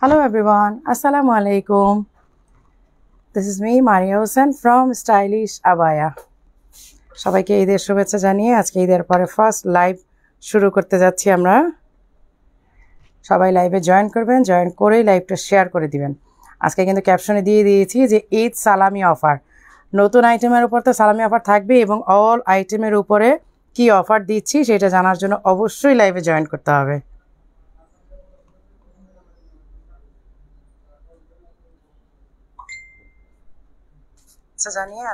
Hello everyone, Assalamu alaikum. This is me, Maria Hossain from Stylish Abaya. সবাইকে ঈদের শুভেচ্ছা জানিয়ে আজকে ঈদের পরে ফার্স্ট লাইভ শুরু করতে যাচ্ছি আমরা। সবাই লাইভে জয়েন করবেন, জয়েন করেই লাইভটা শেয়ার করে দিবেন। আজকে কিন্তু ক্যাপশনে দিয়ে দিয়েছি যে ঈদ সালামি অফার, নতুন আইটেমের উপর তো সালামি অফার থাকবে এবং অল আইটেমের উপরে কি অফার দিচ্ছি সেটা জানার জন্য অবশ্যই লাইভে জয়েন করতে হবে। জানিয়ে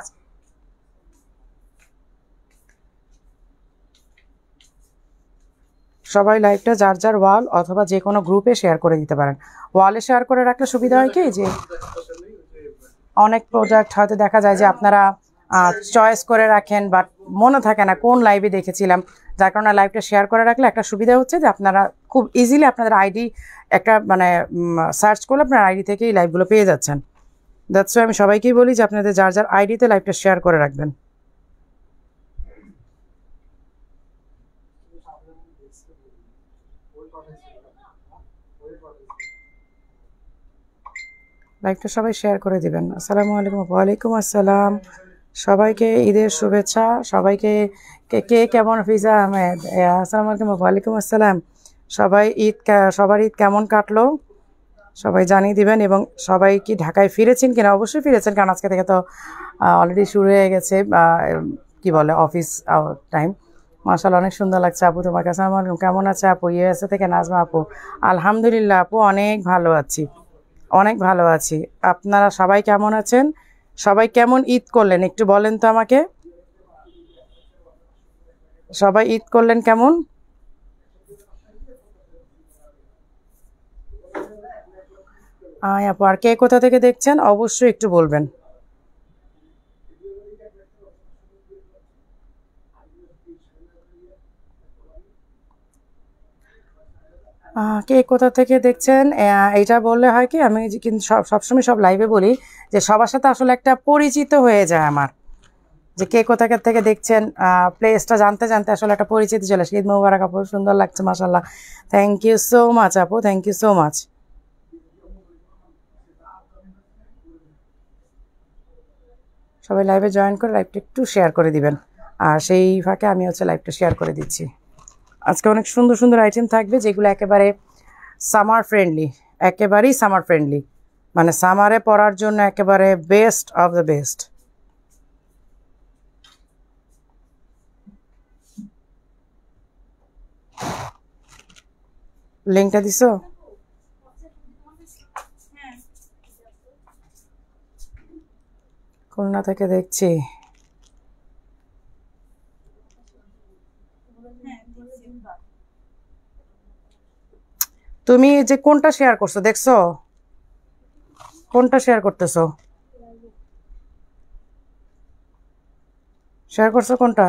সবাই লাইভটা যার যার ওয়াল অথবা যে কোনো গ্রুপে শেয়ার করে দিতে পারেন। ওয়ালে শেয়ার করে রাখলে সুবিধা হয় কি, যে অনেক প্রোডাক্ট হয়তো দেখা যায় যে আপনারা চয়েস করে রাখেন বাট মনে থাকে না কোন লাইভে দেখেছিলাম, যার কারণে লাইভটা শেয়ার করে রাখলে একটা সুবিধা হচ্ছে যে আপনারা খুব ইজিলি আপনাদের আইডি একটা মানে সার্চ করলে আপনার আইডি থেকেই লাইভগুলো পেয়ে যাচ্ছেন। দ্যাটস ওয়াই আমি সবাইকেই বলি যে আপনাদের যার যার আইডিতে লাইভটা শেয়ার করে রাখবেন। লাইভটা সবাই শেয়ার করে দিবেন। আসসালামু আলাইকুম। ওয়ালাইকুম আসসালাম। সবাইকে ঈদের শুভেচ্ছা। সবাইকে কে কেমন? ফিজা আহমেদ, আসসালামু আলাইকুম। ওয়ালাইকুম আসসালাম। সবার ঈদ কেমন কাটলো সবাই জানিয়ে দিবেন। এবং সবাই কি ঢাকায় ফিরেছেন কিনা? অবশ্যই ফিরেছেন, কারণ আজকে থেকে তো অলরেডি শুরু হয়ে গেছে কি বলে অফিস টাইম। মাশাআল্লাহ অনেক সুন্দর লাগছে আপু তোমাকে। আসসালামু আলাইকুম। কেমন আছে আপু? ইউএসএ থেকে নাজমা আপু। আলহামদুলিল্লাহ আপু, অনেক ভালো আছি, অনেক ভালো আছি। আপনারা সবাই কেমন আছেন? সবাই কেমন ঈদ করলেন একটু বলেন তো আমাকে। সবাই ঈদ করলেন কেমন? আপু, আর কে কোথা থেকে দেখছেন অবশ্যই একটু বলবেন। কে কোথা থেকে দেখছেন এটা বললে হয় কি, আমি কিন্তু সবসময় সব লাইভে বলি যে সবার সাথে আসলে একটা পরিচিত হয়ে যায় আমার, যে কে কোথা থেকে দেখছেন প্লেসটা জানতে জানতে আসলে একটা পরিচিতি চলে আসে। ঈদ মোবারক আপু, সুন্দর লাগছে মাশাআল্লাহ। থ্যাংক ইউ সো মাচ আপু, থ্যাংক ইউ সো মাচ। সবাই লাইভে জয়েন করে লাইভটা একটু শেয়ার করে দিবেন, আর সেই ফাঁকে আমি লাইভটা শেয়ার করে দিচ্ছি। আজকে অনেক সুন্দর সুন্দর আইটেম থাকবে যেগুলো একেবারে সামার ফ্রেন্ডলি, একেবারেই সামার ফ্রেন্ডলি, মানে সামারে পরার জন্য একেবারে বেস্ট অফ দ্য বেস্ট। লিঙ্কটা দিছো? খুলনা থেকে দেখছি। তুমি যে কোনটা শেয়ার করছো দেখছো? কোনটা শেয়ার করতেছো? শেয়ার করছো কোনটা?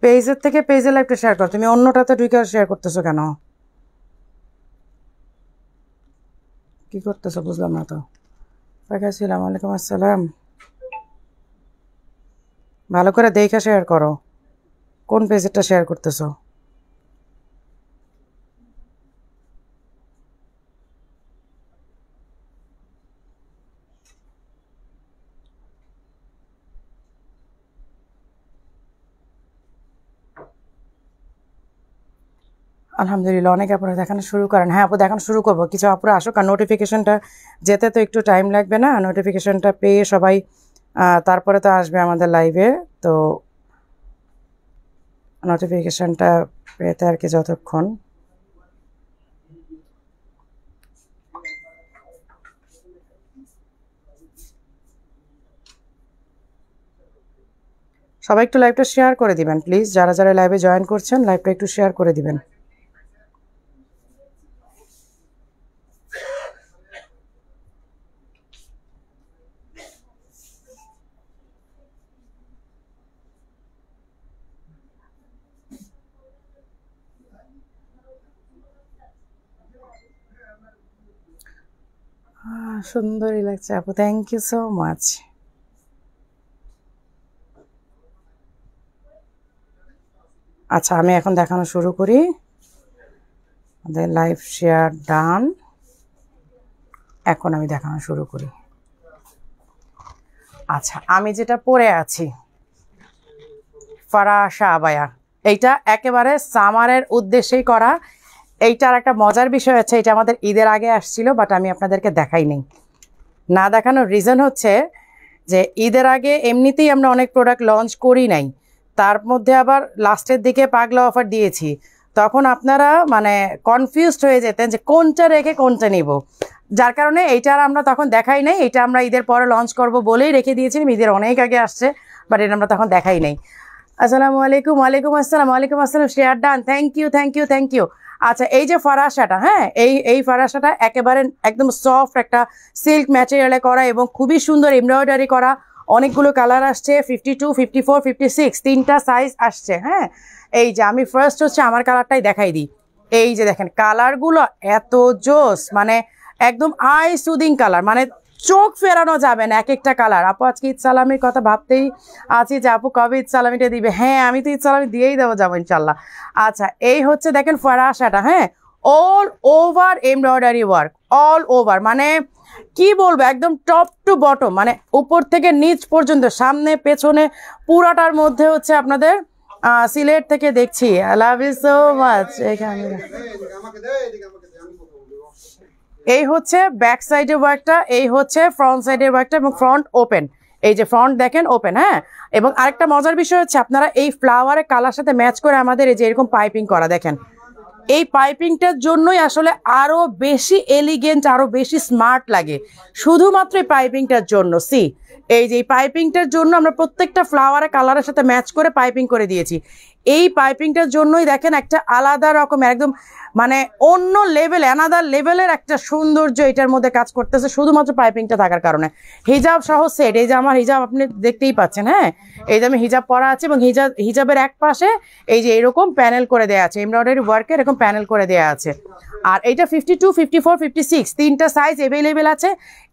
পেজের থেকে পেজে লাইভটা শেয়ার করো। তুমি অন্যটাতে ঢুকে শেয়ার করতেছো কেন? কি করতেছো বুঝলাম না তো। আসসালামু আলাইকুম। আসসালাম। ভালো করে দেখে শেয়ার করো কোন পেজেরটা শেয়ার করতেছো। আলহামদুলিল্লাহ, অনেক আপনারা দেখানো শুরু করেন। হ্যাঁ আপু, দেখানো শুরু করবো, কিছু আপুরা আসুক, আর নোটিফিকেশনটা যেতে তো একটু টাইম লাগবে না? নোটিফিকেশনটা পেয়ে সবাই তারপরে তো আসবে আমাদের লাইভে। তো নোটিফিকেশনটা পেতে আর কি যতক্ষণ। সবাই একটু লাইভটা শেয়ার করে দিবেন প্লিজ, যারা যারা লাইভে জয়েন করছেন লাইভটা একটু শেয়ার করে দিবেন। সুন্দরই লাগছে আপু, থ্যাংক ইউ সো মাচ। আচ্ছা, আমি এখন দেখানো শুরু করি। আমাদের লাইভ শেয়ার ডান। এখন আমি দেখানো শুরু করি। আচ্ছা, আমি যেটা পরে আছি ফারাশা আবায়া, এইটা একেবারে সামারের উদ্দেশ্যেই করা। এইটার একটা মজার বিষয় আছে, এটা আমাদের ঈদের আগে আসছিল, বাট আমি আপনাদেরকে দেখাই নেই। না দেখানোর রিজন হচ্ছে যে ঈদের আগে এমনিতেই আমরা অনেক প্রোডাক্ট লঞ্চ করি নাই, তার মধ্যে আবার লাস্টের দিকে পাগলা অফার দিয়েছি। তখন আপনারা মানে কনফিউজড হয়ে যেতেন যে কোনটা রেখে কোনটা নিব, যার কারণে এইটার আমরা তখন দেখাই নাই। এটা আমরা ঈদের পরে লঞ্চ করব বলেই রেখে দিয়েছিলাম, ঈদের অনেক আগে আসছে, বাট এটা আমরা তখন দেখাই নাই। আসসালামু আলাইকুম। ওয়ালাইকুম আসসালাম। ওয়ালাইকুম আসসালাম। Share done, thank you thank you thank you. আচ্ছা, এই যে ফরাসাটা, হ্যাঁ, এই ফরাসাটা একেবারে একদম সফট একটা সিল্ক ম্যাটেরিয়ালে করা এবং খুবই সুন্দর এমব্রয়ডারি করা। অনেকগুলো কালার আসছে, 52, 54, 56, তিনটা সাইজ আসছে। হ্যাঁ, এই যে আমি ফার্স্ট হচ্ছে আমার কালারটাই দেখাই দিই। এই যে দেখেন কালারগুলো এত জোস, মানে একদম আই সুদিং কালার, মানে চোখ ফেরানো যাবে না এক একটা কালার। আপু আজকে ঈদ সালামির কথা ভাবতেই আছি যে আপু কবে ঈদ সালামিটা দিবে। হ্যাঁ, আমি তো ঈদ সালামি দিয়েই দেবো, যাবো ইনশাল্লাহ। আচ্ছা, এই হচ্ছে দেখেন ফরাসাটা, হ্যাঁ, all over embroidery work, all over, মানে কি বলবো, একদম টপ টু বটম, মানে উপর থেকে নিচ পর্যন্ত, সামনে পেছনে পুরাটার মধ্যে হচ্ছে আপনাদের সিলেট থেকে দেখছি। I love you so much. এখানে এই হচ্ছে ব্যাক সাইডের ওয়ার্কটা, এই হচ্ছে ফ্রন্ট সাইডের ওয়ার্কটা, এবং ফ্রন্ট ওপেন। এই যে ফ্রন্ট দেখেন ওপেন। হ্যাঁ, এবং আরেকটা মজার বিষয় হচ্ছে আপনারা এই ফ্লাওয়ারের কালার সাথে ম্যাচ করে আমাদের এই যে এরকম পাইপিং করা দেখেন। এই পাইপিংটার জন্যই আসলে আরো বেশি এলিগেন্ট, আরো বেশি স্মার্ট লাগে, শুধুমাত্র এই পাইপিংটার জন্য। সি, এই যে পাইপিংটার জন্য আমরা প্রত্যেকটা ফ্লাওয়ারের কালারের সাথে ম্যাচ করে পাইপিং করে দিয়েছি। এই পাইপিংটার জন্যই দেখেন একটা আলাদা রকমের একদম মানে অন্য লেভেল, অ্যানাদার লেভেলের একটা সৌন্দর্য এটার মধ্যে কাজ করতেছে শুধুমাত্র পাইপিংটা থাকার কারণে। হিজাব সহ সেট, এই যে আমার হিজাব আপনি দেখতেই পাচ্ছেন। হ্যাঁ, এই যে আমি হিজাব পরা আছে এবং হিজাবের এক পাশে এই যে এরকম প্যানেল করে দেওয়া আছে, এমব্রয়ডারি ওয়ার্কে এরকম প্যানেল করে দেওয়া আছে। আর এইটা 52, 54, 56 তিনটা সাইজ অ্যাভেলেবেল আছে।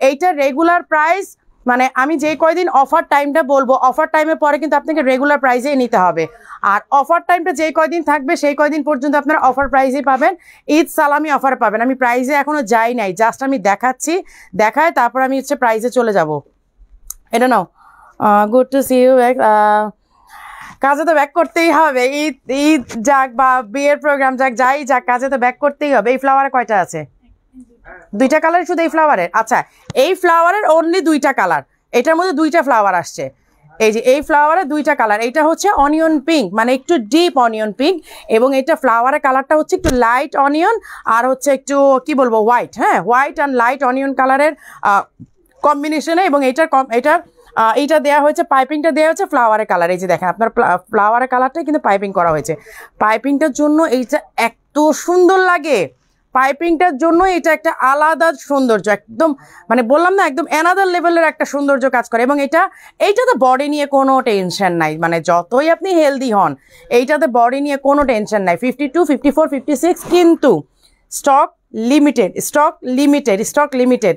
এইটার রেগুলার প্রাইস, মানে আমি যে কয়দিন অফার টাইমটা বলবো, অফার টাইমের পরে কিন্তু আপনাকে রেগুলার প্রাইসেই নিতে হবে। আর অফার টাইমটা যে কয়দিন থাকবে সেই কয়দিন পর্যন্ত আপনারা অফার প্রাইসেই পাবেন, ঈদ সালামি অফার পাবেন। আমি প্রাইসে এখনো যাই নাই, জাস্ট আমি দেখাচ্ছি, দেখায় তারপর আমি হচ্ছে প্রাইসে চলে যাব। এটা নাও, good to see you back. কাজে তো ব্যাক করতেই হবে, ঈদ ঈদ যাক বা বিয়ের প্রোগ্রাম যাক, যাই যাক, কাজে তো ব্যাক করতেই হবে। এই ফ্লাওয়ারে কয়টা আছে? দুইটা কালার শুধু এই ফ্লাওয়ারের? আচ্ছা, এই ফ্লাওয়ারের অনলি দুইটা কালার, এটার মধ্যে দুইটা ফ্লাওয়ার আসছে। এই যে এই ফ্লাওয়ারের দুইটা কালার, এটা হচ্ছে অনিয়ন পিঙ্ক, মানে একটু ডিপ অনিয়ন পিঙ্ক, এবং এটা ফ্লাওয়ারের কালারটা হচ্ছে একটু লাইট অনিয়ন, আর হচ্ছে একটু কি বলবো হোয়াইট। হ্যাঁ, হোয়াইট অ্যান্ড লাইট অনিয়ন কালারের কম্বিনেশনে, এবং এইটা দেওয়া হয়েছে, পাইপিংটা দেওয়া হয়েছে ফ্লাওয়ারের কালার। এই যে দেখেন আপনার ফ্লাওয়ারের কালারটাই কিন্তু পাইপিং করা হয়েছে। পাইপিংটার জন্য এইটা এত সুন্দর লাগে, পাইপিংটার জন্য এটা একটা আলাদা সৌন্দর্য, একদম মানে বললাম না, একদম অ্যানাদার লেভেলের একটা সৌন্দর্য কাজ করে। এবং এইটাতে বডি নিয়ে কোনো টেনশন নাই, মানে যতই আপনি হেলদি হন এইটাতে বডি নিয়ে কোনো টেনশন নাই। 52, 54, 56 কিন্তু stock limited, stock limited, stock limited,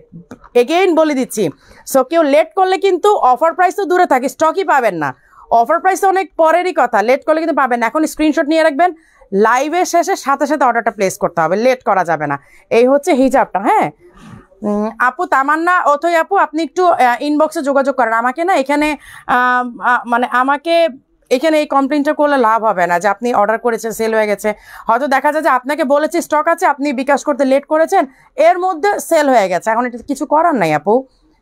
again বলে দিচ্ছি। সো কেউ লেট করলে কিন্তু অফার প্রাইস তো দূরে থাকে, স্টকই পাবেন না। অফার প্রাইস অনেক পরেরই কথা, লেট করলে কিন্তু পাবেন না। এখন স্ক্রিনশট নিয়ে রাখবেন, লাইভের শেষে সাথে সাথে অর্ডারটা প্লেস করতে হবে, লেট করা যাবে না। এই হচ্ছে হিজাবটা। হ্যাঁ আপু তামান্না অথই আপু, আপনি একটু ইনবক্সে যোগাযোগ করেন আমাকে। না এখানে মানে আমাকে এখানে এই কমপ্লেনটা করলে লাভ হবে না যে আপনি অর্ডার করেছেন সেল হয়ে গেছে। হয়তো দেখা যায় যে আপনাকে বলেছি স্টক আছে, আপনি বিকাশ করতে লেট করেছেন, এর মধ্যে সেল হয়ে গেছে। এখন এটা কিছু করার নাই আপু,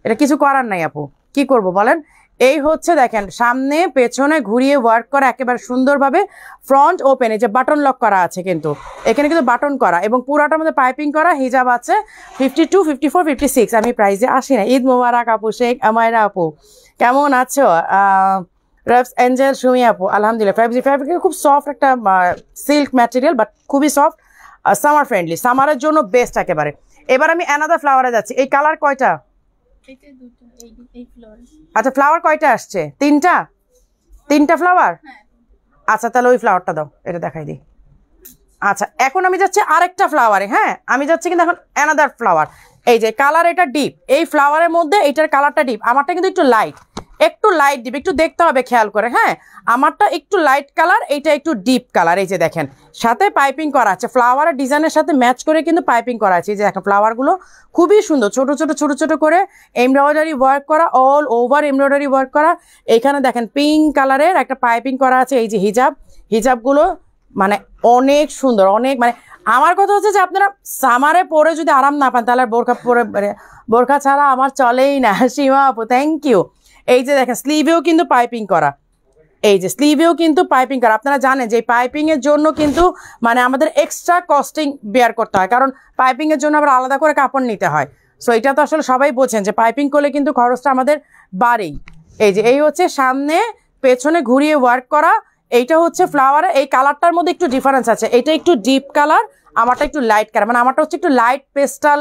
এটা কিছু করার নাই আপু, কি করব বলেন। এই হচ্ছে দেখেন সামনে পেছনে ঘুরিয়ে ওয়ার্ক করা একেবারে সুন্দরভাবে, ফ্রন্ট ওপেন, এই যে বাটন লক করা আছে কিন্তু এখানে কিন্তু বাটন করা, এবং পুরাটার মধ্যে পাইপিং করা। হিজাব আছে 52, 54, 56। আমি প্রাইজে আসি না। ঈদ মোবারক আপু, শেখ আমায়রা আপু কেমন আছো? রেপস এঞ্জেল সুমি আপু, আলহামদুলিল্লাহ। ফ্যাব্রিক খুব সফট একটা সিল্ক ম্যাটেরিয়াল, বাট খুবই সফট, সামার ফ্রেন্ডলি, সামারের জন্য বেস্ট একেবারে। এবার আমি অ্যানাদার ফ্লাওয়ারে যাচ্ছি। এই কালার কয়টা? আচ্ছা, ফ্লাওয়ার কয়টা আসছে? তিনটা ফ্লাওয়ার। আচ্ছা, তাহলে ওই ফ্লাওয়ারটা দাও, এটা দেখাই দিই। আচ্ছা, এখন আমি যাচ্ছি আরেকটা ফ্লাওয়ারে। হ্যাঁ, আমি যাচ্ছি কিন্তু এখন অ্যানাদার ফ্লাওয়ার। এই যে কালার, এটা ডিপ, এই ফ্লাওয়ারের মধ্যে এইটার কালারটা ডিপ, আমারটা কিন্তু একটু লাইট। একটু লাইট ডিপ, একটু দেখতে হবে খেয়াল করে। হ্যাঁ, আমারটা একটু লাইট কালার, এইটা একটু ডিপ কালার। এই যে দেখেন সাথে পাইপিং করা আছে, ফ্লাওয়ারের ডিজাইনের সাথে ম্যাচ করে কিন্তু পাইপিং করা আছে। এই যে দেখেন ফ্লাওয়ারগুলো খুবই সুন্দর, ছোট ছোট ছোট ছোট করে এমব্রয়ডারি ওয়ার্ক করা, অল ওভার এমব্রয়ডারি ওয়ার্ক করা। এইখানে দেখেন পিঙ্ক কালারের একটা পাইপিং করা আছে। এই যে হিজাবগুলো মানে অনেক সুন্দর, অনেক মানে আমার কথা হচ্ছে যে আপনারা সামারে পরে যদি আরাম না পান তাহলে বোরখা ছাড়া আমার চলেই না। সীমা আপু থ্যাংক ইউ। এই যে দেখেন স্লিভেও কিন্তু পাইপিং করা, এই যে স্লিভেও কিন্তু পাইপিং করা। আপনারা জানেন যে পাইপিংয়ের জন্য কিন্তু মানে আমাদের এক্সট্রা কস্টিং বেয়ার করতে হয়, কারণ পাইপিংয়ের জন্য আবার আলাদা করে কাপড় নিতে হয়। সো এটা তো আসলে সবাই বোঝেন যে পাইপিং করলে কিন্তু খরচটা আমাদের বাড়েই। এই যে এই হচ্ছে সামনে পেছনে ঘুরিয়ে ওয়ার্ক করা। এইটা হচ্ছে ফ্লাওয়ারে, এই কালারটার মধ্যে একটু ডিফারেন্স আছে, এটা একটু ডিপ কালার, আমারটা একটু লাইট কালার, মানে আমারটা হচ্ছে একটু লাইট পেস্টাল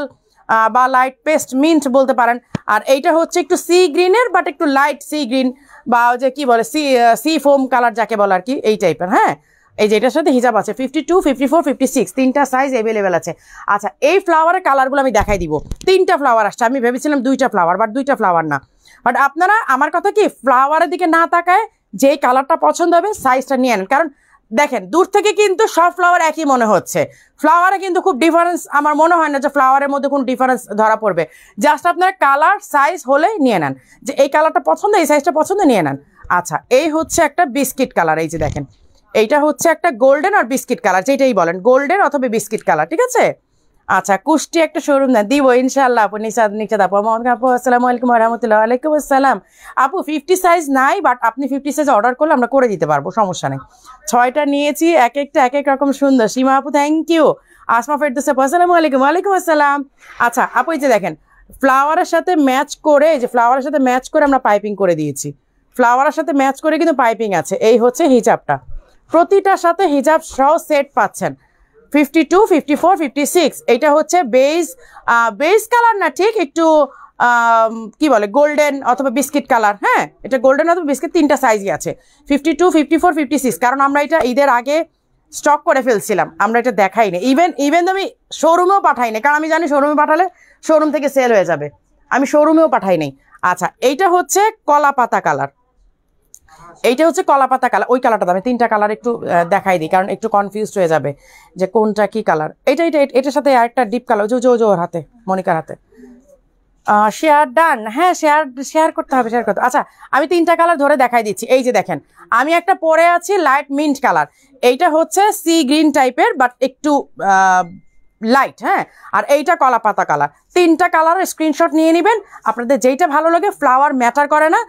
বা লাইট পেস্ট মিন্ট বলতে পারেন। আর এইটা হচ্ছে একটু সি গ্রিনের বাট একটু লাইট সি গ্রিন বা যে কি বলে সি ফোম কালার যাকে বলে আর কি, এই টাইপের। হ্যাঁ, এই যে এটার সাথে হিজাব আছে 52, 54, 56 তিনটা সাইজ অ্যাভেলেবেল আছে। আচ্ছা, এই ফ্লাওয়ারের কালারগুলো আমি দেখাই দিব। 3টা ফ্লাওয়ার আসছে, আমি ভেবেছিলাম 2টা ফ্লাওয়ার, বাট 2টা ফ্লাওয়ার না। বাট আপনারা আমার কথা কি ফ্লাওয়ারের দিকে না তাকায় যেই কালারটা পছন্দ হবে সাইজটা নিয়ে নেন, কারণ দেখেন দূর থেকে কিন্তু সব ফ্লাওয়ার একই মনে হচ্ছে, ফ্লাওয়ারে কিন্তু খুব ডিফারেন্স আমার মনে হয় না যে ফ্লাওয়ারের মধ্যে কোনো ডিফারেন্স ধরা পড়বে। জাস্ট আপনার কালার সাইজ হলে নিয়ে নেন, যে এই কালারটা পছন্দ, এই সাইজটা পছন্দ, নিয়ে নেন। আচ্ছা, এই হচ্ছে একটা বিস্কিট কালার। এই যে দেখেন এইটা হচ্ছে একটা গোল্ডেন আর বিস্কিট কালার, যেটাই বলেন গোল্ডেন অথবা বিস্কিট কালার, ঠিক আছে। আচ্ছা, কুষ্টি একটা শোরুম দেন, দিব ইনশাল্লাহ আপু। নিশাদ আপু, মোহাম্মদ আপু আসসালামু আলাইকুম রহমতুল্লাহ। ওয়ালাইকুম আসসালাম আপু। 50 সাইজ নাই, বাট আপনি 50 সাইজ অর্ডার করলে আমরা করে দিতে পারবো, সমস্যা নেই। 6টা নিয়েছি, এক একটা এক এক রকম সুন্দর। সীমা আপু থ্যাংক ইউ। আসমা ফেরদৌস আপু আসসালামু আলাইকুম। ওয়ালাইকুম আসসালাম। আচ্ছা আপু, এই যে দেখেন ফ্লাওয়ারের সাথে ম্যাচ করে, এই যে ফ্লাওয়ারের সাথে ম্যাচ করে আমরা পাইপিং করে দিয়েছি, ফ্লাওয়ারের সাথে ম্যাচ করে কিন্তু পাইপিং আছে। এই হচ্ছে হিজাবটা, প্রতিটার সাথে হিজাব সহ সেট পাচ্ছেন। 52, 54, 56 এটা হচ্ছে বেস কালার না, ঠিক একটু কি বলে গোল্ডেন অথবা বিস্কিট কালার। হ্যাঁ, এটা গোল্ডেন অথবা বিস্কিট, 3টা সাইজই আছে 52, 54, 56। কারণ আমরা এটা ঈদের আগে স্টক করে ফেলছিলাম, আমরা এটা দেখাই না। ইভেন আমি শোরুমেও পাঠাই নাই, কারণ আমি জানি শোরুমে পাঠালে শোরুম থেকে সেল হয়ে যাবে, আমি শোরুমেও পাঠাই নাই। আচ্ছা, এইটা হচ্ছে কলা পাতা কালার, এইটা হচ্ছে কলা পাতা কালার। ওই কালারটা আমি 3টা কালার একটু দেখাই দিই, কারণ একটু কনফিউজড হয়ে যাবে যে কোনটা কি কালার। এটার সাথে আরেকটা ডিপ কালার, ওর হাতে, মনিকার হাতে। শেয়ার ডান, হ্যাঁ শেয়ার করতে হবে, শেয়ার করতে। আচ্ছা, আমি 3টা কালার ধরে দেখাই দিচ্ছি। এই যে দেখেন আমি একটা পরে আছি লাইট মিন্ট কালার, এইটা হচ্ছে সি গ্রিন টাইপের বাট একটু লাইট। হ্যাঁ, আর এইটা কলা পাতা কালার। 3টা কালারের স্ক্রিনশট নিয়ে নেবেন, আপনাদের যেইটা ভালো লাগে। ফ্লাওয়ার ম্যাটার করে না,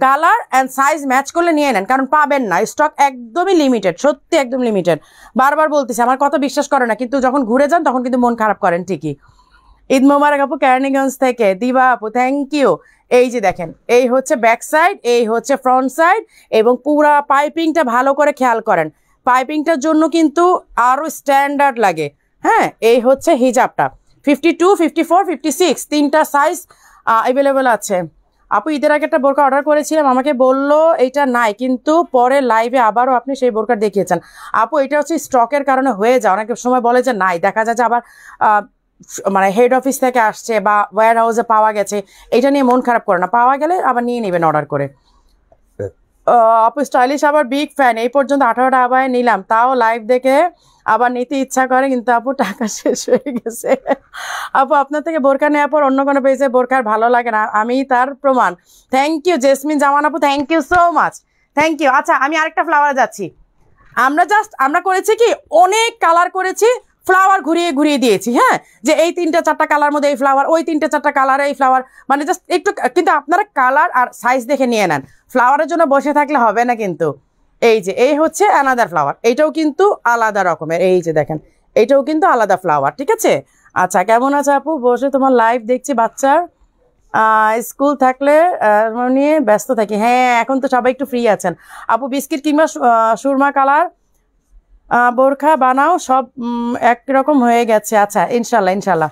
কালার অ্যান্ড সাইজ ম্যাচ করলে নিয়ে নেন, কারণ পাবেন না, স্টক একদমই লিমিটেড, সত্যি একদম লিমিটেড। বারবার বলতেছি, আমার কথা বিশ্বাস করে না, কিন্তু যখন ঘুরে যান তখন কিন্তু মন খারাপ করেন ঠিকই। ঈদ মোবারক আপু কেরানীগঞ্জ থেকে, দিবা আপু থ্যাংক ইউ। এই যে দেখেন এই হচ্ছে ব্যাক সাইড, এই হচ্ছে ফ্রন্ট সাইড, এবং পুরা পাইপিংটা ভালো করে খেয়াল করেন, পাইপিংটার জন্য কিন্তু আরও স্ট্যান্ডার্ড লাগে। হ্যাঁ, এই হচ্ছে হিজাবটা 52, 54, 56 3টা সাইজ অ্যাভেলেবেল আছে। আপু ঈদের আগে একটা বোরকা অর্ডার করেছিলাম, আমাকে বললো এইটা নাই, কিন্তু পরে লাইভে আবারও আপনি সেই বোরকা দেখিয়েছেন। আপু এটা হচ্ছে স্টকের কারণে হয়ে যায়, অনেক সময় বলে যে নাই, দেখা যায় যে আবার মানে হেড অফিস থেকে আসছে বা ওয়্যার হাউসে পাওয়া গেছে, এটা নিয়ে মন খারাপ করে না, পাওয়া গেলে আবার নিয়ে নেবেন অর্ডার করে। আপু স্টাইলিশ আবার বিগ ফ্যান, এই পর্যন্ত 18টা আবার নিলাম, তাও লাইভ দেখে আবার নিতে ইচ্ছা করে, কিন্তু আপু টাকা শেষ হয়ে গেছে। আপু আপনার থেকে বোরকা নেওয়ার পর অন্য কোনো পেজে বোরকার ভালো লাগে না, আমি তার প্রমাণ। থ্যাংক ইউ জেসমিন জামান আপু, thank you so much, thank you. আচ্ছা, আমি আরেকটা ফ্লাওয়ারে যাচ্ছি। আমরা করেছি কি অনেক কালার করেছি, ফ্লাওয়ার ঘুরিয়ে ঘুরিয়ে দিয়েছি। হ্যাঁ, যে এই 3টা 4টা কালার মধ্যে এই ফ্লাওয়ার, ওই 3টা 4টা কালার এই ফ্লাওয়ার, মানে জাস্ট একটু, কিন্তু আপনারা কালার আর সাইজ দেখে নিয়ে নেন, ফ্লাওয়ারের জন্য বসে থাকলে হবে না কিন্তু। এই যে এই হচ্ছে অ্যানাদার ফ্লাওয়ার, এইটাও কিন্তু আলাদা রকমের, এই যে দেখেন এইটাও কিন্তু আলাদা ফ্লাওয়ার, ঠিক আছে। আচ্ছা, কেমন আছে আপু? বসে তোমার লাইভ দেখছি, বাচ্চার স্কুল থাকলে নিয়ে ব্যস্ত থাকি। হ্যাঁ, এখন তো সবাই একটু ফ্রি আছেন। আপু বিস্কিট কিংবা সুরমা কালার বোরখা বানাও, সব একরকম হয়ে গেছে। আচ্ছা, ইনশাল্লাহ ইনশাল্লাহ।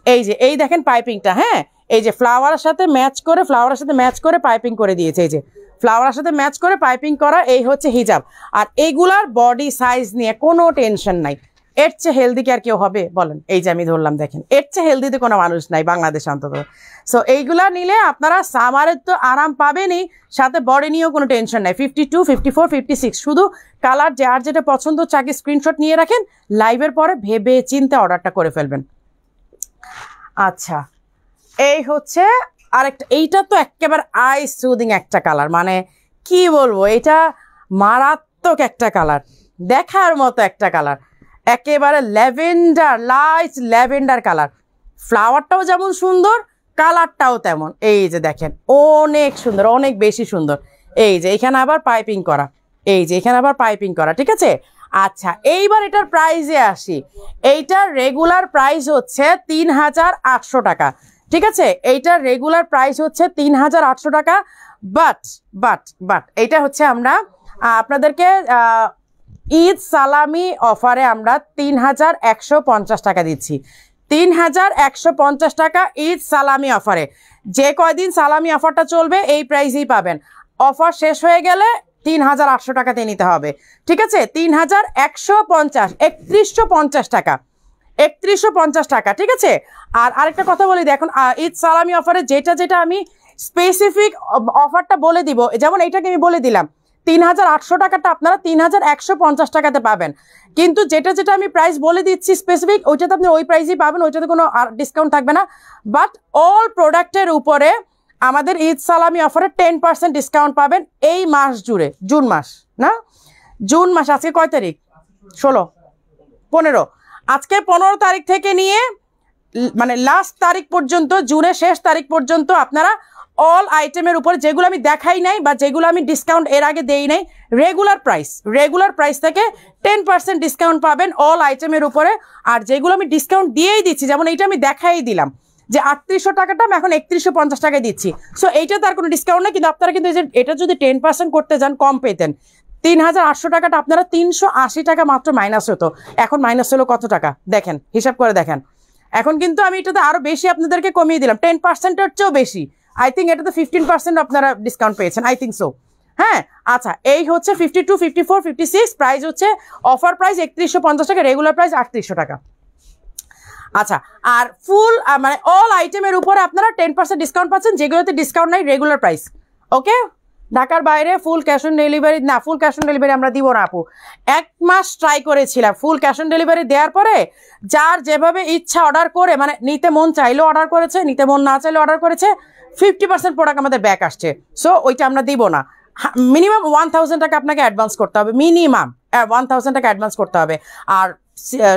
এই যে এই দেখেন পাইপিংটা, হ্যাঁ এই যে ফ্লাওয়ারের সাথে ম্যাচ করে পাইপিং করে দিয়েছে, এই যে ফ্লাওয়ারের সাথে ম্যাচ করে পাইপিং করা, এই হচ্ছে হিজাব। আর এইগুলার বডি সাইজ নিয়ে কোনো টেনশন নাই, এর চেয়ে হেলদি কি আর কেউ হবে বলেন? এই যে আমি ধরলাম, দেখেন এর চেয়ে হেলদিতে কোনো মানুষ নাই বাংলাদেশ অন্তত। সো এইগুলা নিলে আপনারা সামারের তো আরাম পাবেনই, সাথে বডি নিয়েও কোনো টেনশন নাই। 52, 54, 56 শুধু কালার যার যেটা পছন্দ চাকি স্ক্রিনশট নিয়ে রাখেন, লাইভের পরে ভেবে চিন্তে অর্ডারটা করে ফেলবেন। আচ্ছা, এই হচ্ছে আরেকটা, এইটা তো একেবারে আই সুদিং একটা কালার, মানে কি বলবো, এটা মারাত্মক একটা কালার, দেখার মতো একটা কালার, একেবারে ল্যাভেন্ডার, লাইট ল্যাভেন্ডার কালার। ফ্লাওয়ারটাও যেমন সুন্দর, কালারটাও তেমন। এই যে দেখেন অনেক সুন্দর, অনেক বেশি সুন্দর। এই যে এখানে আবার পাইপিং করা, এই যে এখানে আবার পাইপিং করা, ঠিক আছে। আচ্ছা, এইবার এটার প্রাইসে আসি। এইটার রেগুলার প্রাইস হচ্ছে 3800 টাকা, ঠিক আছে। এইটার রেগুলার প্রাইস হচ্ছে 3800 টাকা। বাট এইটা হচ্ছে আমরা আপনাদেরকে ঈদ সালামি অফারে আমরা 3150 টাকা দিচ্ছি। 3150 টাকা ঈদ সালামি অফারে। যে কয়দিন সালামি অফারটা চলবে এই প্রাইসেই পাবেন। অফার শেষ হয়ে গেলে 3800 টাকাতে নিতে হবে, ঠিক আছে। 3150, 3150 টাকা, 3150 টাকা, ঠিক আছে। আর আরেকটা কথা বলি, দেখুন ঈদ সালামি অফারে যেটা আমি স্পেসিফিক অফারটা বলে দিব, যেমন এইটাকে আমি বলে দিলাম 3800 টাকাটা আপনারা 3150 টাকাতে পাবেন, কিন্তু যেটা আমি প্রাইস বলে দিচ্ছি স্পেসিফিক, ওইটাতে আপনি ওই প্রাইসই পাবেন, ওইটাতে কোনো আর ডিসকাউন্ট থাকবে না। বাট অল প্রোডাক্টের উপরে আমাদের ঈদ সালামি অফারে 10% ডিসকাউন্ট পাবেন এই মাস জুড়ে। জুন মাস না, জুন মাস, আজকে কয় তারিখ? 16, 15। আজকে 15 তারিখ থেকে নিয়ে মানে লাস্ট তারিখ পর্যন্ত, জুনের শেষ তারিখ পর্যন্ত আপনারা অল আইটেমের উপরে, যেগুলো আমি দেখাই নাই বা যেগুলো আমি ডিসকাউন্ট এর আগে দেই নাই, রেগুলার প্রাইস থেকে 10% ডিসকাউন্ট পাবেন অল আইটেমের উপরে। আর যেগুলো আমি ডিসকাউন্ট দিয়েই দিচ্ছি, যেমন এইটা আমি দেখাই দিলাম যে 3800 টাকাটা আমি এখন 3150 টাকায় দিচ্ছি। সো এইটা তার কোনো ডিসকাউন্ট নেই, কিন্তু আপনারা কিন্তু এটা যদি 10% করতে যান কম পেতেন। 3800 টাকাটা আপনারা 380 টাকা মাত্র মাইনাস হতো, এখন মাইনাস হলো কত টাকা দেখেন, হিসাব করে দেখেন। এখন কিন্তু আমি এটাতে আরো বেশি আপনাদেরকে কমিয়ে দিলাম, 10%-এর চেয়েও বেশি। আই থিঙ্ক এটাতে 15% আপনারা ডিসকাউন্ট পেয়েছেন, আই থিঙ্ক সো। হ্যাঁ, আচ্ছা, এই হচ্ছে 52, 54, 56 প্রাইস হচ্ছে অফার প্রাইস 3150 টাকা, রেগুলার প্রাইস 3800 টাকা। আচ্ছা, আর ফুল মানে অল আইটেমের উপরে আপনারা 10% ডিসকাউন্ট পাচ্ছেন, যেগুলোতে ডিসকাউন্ট নাই রেগুলার প্রাইস। ওকে, ঢাকার বাইরে ফুল ক্যাশ অন ডেলিভারি না, ফুল ক্যাশ অন ডেলিভারি আমরা দিব না আপু। 1 মাস ট্রাই করেছিলাম, ফুল ক্যাশ অন ডেলিভারি দেওয়ার পরে যার যেভাবে ইচ্ছা অর্ডার করে, মানে নিতে মন চাইলেও অর্ডার করেছে, নিতে মন না চাইলেও অর্ডার করেছে, 50% প্রোডাক্ট আমাদের ব্যাক আসছে। সো ওইটা আমরা দিব না। মিনিমাম 1000 টাকা আপনাকে অ্যাডভান্স করতে হবে, মিনিমাম 1000 টাকা অ্যাডভান্স করতে হবে। আর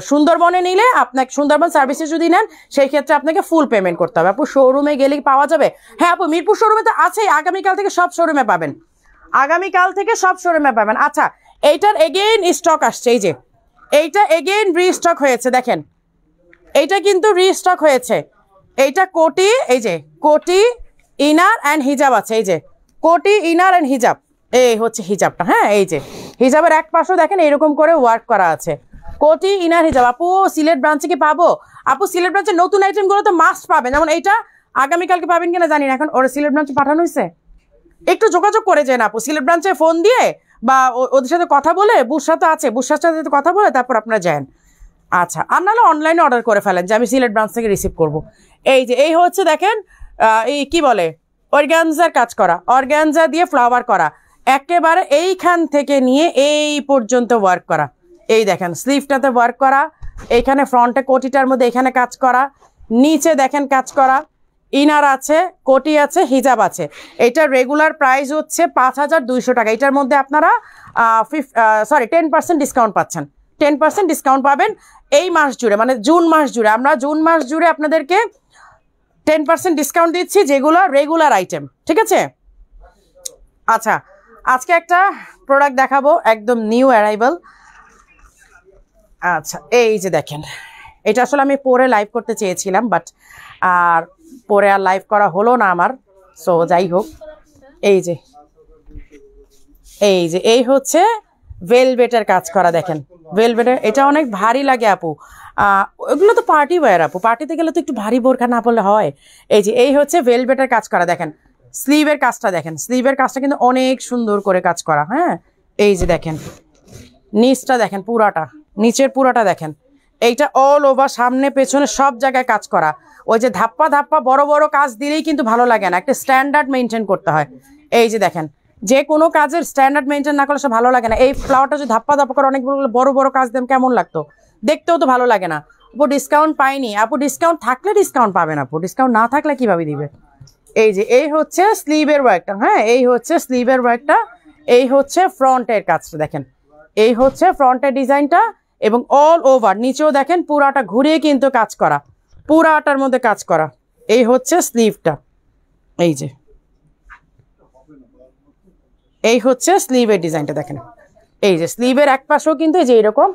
সুন্দরবনে নিলে আপনাকে, সুন্দরবন সার্ভিসে যদি নেন সেই ক্ষেত্রে আপনাকে ফুল পেমেন্ট করতে হবে। আপু শোরুমে গেলে পাওয়া যাবে? হ্যাঁ আপু, মিরপুর শোরুমে তো আছেই, আগামীকাল থেকে সব শোরুমে পাবেন, আগামীকাল থেকে সব শোরুমে পাবেন। আচ্ছা, এইটার এগেইন স্টক আসছে, এই যে এইটা এগেইন রিস্টক হয়েছে, দেখেন এইটা কিন্তু রিস্টক হয়েছে। এইটা কোটি, এই যে কোটি ইনার অ্যান্ড হিজাব আছে, এই যে কোটি ইনার অ্যান্ড হিজাব, এই হচ্ছে হিজাবটা। হ্যাঁ, এই যে হিজাবের এক পাশেও দেখেন এরকম করে ওয়ার্ক করা আছে, কোটি ইনার হিজাব। আপু সিলেট ব্রাঞ্চে কি পাবো? আপু সিলেট ব্রাঞ্চে নতুন আইটেমগুলো তো মাস্ট পাবেন, যেমন এইটা আগামীকালকে পাবেন কিনা জানি না, এখন ওরা সিলেট ব্রাঞ্চে পাঠানো হয়েছে, একটু যোগাযোগ করে যান আপু সিলেট ব্রাঞ্চে ফোন দিয়ে, বা ওদের সাথে কথা বলে, বুসরা তো আছে, বুসরার সাথে কথা বলে তারপর আপনারা যান। আচ্ছা, আর নাহলে অনলাইনে অর্ডার করে ফেলেন যে আমি সিলেট ব্রাঞ্চ থেকে রিসিভ করব। এই যে এই হচ্ছে দেখেন, এই কি বলে, অর্গানজার কাজ করা, অর্গানজা দিয়ে ফ্লাওয়ার করা, একেবারে এইখান থেকে নিয়ে এই পর্যন্ত ওয়ার্ক করা। এই দেখেন স্লিভটাতে ওয়ার্ক করা, এইখানে ফ্রন্টে কোটিটার মধ্যে এখানে কাজ করা, নিচে দেখেন কাজ করা, ইনার আছে, কোটি আছে, হিজাব আছে। এটার রেগুলার প্রাইস হচ্ছে 5200 টাকা। এটার মধ্যে আপনারা 10% ডিসকাউন্ট পাচ্ছেন, 10% ডিসকাউন্ট পাবেন এই মাস জুড়ে, মানে জুন মাস জুড়ে। আমরা জুন মাস জুড়ে আপনাদেরকে 10% ডিসকাউন্ট দিচ্ছি, যেগুলো রেগুলার আইটেম, ঠিক আছে। আচ্ছা, আজকে একটা প্রোডাক্ট দেখাবো, একদম নিউ অ্যারাইভাল। আচ্ছা, এই যে দেখেন, এটা আসলে আমি পরে লাইভ করতে চেয়েছিলাম, বাট আর পরে আর লাইভ করা হলো না আমার। সো যাই হোক, এই যে এই হচ্ছে ভেলভেটের কাজ করা, দেখেন ভেলভেটের, এটা অনেক ভারী লাগে আপু। ওগুলো তো পার্টি ওয়্যার আপু, পার্টিতে গেলে তো একটু ভারী বোরখা না পড়লে হয়। এই হচ্ছে ভেলভেটের কাজ করা, দেখেন স্লিভের কাজটা, দেখেন স্লিভের কাজটা কিন্তু অনেক সুন্দর করে কাজ করা। হ্যাঁ, এই যে দেখেন নিচটা দেখেন, পুরাটা নিচের পুরাটা দেখেন, এইটা অল ওভার সামনে পেছনে সব জায়গায় কাজ করা। ওই যে ধাপ্পা ধাপ্পা বড় বড় কাজ দিলেই কিন্তু ভালো লাগে না, একটা স্ট্যান্ডার্ড মেনটেন করতে হয়। এই যে দেখেন, যে কোনো কাজের স্ট্যান্ডার্ড মেনটেন না করলে সে ভালো লাগে না। এই ফ্লাওয়ারটা যদি ধাপ্পা ধাপ্পা করে অনেকগুলো বড় বড় কাজ দেন কেমন লাগতো, দেখতেও তো ভালো লাগে না। আপু ডিসকাউন্ট পাইনি। আপু ডিসকাউন্ট থাকলে ডিসকাউন্ট পাবেন, আপু ডিসকাউন্ট না থাকলে কিভাবে দিবে। এই যে এই হচ্ছে স্লিভের ওয়ার্কটা, হ্যাঁ এই হচ্ছে স্লিভের ওয়ার্কটা, এই হচ্ছে ফ্রন্টের কাজটা দেখেন, এই হচ্ছে ফ্রন্টের ডিজাইনটা এবং অল ওভার নিচেও দেখেন পুরাটা ঘুরিয়ে কিন্তু কাজ করা, পুরাটার মধ্যে কাজ করা। এই হচ্ছে স্লিভটা, এই যে এই হচ্ছে স্লিভের ডিজাইনটা দেখেন। এই যে স্লিভের এক পাশেও কিন্তু এই যে এইরকম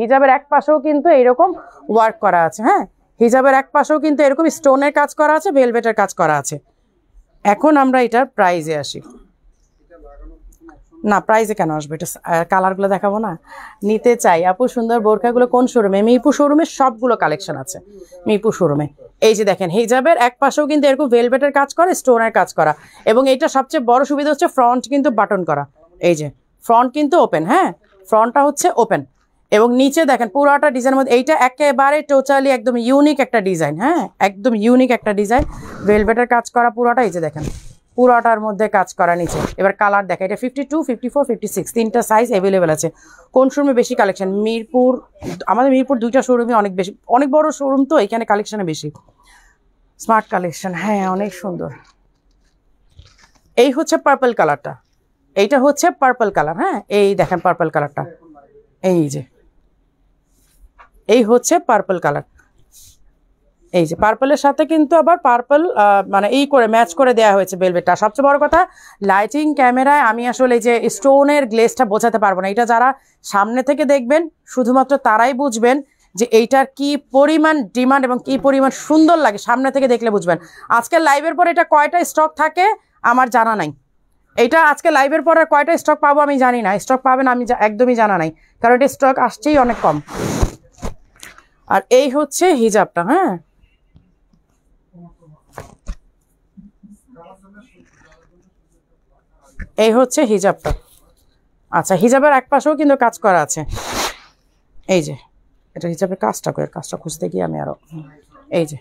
হিজাবের এক পাশেও কিন্তু এইরকম ওয়ার্ক করা আছে। হ্যাঁ হিজাবের এক পাশেও কিন্তু এরকম স্টোনের কাজ করা আছে, ভেলভেটের কাজ করা আছে। এখন আমরা এটার প্রাইজে আসি। না প্রাইজে কেন আসবে, এটা কালারগুলো দেখাবো না, নিতে চাই। আপু সুন্দর বোরখাগুলো কোন শোরুমে? মিরপুর শোরুমে সবগুলো কালেকশন আছে, মিরপুর শোরুমে। এই যে দেখেন হিজাবের এক পাশেও কিন্তু এরকম ভেলভেটের কাজ করা, স্টোনের কাজ করা, এবং এইটা সবচেয়ে বড় সুবিধা হচ্ছে ফ্রন্ট কিন্তু বাটন করা। এই যে ফ্রন্ট কিন্তু ওপেন, হ্যাঁ ফ্রন্টটা হচ্ছে ওপেন, এবং নিচে দেখেন পুরোটা ডিজাইনের মধ্যে এইটা একেবারে টোটালি একদম ইউনিক একটা ডিজাইন। হ্যাঁ একদম ইউনিক একটা ডিজাইন, ভেলভেটের কাজ করা পুরোটা। এই যে দেখেন পুরোটার মধ্যে কাজ করা নিচে। এবার কালার দেখা, এটা 52, 54, 56 তিনটা সাইজ অ্যাভেলেবেল আছে। কোন শোরুমে বেশি কালেকশন? মিরপুর, আমাদের মিরপুর দুইটা শোরুমে অনেক বেশি, অনেক বড় শোরুম তো এখানে কালেকশনে বেশি। স্মার্ট কালেকশন, হ্যাঁ অনেক সুন্দর। এই হচ্ছে পার্পল কালারটা, এইটা হচ্ছে পার্পল কালার। হ্যাঁ এই দেখেন পার্পল কালারটা, এই যে এই হচ্ছে পার্পল কালার। এই যে পার্পলের সাথে কিন্তু আবার পার্পল মানে এই করে ম্যাচ করে দেওয়া হয়েছে ভেলভেটটা। সবচেয়ে বড় কথা লাইটিং ক্যামেরায় আমি আসলে এই যে স্টোনের গ্লেজটা বোঝাতে পারবো না, এটা যারা সামনে থেকে দেখবেন শুধুমাত্র তারাই বুঝবেন যে এইটার কি পরিমাণ ডিমান্ড এবং কি পরিমাণ সুন্দর লাগে, সামনে থেকে দেখলে বুঝবেন। আজকের লাইভের পর এটা কয়টা স্টক থাকে আমার জানা নাই, এইটা আজকে লাইভের পর আর কয়টা স্টক পাবো আমি জানি না, স্টক পাবেন আমি একদমই জানা নাই, কারণ এটা স্টক আসছেই অনেক কম। আর এই হচ্ছে হিজাবটা, হ্যাঁ এই হচ্ছে হিজাবটা। আচ্ছা হিজাবের এক পাশেও কিন্তু কাজ করা আছে। এই যে এটা হিজাবের কাজটা করে, কাজটা খুঁজতে গিয়ে আমি আরো, এই যে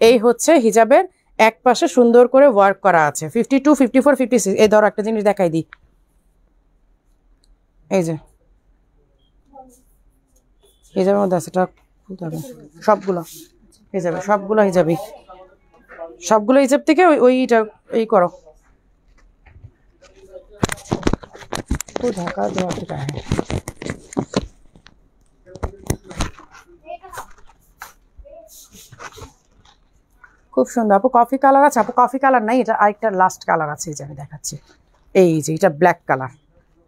এই হচ্ছে হিজাবের এক পাশে সুন্দর করে ওয়ার্ক করা আছে। 52, 54, 56। এই ধরো একটা জিনিস দেখাই দিই, এই যে হিজাবের মধ্যে আছে, এটা সবগুলো হিজাবে, সবগুলো হিজাবি, সবগুলো হিজাব থেকে ওইটা এই করো ঢাকা দেওয়া থেকে। খুব সুন্দর আপু, কফি কালার আছে? আপু কফি কালার নাই, এটা আরেকটা লাস্ট কালার আছে, এই যে আমি দেখাচ্ছি। এই যে এটা ব্ল্যাক কালার,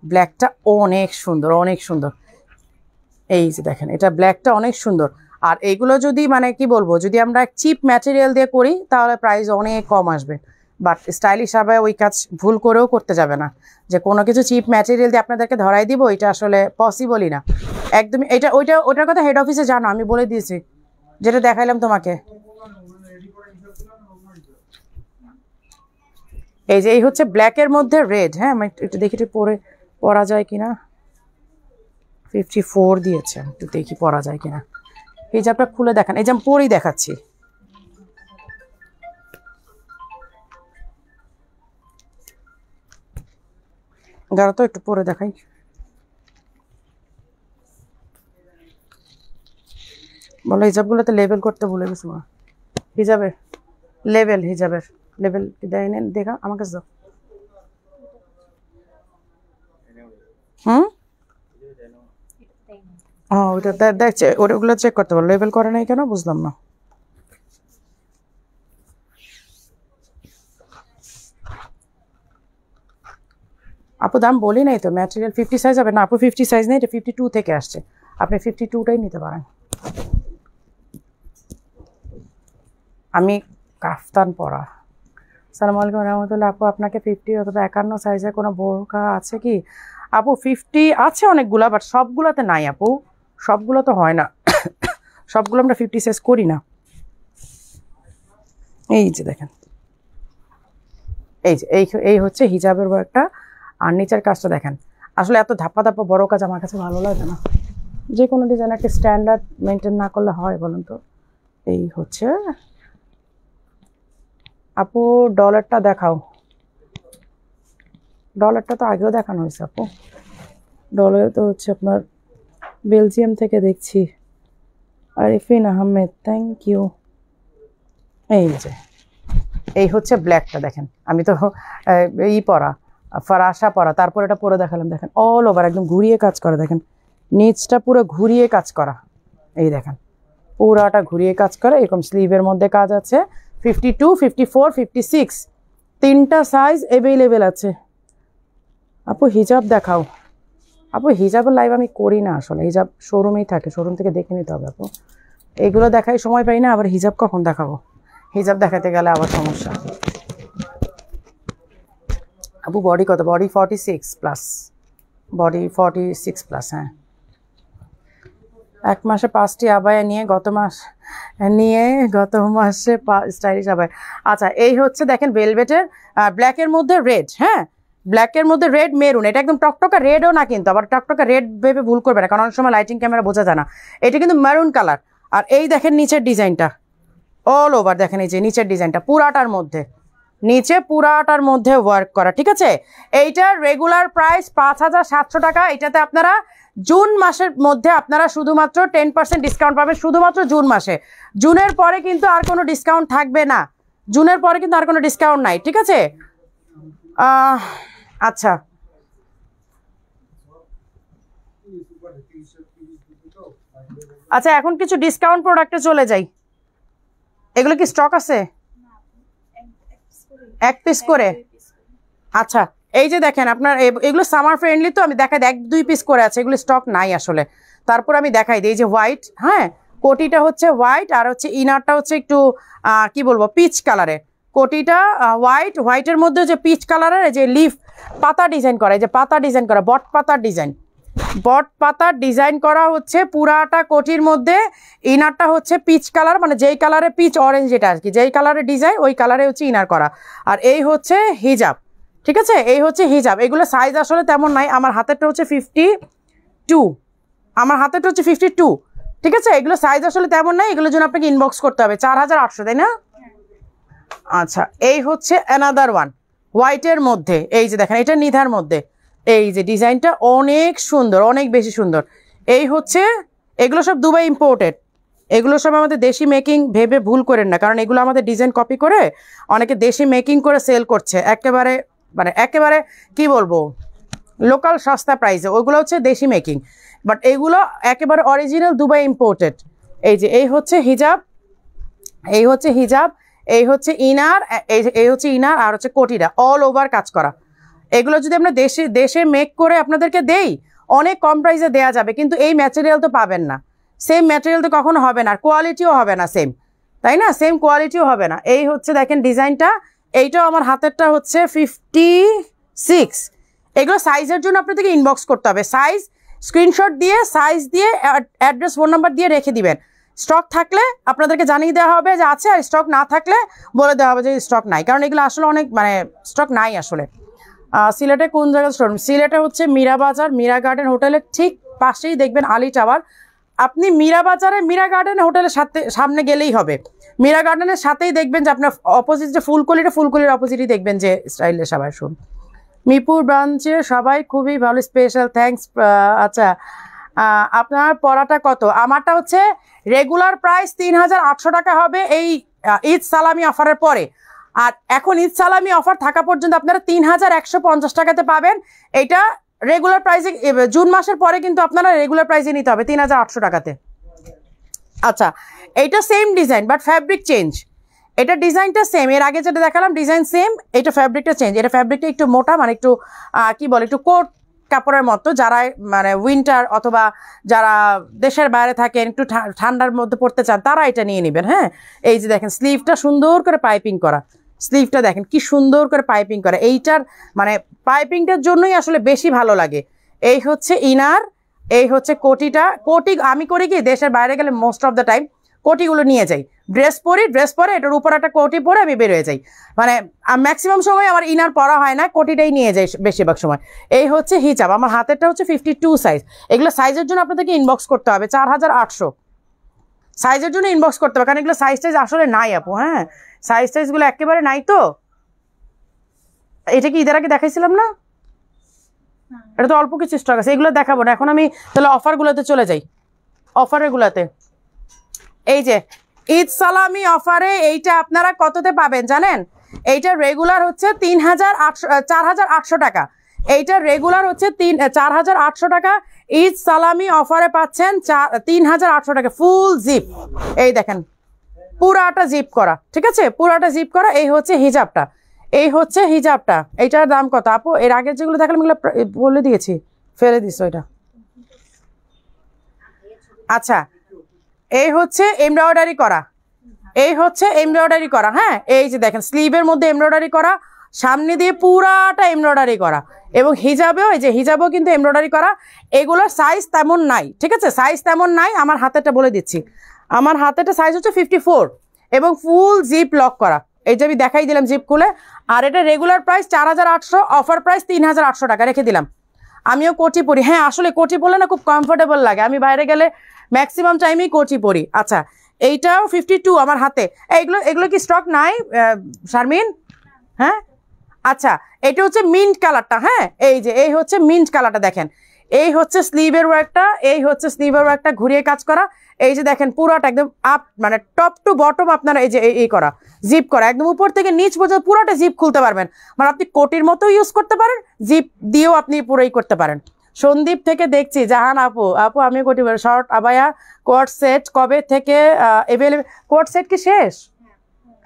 ব্ল্যাকটা অনেক সুন্দর, অনেক সুন্দর। এই যে দেখেন এটা ব্ল্যাকটা অনেক সুন্দর। আর এইগুলো যদি মানে কি বলবো, যদি আমরা চিপ ম্যাটেরিয়াল দিয়ে করি তাহলে প্রাইস অনেক কম আসবে, বাট স্টাইলিশ হবে ওই কাজ ভুল করেও করতে যাবে না, যে কোনো কিছু চিপ ম্যাটেরিয়াল দিয়ে আপনাদেরকে ধরাই দিব, এটা আসলে পসিবলই না একদমই। এটা ওটার কথা হেড অফিসে জানো, আমি বলে দিয়েছি, যেটা দেখাইলাম তোমাকে। এই যে এই হচ্ছে ব্ল্যাকের মধ্যে রেড। হ্যাঁ আমি একটু দেখি একটু পরা যায় কিনা, 54 দিয়েছে, একটু দেখি পরা যায় কিনা। হিজাবটা খুলে দেখান, এই যে আমি পরেই দেখাচ্ছি। দাঁড়া তো একটু পরে দেখাই। বলো হিজাবগুলোতে লেবেল করতে ভুলে গেছো না, হিজাবের লেবেল, হিজাবের লেবেল দেয় নেন, দেখা আমার কাছে দাও। ওইটা দেখছে, ওগুলো চেক করতে পারো, লেবেল করে নাই কেন বুঝলাম না। আপু দাম বলি নাই তো, ম্যাটেরিয়াল 50 সাইজ হবে না আপু, 50 সাইজ নেই, এটা 52 থেকে আসছে, আপনি 52টাই নিতে পারেন। আমি কাফতান পরা। আসসালামু আলাইকুম রহমতুল্লাহ। আপু আপনাকে 50 অথবা 51 সাইজের কোনো বোরকা আছে কি? আপু 50 আছে অনেকগুলা, বাট সবগুলোতে নাই আপু, সবগুলো তো হয় না, সবগুলো আমরা 50 সাইজ করি না। এই যে দেখেন, এই যে এই হচ্ছে হিজাবের ওয়ার্কটা, আর নিচের কাজটা দেখেন। আসলে এত ধাপ্পা ধাপ্পা বড় কাজ আমার কাছে ভালো লাগে না, যে কোনো ডিজাইন একটা স্ট্যান্ডার্ড মেনটেন না করলে হয় বলুন তো। এই হচ্ছে আপু ডলারটা দেখাও, ডলারটা তো আগেও দেখানো হয়েছে আপু। ডলার তো হচ্ছে আপনার বেলজিয়াম থেকে দেখছি। Arifin Ahmed, thank you. এই যে এই হচ্ছে ব্ল্যাকটা দেখেন, আমি তো পরা ফরাসা পরা, তারপর এটা পরে দেখালাম। দেখেন অল ওভার একদম ঘুরিয়ে কাজ করা, দেখেন নিচটা পুরো ঘুরিয়ে কাজ করা, এই দেখেন পুরাটা ঘুরিয়ে কাজ করা। এরকম স্লিভের মধ্যে কাজ আছে 52, 54, 56 তিনটা সাইজ অ্যাভেলেবেল আছে। আপু হিজাব দেখাও। আপু হিজাবের লাইভ আমি করি না আসলে, হিজাব শোরুমেই থাকে, শোরুম থেকে দেখে নিতে হবে আপু। এগুলো দেখাই সময় পাই না, আবার হিজাব কখন দেখাবো? হিজাব দেখাতে গেলে আবার সমস্যা। আপু বডি কত? Body 46 plus, body 46 plus. হ্যাঁ, এক মাসে 5টি আবায়া নিয়ে গত মাসে স্টাইলিশ আবায়া। আচ্ছা এই হচ্ছে দেখেন ভেলভেটের ব্ল্যাকের মধ্যে রেড। হ্যাঁ, ব্ল্যাকের মধ্যে রেড মেরুন, এটা একদম টকটকা রেডও না কিন্তু, আবার টকটকা রেড ভেবে ভুল করবে না, কারণ অনেক সময় লাইটিং ক্যামেরা বোঝা যায় না। এটা কিন্তু মেরুন কালার। আর এই দেখেন নিচের ডিজাইনটা অল ওভার, দেখেন এই যে নিচের ডিজাইনটা পুরাটার মধ্যে, নিচে পুরাটার মধ্যে ওয়ার্ক করা। ঠিক আছে, এইটার রেগুলার প্রাইস 5700 টাকা। এটাতে আপনারা জুন মাসের মধ্যে আপনারা শুধুমাত্র 10% ডিসকাউন্ট পাবেন, শুধুমাত্র জুন মাসে। জুনের পরে কিন্তু আর কোনো ডিসকাউন্ট থাকবে না, জুনের পরে কিন্তু আর কোনো ডিসকাউন্ট নাই। ঠিক আছে, আচ্ছা আচ্ছা এখন কিছু ডিসকাউন্ট প্রোডাক্টে চলে যাই। এগুলো কি স্টক আছে? এক পিস করে। আচ্ছা এই যে দেখেন আপনার এগুলো সামার ফ্রেন্ডলি, তো আমি দেখাই 1-2 পিস করে আছে, এগুলো স্টক নাই আসলে। তারপর আমি দেখাই দিই, এই যে হোয়াইট, হ্যাঁ কোটিটা হচ্ছে হোয়াইট, আর হচ্ছে ইনারটা হচ্ছে একটু কি বলবো পিচ কালারের। কোটিটা হোয়াইট, হোয়াইটের মধ্যে যে পিচ কালারের যে লিফ পাতা ডিজাইন করা, এই যে পাতা ডিজাইন করা, বট পাতার ডিজাইন, বট পাতার ডিজাইন করা হচ্ছে পুরাটা কোটির মধ্যে। ইনারটা হচ্ছে পিচ কালার, মানে যেই কালারে পিচ অরেঞ্জ, যেটা আর কি যেই কালারের ডিজাইন ওই কালারে হচ্ছে ইনার করা। আর এই হচ্ছে হিজাব। ঠিক আছে, এই হচ্ছে হিজাব। এগুলো সাইজ আসলে তেমন নাই, আমার হাতেরটা হচ্ছে 52, আমার হাতেরটা হচ্ছে 52। ঠিক আছে, এগুলো সাইজ আসলে তেমন নাই, এগুলোর জন্য আপনাকে ইনবক্স করতে হবে। 4800, তাই না? আচ্ছা এই হচ্ছে অ্যানাদার ওয়ান হোয়াইটের মধ্যে, এই যে দেখেন এটা নিধার মধ্যে, এই যে ডিজাইনটা অনেক সুন্দর, অনেক বেশি সুন্দর। এই হচ্ছে, এগুলো সব দুবাই ইম্পোর্টেড, এগুলো সব আমাদের দেশি মেকিং ভেবে ভুল করেন না, কারণ এগুলো আমাদের ডিজাইন কপি করে অনেকে দেশি মেকিং করে সেল করছে একেবারে, মানে একেবারে কি বলবো লোকাল সস্তা প্রাইসে, ওইগুলো হচ্ছে দেশি মেকিং, বাট এগুলো একেবারে অরিজিনাল দুবাই ইম্পোর্টেড। এই যে এই হচ্ছে হিজাব, এই হচ্ছে হিজাব, এই হচ্ছে ইনার, এই হচ্ছে ইনার, আর হচ্ছে কোটিটা অল ওভার কাজ করা। এগুলো যদি আমরা দেশে মেক করে আপনাদেরকে দেই অনেক কম প্রাইসে দেওয়া যাবে, কিন্তু এই ম্যাটেরিয়াল তো পাবেন না, সেম ম্যাটেরিয়াল তো কখনো হবে না, আর কোয়ালিটিও হবে না সেম, তাই না? সেম কোয়ালিটিও হবে না। এই হচ্ছে দেখেন ডিজাইনটা, এইটাও আমার হাতেরটা হচ্ছে 56। এগুলো সাইজের জন্য আপনাদেরকে ইনবক্স করতে হবে, সাইজ স্ক্রিনশট দিয়ে, সাইজ দিয়ে, অ্যাড্রেস, ফোন নাম্বার দিয়ে রেখে দিবেন। স্টক থাকলে আপনাদেরকে জানিয়ে দেওয়া হবে যে আছে, আর স্টক না থাকলে বলে দেওয়া হবে যে স্টক নাই, কারণ এগুলো আসলে অনেক মানে স্টক নাই আসলে। সিলেটে কোন জায়গায় শোরুম? সিলেটে হচ্ছে মীরা বাজার, মীরা গার্ডেন হোটেলের ঠিক পাশেই দেখবেন আলী টাওয়ার। আপনি মীরা বাজারে মীরা গার্ডেন হোটেলের সামনে গেলেই হবে, মীরা গার্ডেনের সাথেই দেখবেন যে আপনার অপোজিট যে ফুলকলির অপোজিটই দেখবেন যে স্টাইলে সবাই শুন। মিরপুর ব্রাঞ্চে সবাই খুবই ভালো, স্পেশাল থ্যাঙ্কস। আচ্ছা আপনার পড়াটা কত? আমারটা হচ্ছে রেগুলার প্রাইস 3800 টাকা হবে এই ঈদ সালামি অফারের পরে, আর এখন ঈদ সালামি অফার থাকা পর্যন্ত আপনারা 3150 টাকাতে পাবেন। এটা রেগুলার প্রাইসে, জুন মাসের পরে কিন্তু আপনারা রেগুলার প্রাইসে নিতে হবে 3800 টাকাতে। আচ্ছা এইটা same design but fabric change, এটা ডিজাইনটা সেম, এর আগে যেটা দেখালাম ডিজাইন সেম, এটা ফ্যাব্রিকটা চেঞ্জ। এটা ফ্যাব্রিকটা একটু মোটা, মানে একটু কি বলে একটু কোট কাপড়ের মতো, যারা মানে উইন্টার অথবা যারা দেশের বাইরে থাকেন একটু ঠান্ডার মধ্যে পড়তে চান তারা এটা নিয়ে নেবেন। হ্যাঁ, এই যে দেখেন স্লিভটা সুন্দর করে পাইপিং করা, স্লিভটা দেখেন কি সুন্দর করে পাইপিং করা, এইটার মানে পাইপিংটার জন্যই আসলে বেশি ভালো লাগে। এই হচ্ছে ইনার, এই হচ্ছে কোটিটা। কোটি আমি করি কি দেশের বাইরে গেলে মোস্ট অফ দ্য টাইম কোটিগুলো নিয়ে যাই, ড্রেস পরে এটার উপর একটা কোটি পরে আমি বের হয়ে যাই। মানে ম্যাক্সিমাম সময় আমার ইনার পরা হয় না, কোটিটাই নিয়ে যাই বেশিরভাগ সময়। এই হচ্ছে হিজাব, আমার হাতেরটা হচ্ছে 52 সাইজ। এগুলো সাইজের জন্য আপনাদেরকে ইনবক্স করতে হবে 4800 সাইজের জন্য ইনবক্স করতে হবে, কারণ এগুলো সাইজ টাইজ আসলে নাই আপু। হ্যাঁ, সাইজ টাইজগুলো একেবারে নাই। তো এটা কি ঈদের আগে দেখাইছিলাম না? এটা তো অল্প কিছু স্টক আছে, এগুলো দেখাবো না এখন। আমি তাহলে অফারগুলোতে চলে যাই। অফারের গুলাতে এই যে ঈদ সালামি অফারে এইটা আপনারা কততে পাবেন জানেন? এইটা রেগুলার হচ্ছে 4800 টাকা। এইটা রেগুলার হচ্ছে 4800 টাকা। ঈদ সালামি অফারে পাচ্ছেন 3800 টাকা ফুল জিপ। এই দেখেন পুরাটা জিপ করা, ঠিক আছে, পুরাটা জিপ করা। এই হচ্ছে হিজাবটা, এই হচ্ছে হিজাবটা। এইটার দাম কত আপু? এর আগের যেগুলো দেখালাম এগুলো বলে দিয়েছি, ফেলে দিস ওইটা। আচ্ছা, এই হচ্ছে এমব্রয়ডারি করা, এই হচ্ছে এমব্রয়ডারি করা। হ্যাঁ, এই যে দেখেন স্লিভের মধ্যে এমব্রয়ডারি করা, সামনে দিয়ে পুরাটা এমব্রয়ডারি করা, এবং হিজাবেও এই যে হিজাবেও কিন্তু এমব্রয়ডারি করা। এগুলোর সাইজ তেমন নাই, ঠিক আছে, সাইজ তেমন নাই। আমার হাতেরটা বলে দিচ্ছি, আমার হাতেরটা সাইজ হচ্ছে 54 এবং ফুল জিপ লক করা। এই যে আমি দেখাই দিলাম জিপ খুলে। আর এটা রেগুলার প্রাইস 4800, অফার প্রাইস 3800 টাকা রেখে দিলাম। আমিও কোটি পরি। হ্যাঁ, আসলে কোটি পরলে না খুব কমফোর্টেবল লাগে, আমি বাইরে গেলে ম্যাক্সিমাম টাইমেই কোটি পরি। আচ্ছা, এইটাও 52 আমার হাতে। এগুলো এগুলো কি স্টক নাই শারমিন? হ্যাঁ, আচ্ছা, এটা হচ্ছে মিন্ট কালারটা। হ্যাঁ, এই যে এই হচ্ছে মিন্ট কালারটা, দেখেন এই হচ্ছে স্লিভের ওয়ার্কটা, এই হচ্ছে স্লিভের ওয়ার্কটা ঘুরিয়ে কাজ করা। এই যে দেখেন পুরোটা একদম আপ, মানে টপ টু বটম আপনারা এই যে এই করা জিপ করা, একদম উপর থেকে নিচ পর্যন্ত পুরোটা জিপ খুলতে পারবেন। মানে আপনি কোটির মতো ইউজ করতে পারেন, জিপ দিয়েও আপনি পুরোই করতে পারেন। সন্দীপ থেকে দেখছি, জাহান আপু, আপু আমি কোটি শর্ট আবায়া কোট সেট কবে থেকে এভেলেবেল? কোট সেট কি শেষ?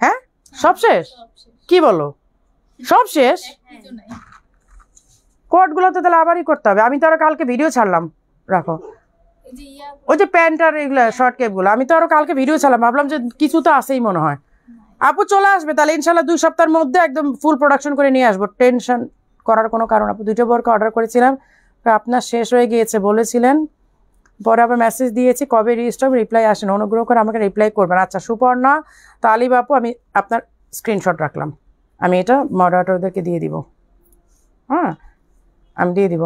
হ্যাঁ, সব শেষ? কি বলো, সব শেষ? কোটগুলো তো তাহলে আবারই করতে হবে। আমি তো আরো কালকে ভিডিও ছাড়লাম, রাখো ওই যে প্যান্ট আর এগুলো শর্ট কেপগুলো, আমি তো আরো কালকে ভিডিও ছাড়লাম, ভাবলাম যে কিছু তো আসেই মনে হয়। আপু চলে আসবে তাহলে ইনশাল্লাহ 2 সপ্তাহের মধ্যে একদম ফুল প্রোডাকশন করে নিয়ে আসবো, টেনশন করার কোনো কারণ। আপু 2টা বোরকা অর্ডার করেছিলাম, আপনার শেষ হয়ে গিয়েছে বলেছিলেন, পরে আবার মেসেজ দিয়েছি, কবে রিস্টক রিপ্লাই আসেন, অনুগ্রহ করে আমাকে রিপ্লাই করবেন। আচ্ছা, সুপর্ণা তালিব আপু, আমি আপনার স্ক্রিনশট রাখলাম, আমি এটা মডারেটরদেরকে দিয়ে দিব। হ্যাঁ, আমি দিয়ে দিব।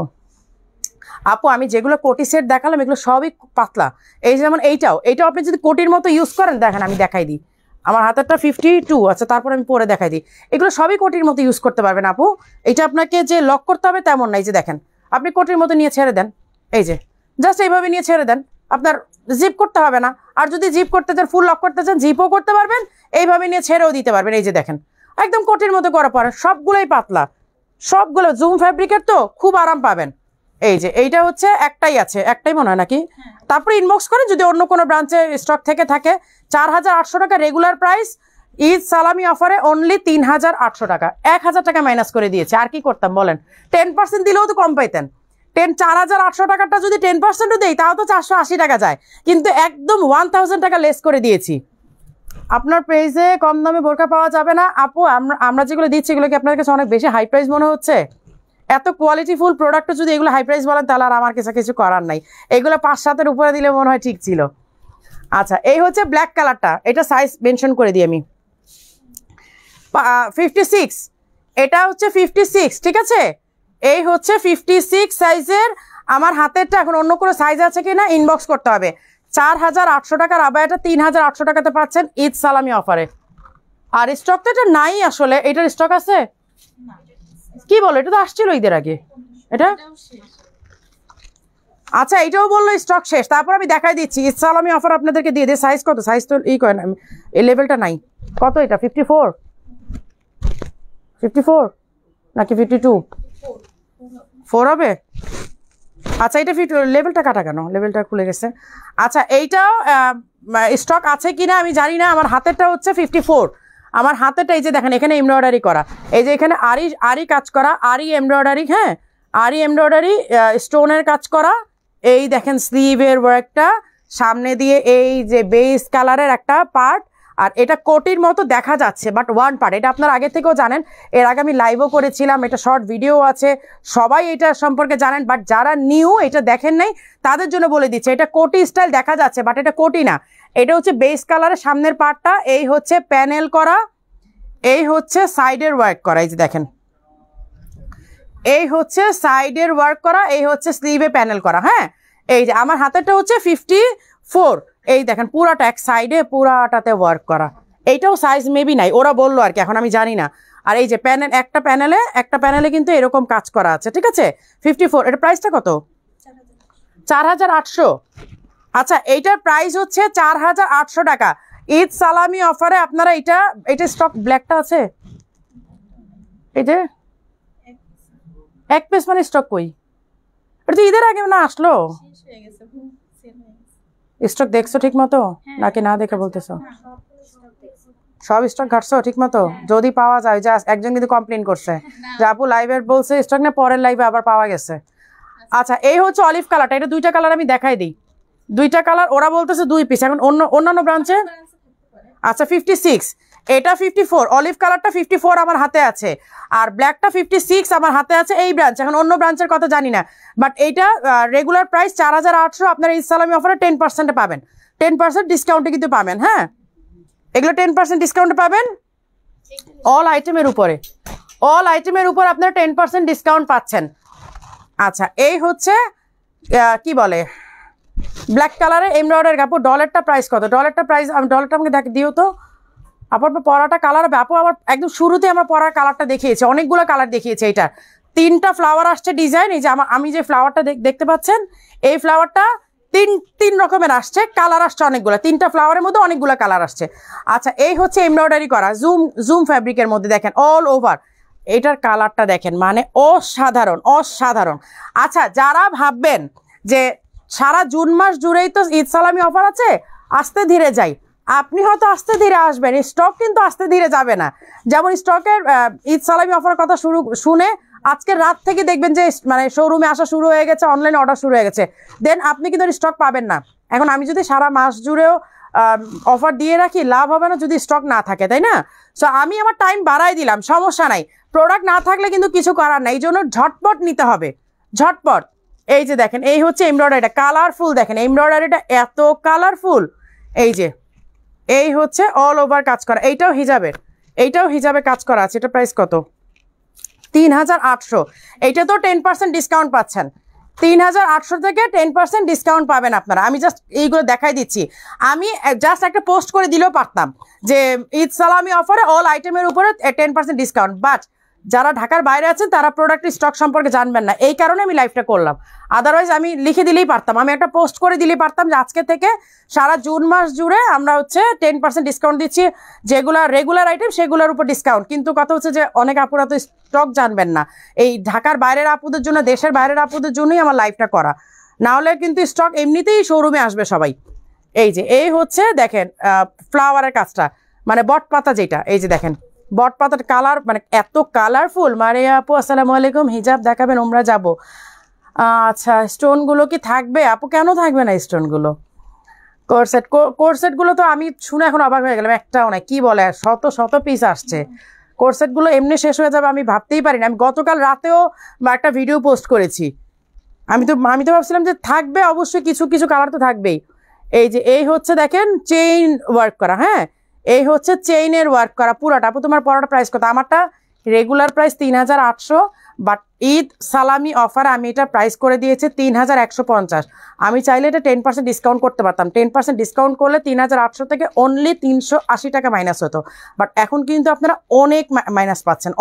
আপু আমি যেগুলো কোটি সেট দেখালাম এগুলো সবই পাতলা। এই যেমন এইটাও আপনি যদি কোটির মতো ইউজ করেন, দেখেন আমি দেখাই দিই, আমার হাতেরটা 52। আচ্ছা, তারপর আমি পরে দেখাই দিই। এগুলো সবই কোটির মতো ইউজ করতে পারবেন আপু। এটা আপনাকে যে লক করতে হবে তেমন নাই, যে দেখেন আপনি কোটির মতো নিয়ে ছেড়ে দেন, এই যে জাস্ট এইভাবে নিয়ে ছেড়ে দেন, আপনার জিপ করতে হবে না। আর যদি জিপ করতে চান, ফুল লক করতে চান, জিপও করতে পারবেন, এইভাবে নিয়ে ছেড়েও দিতে পারবেন। এই যে দেখেন একদম কোটির মতো করা পরে, সবগুলোই পাতলা, সবগুলো জুম ফ্যাব্রিকের, তো খুব আরাম পাবেন। এই যে এইটা হচ্ছে একটাই আছে, একটাই মনে হয় নাকি? তারপরে ইনবক্স করেন যদি অন্য কোনো ব্রাঞ্চে স্টক থেকে থাকে। 4800 টাকা রেগুলার প্রাইস, ঈদ সালামি অফারে অনলি 3800 টাকা, 1000 টাকা মাইনাস করে দিয়েছে। আর কি করতাম বলেন? 10% দিলেও তো কম পাইতেন। 4800 টাকাটা যদি 10%ও দেই তাও তো 480 টাকা যায়, কিন্তু একদম 1000 টাকা লেস করে দিয়েছি। আপনার প্রাইসে কম দামে বোরকা পাওয়া যাবে না আপু? আমরা যেগুলো দিচ্ছি এগুলো কি আপনার কাছে অনেক বেশি হাই প্রাইস মনে হচ্ছে? এত কোয়ালিটিফুল প্রোডাক্টও যদি এগুলো হাই প্রাইস বলেন তাহলে আর আমার কাছে কিছু করার নাই। এগুলো 5-7-এর উপরে দিলে মনে হয় ঠিক ছিল। আচ্ছা, এই হচ্ছে ব্ল্যাক কালারটা, এটা সাইজ মেনশন করে দিই আমি, 56। এটা হচ্ছে 56, ঠিক আছে, এই হচ্ছে 56 সাইজের। আমার হাতেরটা এখন অন্য কোনো সাইজ আছে কিনা ইনবক্স করতে হবে। 4800 টাকার আবায়াটা 3800 টাকাতে পাচ্ছেন ঈদ সালামি অফারে। আর স্টক তো এটা নাই আসলে, এটার স্টক আছে? কি বলো, এটা তো আসছিল ঈদের আগে, এটা আচ্ছা এটাও বললো স্টক শেষ। তারপর আমি দেখাই দিচ্ছি ঈদ সালামি অফার আপনাদেরকে দিয়ে দিই। সাইজ কত? সাইজ তো ই করে না, এই লেভেলটা নাই। কত এটা? 54 নাকি 52? 4 হবে? আচ্ছা, এটা লেভেলটা কাটা কেন? লেভেলটা খুলে গেছে। আচ্ছা, এইটাও স্টক আছে কিনা আমি জানি না। আমার হাতেরটা হচ্ছে 54, আমার হাতেরটা এই যে দেখেন এখানে এমব্রয়ডারি করা, এই যে এখানে আরি কাজ করা, আরি এমব্রয়ডারি, হ্যাঁ আরি এমব্রয়ডারি স্টোনের কাজ করা। এই দেখেন স্লিভের ওয়ার্কটা, সামনে দিয়ে এই যে বেস কালারের একটা পার্ট, আর এটা কোটির মতো দেখা যাচ্ছে, বাট ওয়ান পার্ট, এটা আপনারা আগে থেকেও জানেন, এর আগে আমি লাইভও করেছিলাম, এটা শর্ট ভিডিও আছে, সবাই এটা সম্পর্কে জানেন, বাট যারা নিউ এটা দেখেন নাই তাদের জন্য বলে দিচ্ছে, এটা কোটি স্টাইল দেখা যাচ্ছে, বাট এটা কোটি না, এটা হচ্ছে বেস কালারের সামনের পার্টটা, এই হচ্ছে প্যানেল করা, এই হচ্ছে সাইডের ওয়ার্ক করা, এই যে দেখেন, এই হচ্ছে সাইডের ওয়ার্ক করা, এই হচ্ছে স্লিভে প্যানেল করা। হ্যাঁ, এই যে আমার হাতেরটা হচ্ছে 54, এই দেখেন পুরাটা এক সাইডে পুরাটাতে ওয়ার্ক করা, এইটাও সাইজ মেবি নাই, ওরা বললো আর কি, এখন আমি জানি না। আর এই যে প্যানেল, একটা প্যানেলে কিন্তু এরকম কাজ করা আছে, ঠিক আছে। 54, এটা প্রাইসটা কত? 4800। আচ্ছা, এইটার প্রাইস হচ্ছে 4800 টাকা। ঈদ সালামি অফারে আপনারা এটা স্টক ব্ল্যাকটা আছে, এই যে এক পিস মানে স্টক কই? এটা তো ঈদের আগে না আসলো, স্টক দেখছো ঠিক মতো নাকি না দেখে বলতেছো? সব স্টক ঘাটছো ঠিক মতো? যদি পাওয়া যায়, যা একজন কিন্তু কমপ্লেন করছে যে আপু লাইভে বলছে স্টক না, পরের লাইভে আবার পাওয়া গেছে। আচ্ছা, এই হচ্ছে অলিভ কালারটা, এটা দুইটা কালার আমি দেখাই দিই, দুইটা কালার, ওরা বলতেছে 2 পিস, এখন অন্যান্য ব্রাঞ্চে। আচ্ছা 56, এটা 54, অলিভ কালারটা 54 আমার হাতে আছে, আর ব্ল্যাকটা 56 আমার হাতে আছে এই ব্রাঞ্চ, এখন অন্য ব্রাঞ্চের কথা জানি না, বাট এইটা রেগুলার প্রাইস 4800, আপনারা ঈদ সালামি অফারে 10% পাবেন, 10% ডিসকাউন্টে কিন্তু পাবেন। হ্যাঁ, এগুলো 10% ডিসকাউন্টে পাবেন, অল আইটেমের উপরে, অল আইটেমের উপর আপনারা 10% ডিসকাউন্ট পাচ্ছেন। আচ্ছা, এই হচ্ছে কি বলে ব্ল্যাক কালারের এমব্রয়ডারি কাপড়, ডলারটা প্রাইস কত? ডলারটা প্রাইস, আমি ডলারটা আমাকে দিও তো আপনার পরাটা কালার হবে আপু, আমার একদম শুরুতে আমার পরার কালারটা দেখিয়েছে, অনেকগুলো কালার দেখিয়েছে, এটা 3টা ফ্লাওয়ার আসছে ডিজাইন, এই যে আমি যে ফ্লাওয়ারটা দেখতে পাচ্ছেন, এই ফ্লাওয়ারটা তিন রকমের আসছে, কালার আসছে অনেকগুলো, 3টা ফ্লাওয়ারের মধ্যে অনেকগুলো কালার আসছে। আচ্ছা, এই হচ্ছে এমব্রয়ডারি করা জুম ফ্যাব্রিকের মধ্যে, দেখেন অল ওভার, এটার কালারটা দেখেন, মানে অসাধারণ অসাধারণ। আচ্ছা, যারা ভাববেন যে সারা জুন মাস জুড়েই তো ঈদ সালামি অফার আছে, আস্তে ধীরে যাই, আপনি হয়তো আস্তে ধীরে আসবেন, স্টক কিন্তু আস্তে ধীরে যাবে না। যেমন স্টকের ঈদ সালামি অফারের কথা শুনে আজকের রাত থেকে দেখবেন যে মানে শোরুমে আসা শুরু হয়ে গেছে, অনলাইনে অর্ডার শুরু হয়ে গেছে, দেন আপনি কিন্তু স্টক পাবেন না। এখন আমি যদি সারা মাস জুড়েও অফার দিয়ে রাখি, লাভ হবে না যদি স্টক না থাকে, তাই না? সো আমি আমার টাইম বাড়াই দিলাম, সমস্যা নাই, প্রোডাক্ট না থাকলে কিন্তু কিছু করার নাই, এই জন্য ঝটপট নিতে হবে, ঝটপট। এই যে দেখেন, এই হচ্ছে এমব্রয়ডারিটা, কালারফুল দেখেন, এমব্রয়ডারিটা এত কালারফুল, এই যে এই হচ্ছে অল ওভার কাজ করা, এইটাও হিজাবে কাজ করা আছে। এটা প্রাইস কত? 3800। এইটা তো 10% ডিসকাউন্ট পাচ্ছেন, 3800 থেকে 10% ডিসকাউন্ট পাবেন আপনারা। আমি জাস্ট এইগুলো দেখাই দিচ্ছি, আমি জাস্ট একটা পোস্ট করে দিলেও পারতাম যে ঈদ সালামি অফারে অল আইটেমের উপরে 10% ডিসকাউন্ট, বাট যারা ঢাকার বাইরে আছেন তারা প্রোডাক্টের স্টক সম্পর্কে জানবেন না, এই কারণে আমি লাইভটা করলাম। আদারওয়াইজ আমি লিখে দিলেই পারতাম, আমি একটা পোস্ট করে দিলেই পারতাম যে আজকে থেকে সারা জুন মাস জুড়ে আমরা হচ্ছে 10% ডিসকাউন্ট দিচ্ছি, যেগুলো রেগুলার আইটেম সেগুলোর উপর ডিসকাউন্ট। কিন্তু কথা হচ্ছে যে অনেক আপুরা তো স্টক জানবেন না, এই ঢাকার বাইরের আপুদের জন্য, দেশের বাইরের আপুদের জন্যই আমার লাইভটা করা, না হলে কিন্তু স্টক এমনিতেই শোরুমে আসবে সবাই। এই যে এই হচ্ছে দেখেন ফ্লাওয়ারের কাজটা, মানে বট পাতা যেটা, এই যে দেখেন বট পাতার কালার, মানে এত কালারফুল। মারিয়া আপু আসসালামু আলাইকুম, হিজাব দেখাবেন, আমরা যাব। আচ্ছা, স্টোনগুলো কি থাকবে আপু? কেন থাকবে না স্টোনগুলো? কোরসেটগুলো তো আমি শুনে এখন অবাক হয়ে গেলাম, একটাও নাই, কি বলে শত শত পিস আসছে। কোরসেটগুলো এমনি শেষ হয়ে যাবে আমি ভাবতেই পারি না। আমি গতকাল রাতেও একটা ভিডিও পোস্ট করেছি, আমি তো ভাবছিলাম যে থাকবে অবশ্যই, কিছু কিছু কালার তো থাকবেই। এই যে এই হচ্ছে দেখেন চেইন ওয়ার্ক করা, হ্যাঁ এই হচ্ছে চেইনের ওয়ার্ক করা পুরাটা। আপু তোমার পরাটা প্রাইস কত? আমারটা রেগুলার প্রাইস 3800, বাট ঈদ সালামি অফারে আমি এটা প্রাইস করে দিয়েছি 3150। আমি চাইলে এটা 10% ডিসকাউন্ট করতে পারতাম, 10% ডিসকাউন্ট করলে 3800 থেকে অনলি 380 টাকা মাইনাস হতো, বাট এখন কিন্তু আপনারা অনেক মাইনাস পাচ্ছেন,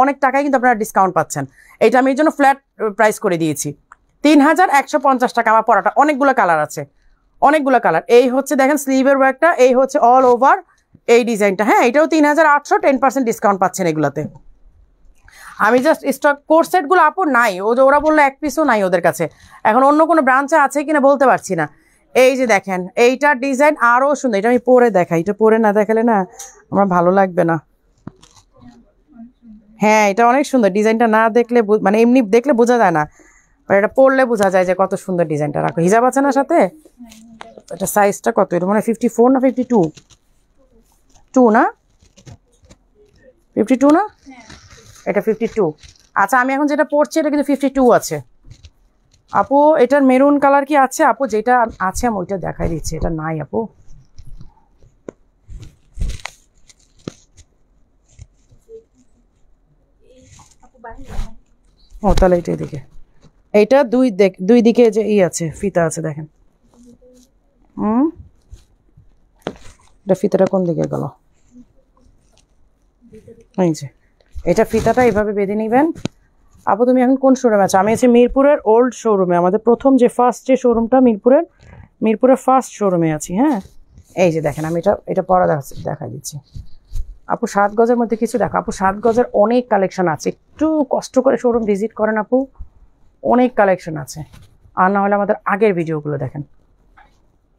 অনেক টাকায় কিন্তু আপনারা ডিসকাউন্ট পাচ্ছেন। এটা আমি এই জন্য ফ্ল্যাট প্রাইস করে দিয়েছি 3150 টাকা। আমার পরাটা অনেকগুলো কালার আছে, অনেকগুলো কালার। এই হচ্ছে দেখেন স্লিভের ওয়ার্কটা, এই হচ্ছে অল ওভার এই ডিজাইনটা, হ্যাঁ এটাও 3800, 10% ডিসকাউন্ট পাচ্ছেন এগুলোতে। আমি জাস্ট স্টক কোর্সেটগুলো আপু নাই, ওরা বললো এক পিসও নাই ওদের কাছে, এখন অন্য কোনো ব্রাঞ্চে আছে কিনা বলতে পারছি না। এই যে দেখেন এইটার ডিজাইন আরও সুন্দর, এটা আমি পরে দেখাই, এটা পরে না দেখালে না আমার ভালো লাগবে না। হ্যাঁ এটা অনেক সুন্দর, ডিজাইনটা না দেখলে মানে এমনি দেখলে বোঝা যায় না, এটা পরলে বোঝা যায় যে কত সুন্দর ডিজাইনটা। রাখো, হিজাব আছে না সাথে? এটা সাইজটা কত? এটা মানে 54 না 52? 52 না, 52 না, এটা 52। আচ্ছা আমি এখন যেটা পরছি এটা কিন্তু 52 আছে আপু। এটার মেরুন কালার কি আছে আপু? যেটা আছে আমি ওইটা দেখাই দিচ্ছি, এটা নাই আপু। ও তাহলে এটা এদিকে, এইটা দুই দিকে যে আছে ফিতা আছে দেখেন। এটা ফিতাটা কোন দিকে গেল? এই যে এটা ফিতাটা এইভাবে বেঁধে নিবেন আপু। তুমি এখন কোন শোরুমে আছো? আমি আছি মিরপুরের ওল্ড শোরুমে, আমাদের প্রথম যে ফার্স্ট যে শোরুমটা মিরপুরের ফার্স্ট শোরুমে আছি। হ্যাঁ এই যে দেখেন আমি এটা পরা দেখাই দিচ্ছি আপু। 7 গজের মধ্যে কিছু দেখো আপু, 7 গজের অনেক কালেকশন আছে, একটু কষ্ট করে শোরুম ভিজিট করেন আপু, অনেক কালেকশন আছে। আর না হলে আমাদের আগের ভিডিওগুলো দেখেন।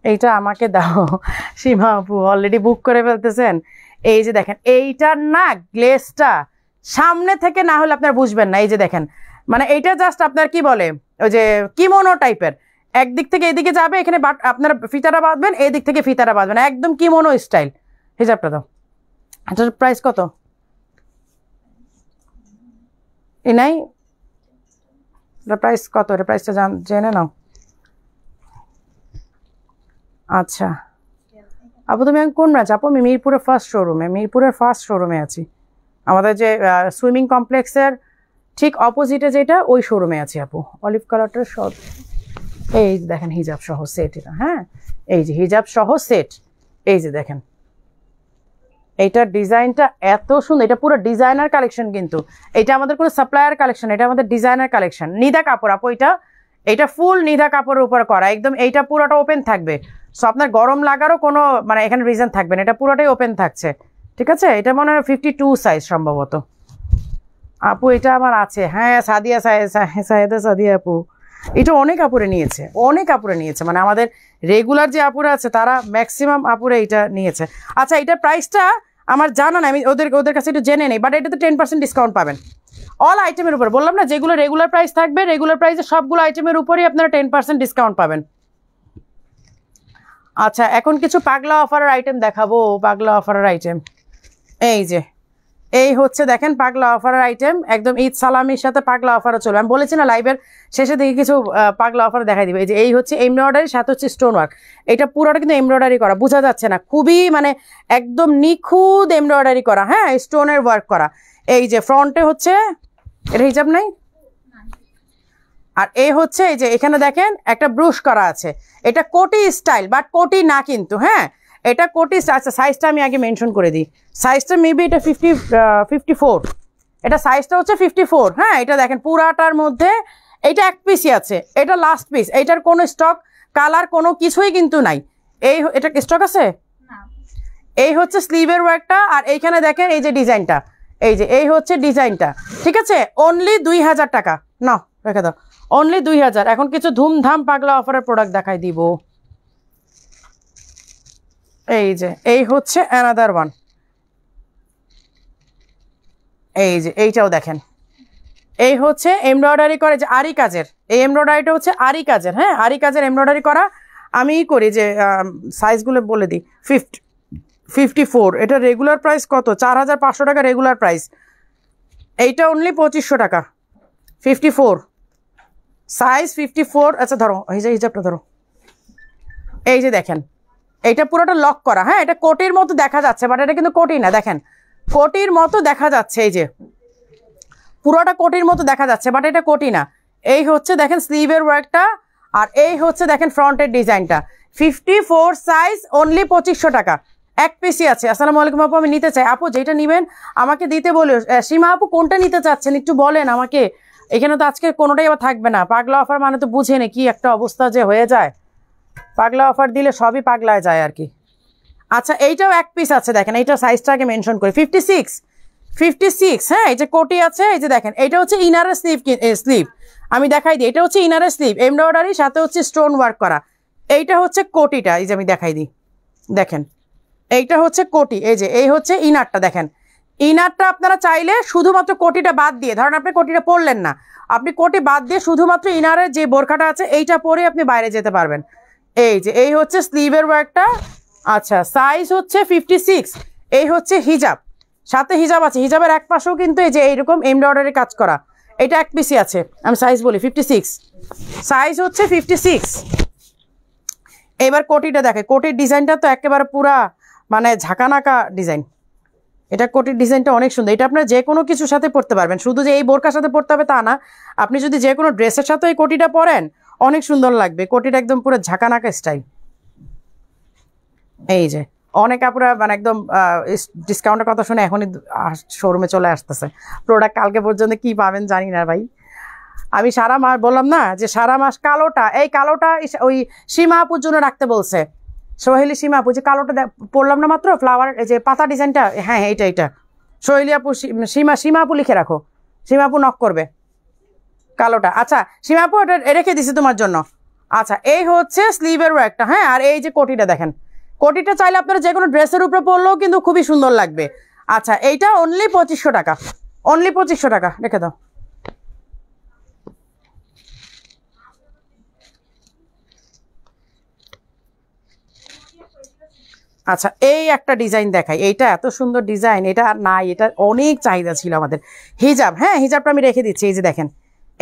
এইটা আমাকে দাও সীমা আপু, অলরেডি বুক করে ফেলতেছেন। এই যে দেখেন এইটার না গ্লেজটা সামনে থেকে না হলে আপনারা বুঝবেন না। এই যে দেখেন মানে এইটা জাস্ট আপনার কি বলে ওই যে কিমোনো টাইপের, একদিক থেকে এইদিকে যাবে, এখানে আপনারা ফিতাটা বাঁধবেন, এই দিক থেকে ফিতাটা বাঁধবেন, একদম কিমোনো স্টাইল। হিজাবটা দাও। এটার প্রাইস কত? এই নাই, এটার প্রাইস কত? এটা প্রাইসটা জেনে নাও। আচ্ছা আপু তুমি এখন কোন ব্রাঞ্চ? আপু আমি মিরপুরের ফার্স্ট শোরুমে আছি। আমাদের যে সুইমিং কমপ্লেক্সের ঠিক অপোজিটে যেটা ওই শোরুমে আছি আপু। অলিভ কালারটার সব এই দেখেন হিজাব সহ সেট এটা। হ্যাঁ এই যে হিজাব সহ সেট, এই যে দেখেন এইটার ডিজাইনটা এত সুন্দর। এটা পুরো ডিজাইনার কালেকশন, কিন্তু এটা আমাদের কোনো সাপ্লায়ার কালেকশন, এটা আমাদের ডিজাইনার কালেকশন। নিদা কাপড় আপু, এটা ফুল নিদা কাপড়ের উপর করা একদম। এইটা পুরোটা ওপেন থাকবে, সো আপনার গরম লাগারও কোনো মানে এখানে রিজন থাকবে না, এটা পুরোটাই ওপেন থাকছে। ঠিক আছে, এটা মনে হয় 52 সাইজ সম্ভবত আপু। এটা আমার আছে। হ্যাঁ সাদিয়া আপু, এটা অনেক আপুরে নিয়েছে, মানে আমাদের রেগুলার যে আপুরা আছে তারা ম্যাক্সিমাম আপুরে এটা নিয়েছে। আচ্ছা এটার প্রাইসটা আমার জানা না, আমি ওদের কাছে একটু জেনে নেই, বাট এটাতে 10% ডিসকাউন্ট পাবেন অল আইটেমের উপর। বললাম না যেগুলো রেগুলার প্রাইস থাকবে, রেগুলার প্রাইসে সবগুলো আইটেমের উপরই আপনারা 10% ডিসকাউন্ট পাবেন। আচ্ছা এখন কিছু পাগলা অফারের আইটেম দেখাবো। পাগলা অফারের আইটেম এই যে এই হচ্ছে দেখেন পাগলা অফারের আইটেম, একদম ঈদ সালামির সাথে পাগলা অফারও চলবে। আমি বলেছি না লাইভের শেষে দিকে কিছু পাগলা অফার দেখাই দিবে। এই যে এই হচ্ছে এমব্রয়ডারি, সাথে হচ্ছে স্টোন ওয়ার্ক। এটা পুরোটা কিন্তু এমব্রয়ডারি করা, বোঝা যাচ্ছে না, খুবই মানে একদম নিখুঁত এমব্রয়ডারি করা। হ্যাঁ স্টোনের ওয়ার্ক করা। এই যে ফ্রন্টে হচ্ছে এটা হিজাব নাই, আর এই হচ্ছে এই যে এখানে দেখেন একটা ব্রুশ করা আছে। এটা কোটি স্টাইল, বাট কোটি না কিন্তু। হ্যাঁ এটা কোটি। আচ্ছা সাইজটা আমি আগে মেনশন করে দিই, সাইজটা মেবি এটা 54, এটা সাইজটা হচ্ছে 54। হ্যাঁ এটা দেখেন পুরাটার মধ্যে এটা এক পিসই আছে, এটা লাস্ট পিস, এইটার কোনো স্টক কালার কোনো কিছুই কিন্তু নাই। এটা স্টক আছে। এই হচ্ছে স্লিভের ওয়ার্কটা, আর এইখানে দেখেন এই যে ডিজাইনটা, এই হচ্ছে ডিজাইনটা। ঠিক আছে অনলি 2000 টাকা। না রেখে দাও, অনলি 2000। এখন কিছু ধুমধাম পাগলা অফারের প্রোডাক্ট দেখাই দিব। এই যে এই হচ্ছে অ্যানাদার ওয়ান, এই যে এইটাও দেখেন, এই হচ্ছে এমব্রয়ডারি করে যে আরি কাজের, এই এমব্রয়ডারিটা হচ্ছে আরি কাজের। হ্যাঁ আরি কাজের এমব্রয়ডারি করা। আমি করি যে সাইজগুলো বলে দিই। 54, এটা রেগুলার প্রাইস কত? 4500 টাকা রেগুলার প্রাইস, এইটা অনলি 2500 টাকা। 54 সাইজ 54। আচ্ছা ধরো হিজাবটা ধরো, এই যে দেখেন এইটা পুরোটা লক করা। হ্যাঁ এটা কোটির মতো দেখা যাচ্ছে, বাট এটা কিন্তু কোটি না। দেখেন কোটির মতো দেখা যাচ্ছে, এই যে পুরোটা কোটির মতো দেখা যাচ্ছে, বাট এটা কোটি না। এই হচ্ছে দেখেন স্লিভের ওয়ার্কটা, আর এই হচ্ছে দেখেন ফ্রন্টের ডিজাইনটা। 54 সাইজ অনলি 2500 টাকা, এক পিসি আছে। আসসালামু আলাইকুম আপু, আমি নিতে চাই। আপু যেটা নেবেন আমাকে দিতে বলে। সীমা আপু কোনটা নিতে চাচ্ছেন একটু বলেন আমাকে, এখানে তো আজকে কোনোটাই আবার থাকবে না। পাগলা অফার মানে তো বুঝেনি কি একটা অবস্থা যে হয়ে যায়, পাগলা অফার দিলে সবই পাগলায় যায় আর কি। আচ্ছা এইটাও এক পিস আছে দেখেন, এইটা সাইজটাকে মেনশন করে 56। হ্যাঁ এই যে কোটি আছে, এই যে দেখেন এটা হচ্ছে ইনারের স্লিভ আমি দেখাই দিই। এটা হচ্ছে ইনারের স্লিভ এমব্রয়ডারি, সাথে হচ্ছে স্টোন ওয়ার্ক করা। এইটা হচ্ছে কোটিটা, এই যে আমি দেখাই দিই। দেখেন এইটা হচ্ছে কোটি, এই যে এই হচ্ছে ইনারটা। দেখেন ইনারটা আপনারা চাইলে শুধুমাত্র কোটিটা বাদ দিয়ে, ধরেন আপনি কোটিটা পরলেন না, আপনি কোটি বাদ দিয়ে শুধুমাত্র ইনারের যে বোরখাটা আছে এইটা পরে আপনি বাইরে যেতে পারবেন। এই যে এই হচ্ছে স্লিভের ওয়ার্কটা। আচ্ছা সাইজ হচ্ছে 56। এই হচ্ছে হিজাব, সাথে হিজাব আছে, হিজাবের এক পাশেও কিন্তু এই যে এইরকম এমব্রয়ডারি কাজ করা। এটা এক পিসি আছে, আমি সাইজ বলি 56, সাইজ হচ্ছে 56। এবার কোটিটা দেখে, কোটির ডিজাইনটা তো একেবারে পুরা মানে ঝাঁকানাকা ডিজাইন। এটা কোটির ডিজাইনটা অনেক সুন্দর। এটা আপনার যে কোনো কিছুর সাথে পরতে পারবেন, শুধু যে এই বোরকার সাথে পরতে হবে তা না, আপনি যদি যে কোনো ড্রেসের সাথে এই কোটিটা পরেন অনেক সুন্দর লাগবে। কোটিটা একদম পুরো ঝাঁকানাকা স্টাইল। এই যে অনেক আপুরা মানে একদম ডিসকাউন্টের কথা শুনে এখনই শোরুমে চলে আসতেছে। প্রোডাক্ট কালকে পর্যন্ত কি পাবেন জানি না ভাই। আমি সারা মাস বললাম না যে সারা মাস কালোটা, এই কালোটা ওই সীমা আপুর জন্য রাখতে বলছে, সোহেলি সীমা আপু, যে কালোটা পড়লাম না মাত্র ফ্লাওয়ার, এই যে পাতা ডিজাইনটা, হ্যাঁ এইটা সোহেলি আপু, সীমা আপু লিখে রাখো, সীমা আপু নক করবে কালোটা। আচ্ছা সীমা আপু এটা রেখে দিছি তোমার জন্য। আচ্ছা এই হচ্ছে স্লিভের একটা, হ্যাঁ। আর এই যে কোটিটা দেখেন, কোটিটা চাইলে আপনারা যে কোনো ড্রেসের উপরে পরলেও কিন্তু খুবই সুন্দর লাগবে। আচ্ছা এইটা অনলি 2500 টাকা, অনলি 2500 টাকা, রেখে দাও। আচ্ছা এই একটা ডিজাইন দেখাই, এইটা এত সুন্দর ডিজাইন, এটা আর নাই, এটা অনেক চাহিদা ছিল আমাদের। হিজাব, হ্যাঁ হিজাবটা আমি রেখে দিচ্ছি, এই যে দেখেন,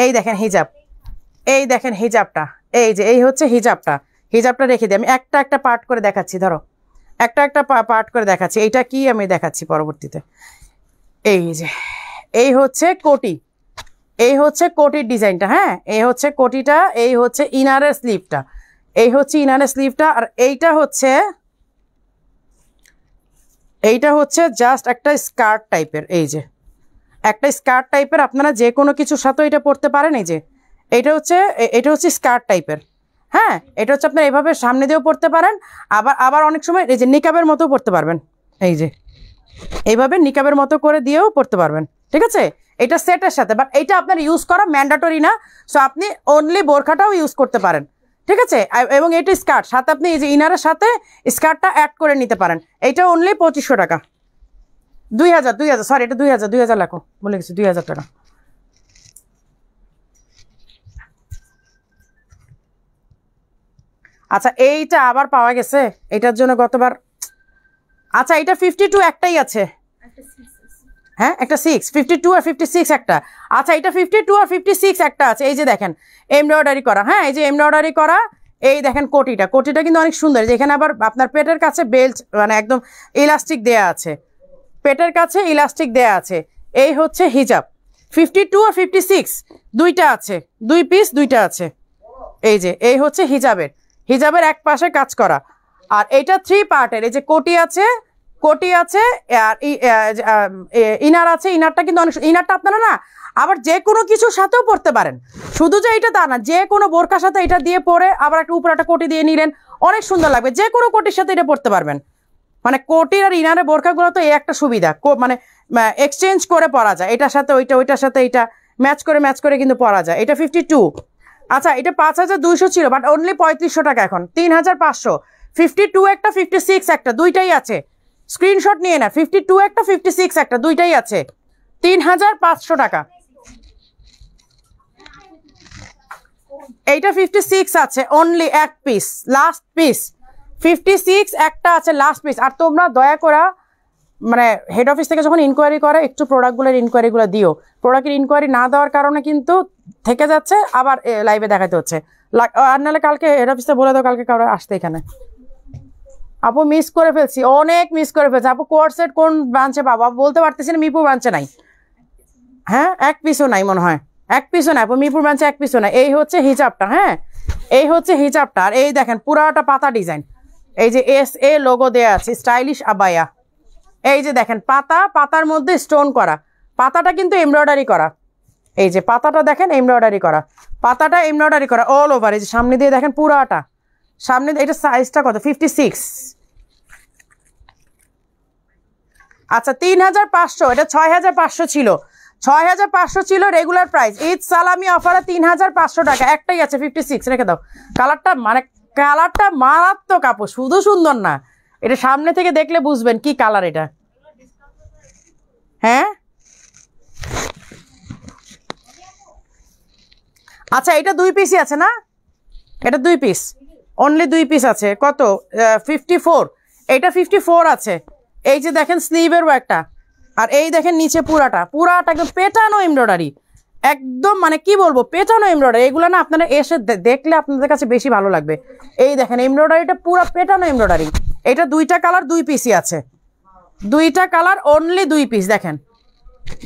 এই দেখেন হিজাব, এই দেখেন হিজাবটা, এই যে এই হচ্ছে হিজাবটা। হিজাবটা রেখে দিই, আমি একটা একটা পার্ট করে দেখাচ্ছি, ধরো একটা একটা পার্ট করে দেখাচ্ছি। এইটা কি আমি দেখাচ্ছি পরবর্তীতে। এই যে এই হচ্ছে কোটি, এই হচ্ছে কোটির ডিজাইনটা, হ্যাঁ এই হচ্ছে কোটিটা, এই হচ্ছে ইনারের স্লিভটা, এই হচ্ছে ইনারের স্লিভটা। আর এইটা হচ্ছে জাস্ট একটা স্কার্ট টাইপের, এই যে একটা স্কার্ট টাইপের, আপনারা যে কোনো কিছুর সাথে এটা পরতে পারেন। এই যে এটা হচ্ছে স্কার্ট টাইপের, হ্যাঁ এটা হচ্ছে আপনার এভাবে সামনে দিয়েও পরতে পারেন, আবার অনেক সময় এই যে নিকাবের মতো পরতে পারবেন, এই যে এইভাবে নিকাবের মতো করে দিয়েও পরতে পারবেন, ঠিক আছে। এটা সেটের সাথে, বাট এইটা আপনার ইউজ করা ম্যান্ডেটরি না, সো আপনি অনলি বোরখাটাও ইউজ করতে পারেন, ঠিক আছে। এবং এটা স্কার্ট সাথে আপনি এই যে ইনারের সাথে স্কার্টটা অ্যাড করে নিতে পারেন। এইটা অনলি 2500 টাকা, 2000 সরি এটা 2000 লেখো, বলে গেছি 2000 টাকা। আচ্ছা এইটা আবার পাওয়া গেছে, এটার জন্য গতবার, আচ্ছা এটা 52 একটাই আছে, হ্যাঁ একটা 52 আর 56 একটা। আচ্ছা এটা 52 আর 56 একটা আছে, এই যে দেখেন এমব্রয়ডারি করা, হ্যাঁ এই যে এমব্রয়ডারি করা। এই দেখেন কোটিটা কিন্তু অনেক সুন্দর, যেখানে আবার আপনার পেটের কাছে বেল্ট মানে একদম ইলাস্টিক দেয়া আছে, পেটের কাছে ইলাস্টিক দেয়া আছে। এই হচ্ছে হিজাব, 52 আর 56 দুইটা আছে, 2 পিস দুইটা আছে। এই যে এই হচ্ছে হিজাবের এক পাশে কাজ করা। আর এইটা 3 পার্টের, এই যে কোটি আছে আর ইনার আছে। ইনারটা কিন্তু অনেক, ইনারটা আপনারা না আবার যে কোনো কিছুর সাথেও পরতে পারেন, শুধু যে এটা তা না, যে কোনো বোরকার সাথে এটা দিয়ে পরে আবার একটা উপরে একটা কোটি দিয়ে নিলেন, অনেক সুন্দর লাগবে। যে কোনো কোটির সাথে এটা পরতে পারবেন, মানে কোটির আর ইনারের বোরকাগুলো তো এই একটা সুবিধা, মানে এক্সচেঞ্জ করে পরা যায়, এটার সাথে ওইটার সাথে এইটা ম্যাচ করে কিন্তু পরা যায়। এটা 52। আচ্ছা এটা 5200 ছিল, বাট অনলি 3500 টাকা এখন, 3500। 52 একটা 56 একটা দুইটাই আছে, স্ক্রিনশট নিয়ে না, 52 একটা 56 একটা দুইটাই আছে, 3500 টাকা। এইটা 56 আছে, অনলি এক পিস, লাস্ট পিস 56 একটা আছে, লাস্ট পিস। আর তোমরা দয়া করে মানে হেড অফিস থেকে যখন ইনকোয়ারি করে একটু প্রোডাক্টগুলোর ইনকোয়ারিগুলো দিও, প্রোডাক্টের ইনকোয়ারি না দেওয়ার কারণে কিন্তু থেকে যাচ্ছে, আবার লাইভে দেখাতে হচ্ছে। আর নাহলে কালকে হেড অফিসে বলে দাও কালকে কারো আসতে এখানে। আপু মিস করে ফেলছি, অনেক মিস করে ফেলছি আপু। কোয়ারসেট কোন ব্রাঞ্চে পাবো বলতে পারতেছি না, মিরপুর ব্রাঞ্চে নাই, হ্যাঁ এক পিসও নাই মনে হয়, এক পিসও নাই আপু, মিরপুর ব্রাঞ্চে এক পিসও নাই। এই হচ্ছে হিজাবটা, হ্যাঁ এই হচ্ছে হিজাবটা। আর এই দেখেন পুরাটা পাতা ডিজাইন, এই যে SA লোগো দেয়া আছে, স্টাইলিশ আবায়া। এই যে দেখেন পাতার মধ্যে স্টোন করা, পাতাটা কিন্তু এমব্রয়ডারি করা, এই যে পাতাটা দেখেন এমব্রয়ডারি করা, পাতাটা এমব্রয়ডারি করা অল ওভার। এই যে সামনে দিয়ে দেখেন পুরাটা, সামনে এটা সাইজটা কত, 56। আচ্ছা 3500, এটা 6500 ছিল, 6500 ছিল রেগুলার প্রাইস। ঈদ সালামি অফারে 3500 টাকা, একটাই আছে 56, রেখে দাও। কালারটা মারাত্মক আপু, শুধু সুন্দর না, এটা সামনে থেকে দেখলে বুঝবেন কি কালার এটা, হ্যাঁ। আচ্ছা এটা 2 পিসই আছে না, এটা 2 পিস, অনলি 2 পিস আছে। কত, 54, এটা 54 আছে, এই যে দেখেন স্লিভের ওয়ার্কটা, আর এই দেখেন নিচে পুরাটা একদম পেটানো এমব্রয়ডারি, একদম মানে কি বলবো পেটানো এমব্রয়ডারি। এগুলো না আপনারা এসে দেখলে আপনাদের কাছে বেশি ভালো লাগবে। এই দেখেন এমব্রয়ডারিটা পুরো পেটানো এমব্রয়ডারি। এটা 2টা কালার 2 পিসই আছে, 2টা কালার অনলি 2 পিস। দেখেন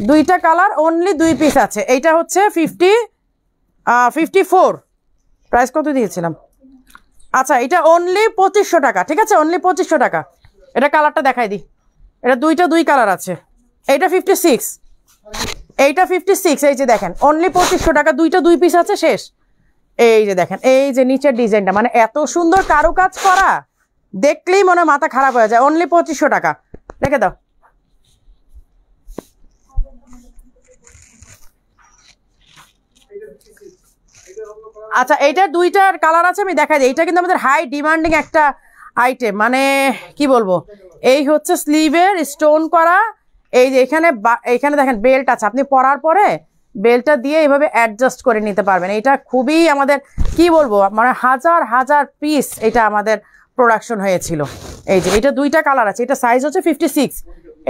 2টা কালার অনলি 2 পিস আছে। এইটা হচ্ছে 54 প্রাইস কত দিয়েছিলাম? আচ্ছা এটা অনলি 2500 টাকা, ঠিক আছে, অনলি 2500 টাকা। এটা কালারটা দেখাই দিই, এটা 2 কালার আছে। এইটা 56, এইটা 56, এই যে দেখেন অনলি 2500 টাকা, 2 পিস আছে শেষ। এই যে দেখেন এই যে নিচের ডিজাইনটা মানে এত সুন্দর কারুকাজ করা, দেখলেই মনে মাথা খারাপ হয়ে যায়। অনলি 2500 টাকা, রেখে দাও। আচ্ছা এইটা 2টার কালার আছে, আমি দেখাই দিই। এইটা কিন্তু আমাদের হাই ডিমান্ডিং একটা আইটেম, মানে কি বলবো। এই হচ্ছে স্লিভের স্টোন করা, এই যে এখানে দেখেন বেল্ট আছে, আপনি পরার পরে বেল্টটা দিয়ে এইভাবে অ্যাডজাস্ট করে নিতে পারবেন। এটা খুবই আমাদের কি বলবো মানে হাজার হাজার পিস এটা আমাদের প্রোডাকশন হয়েছিল। এই যে এটা 2টা কালার আছে, এটা সাইজ হচ্ছে 56,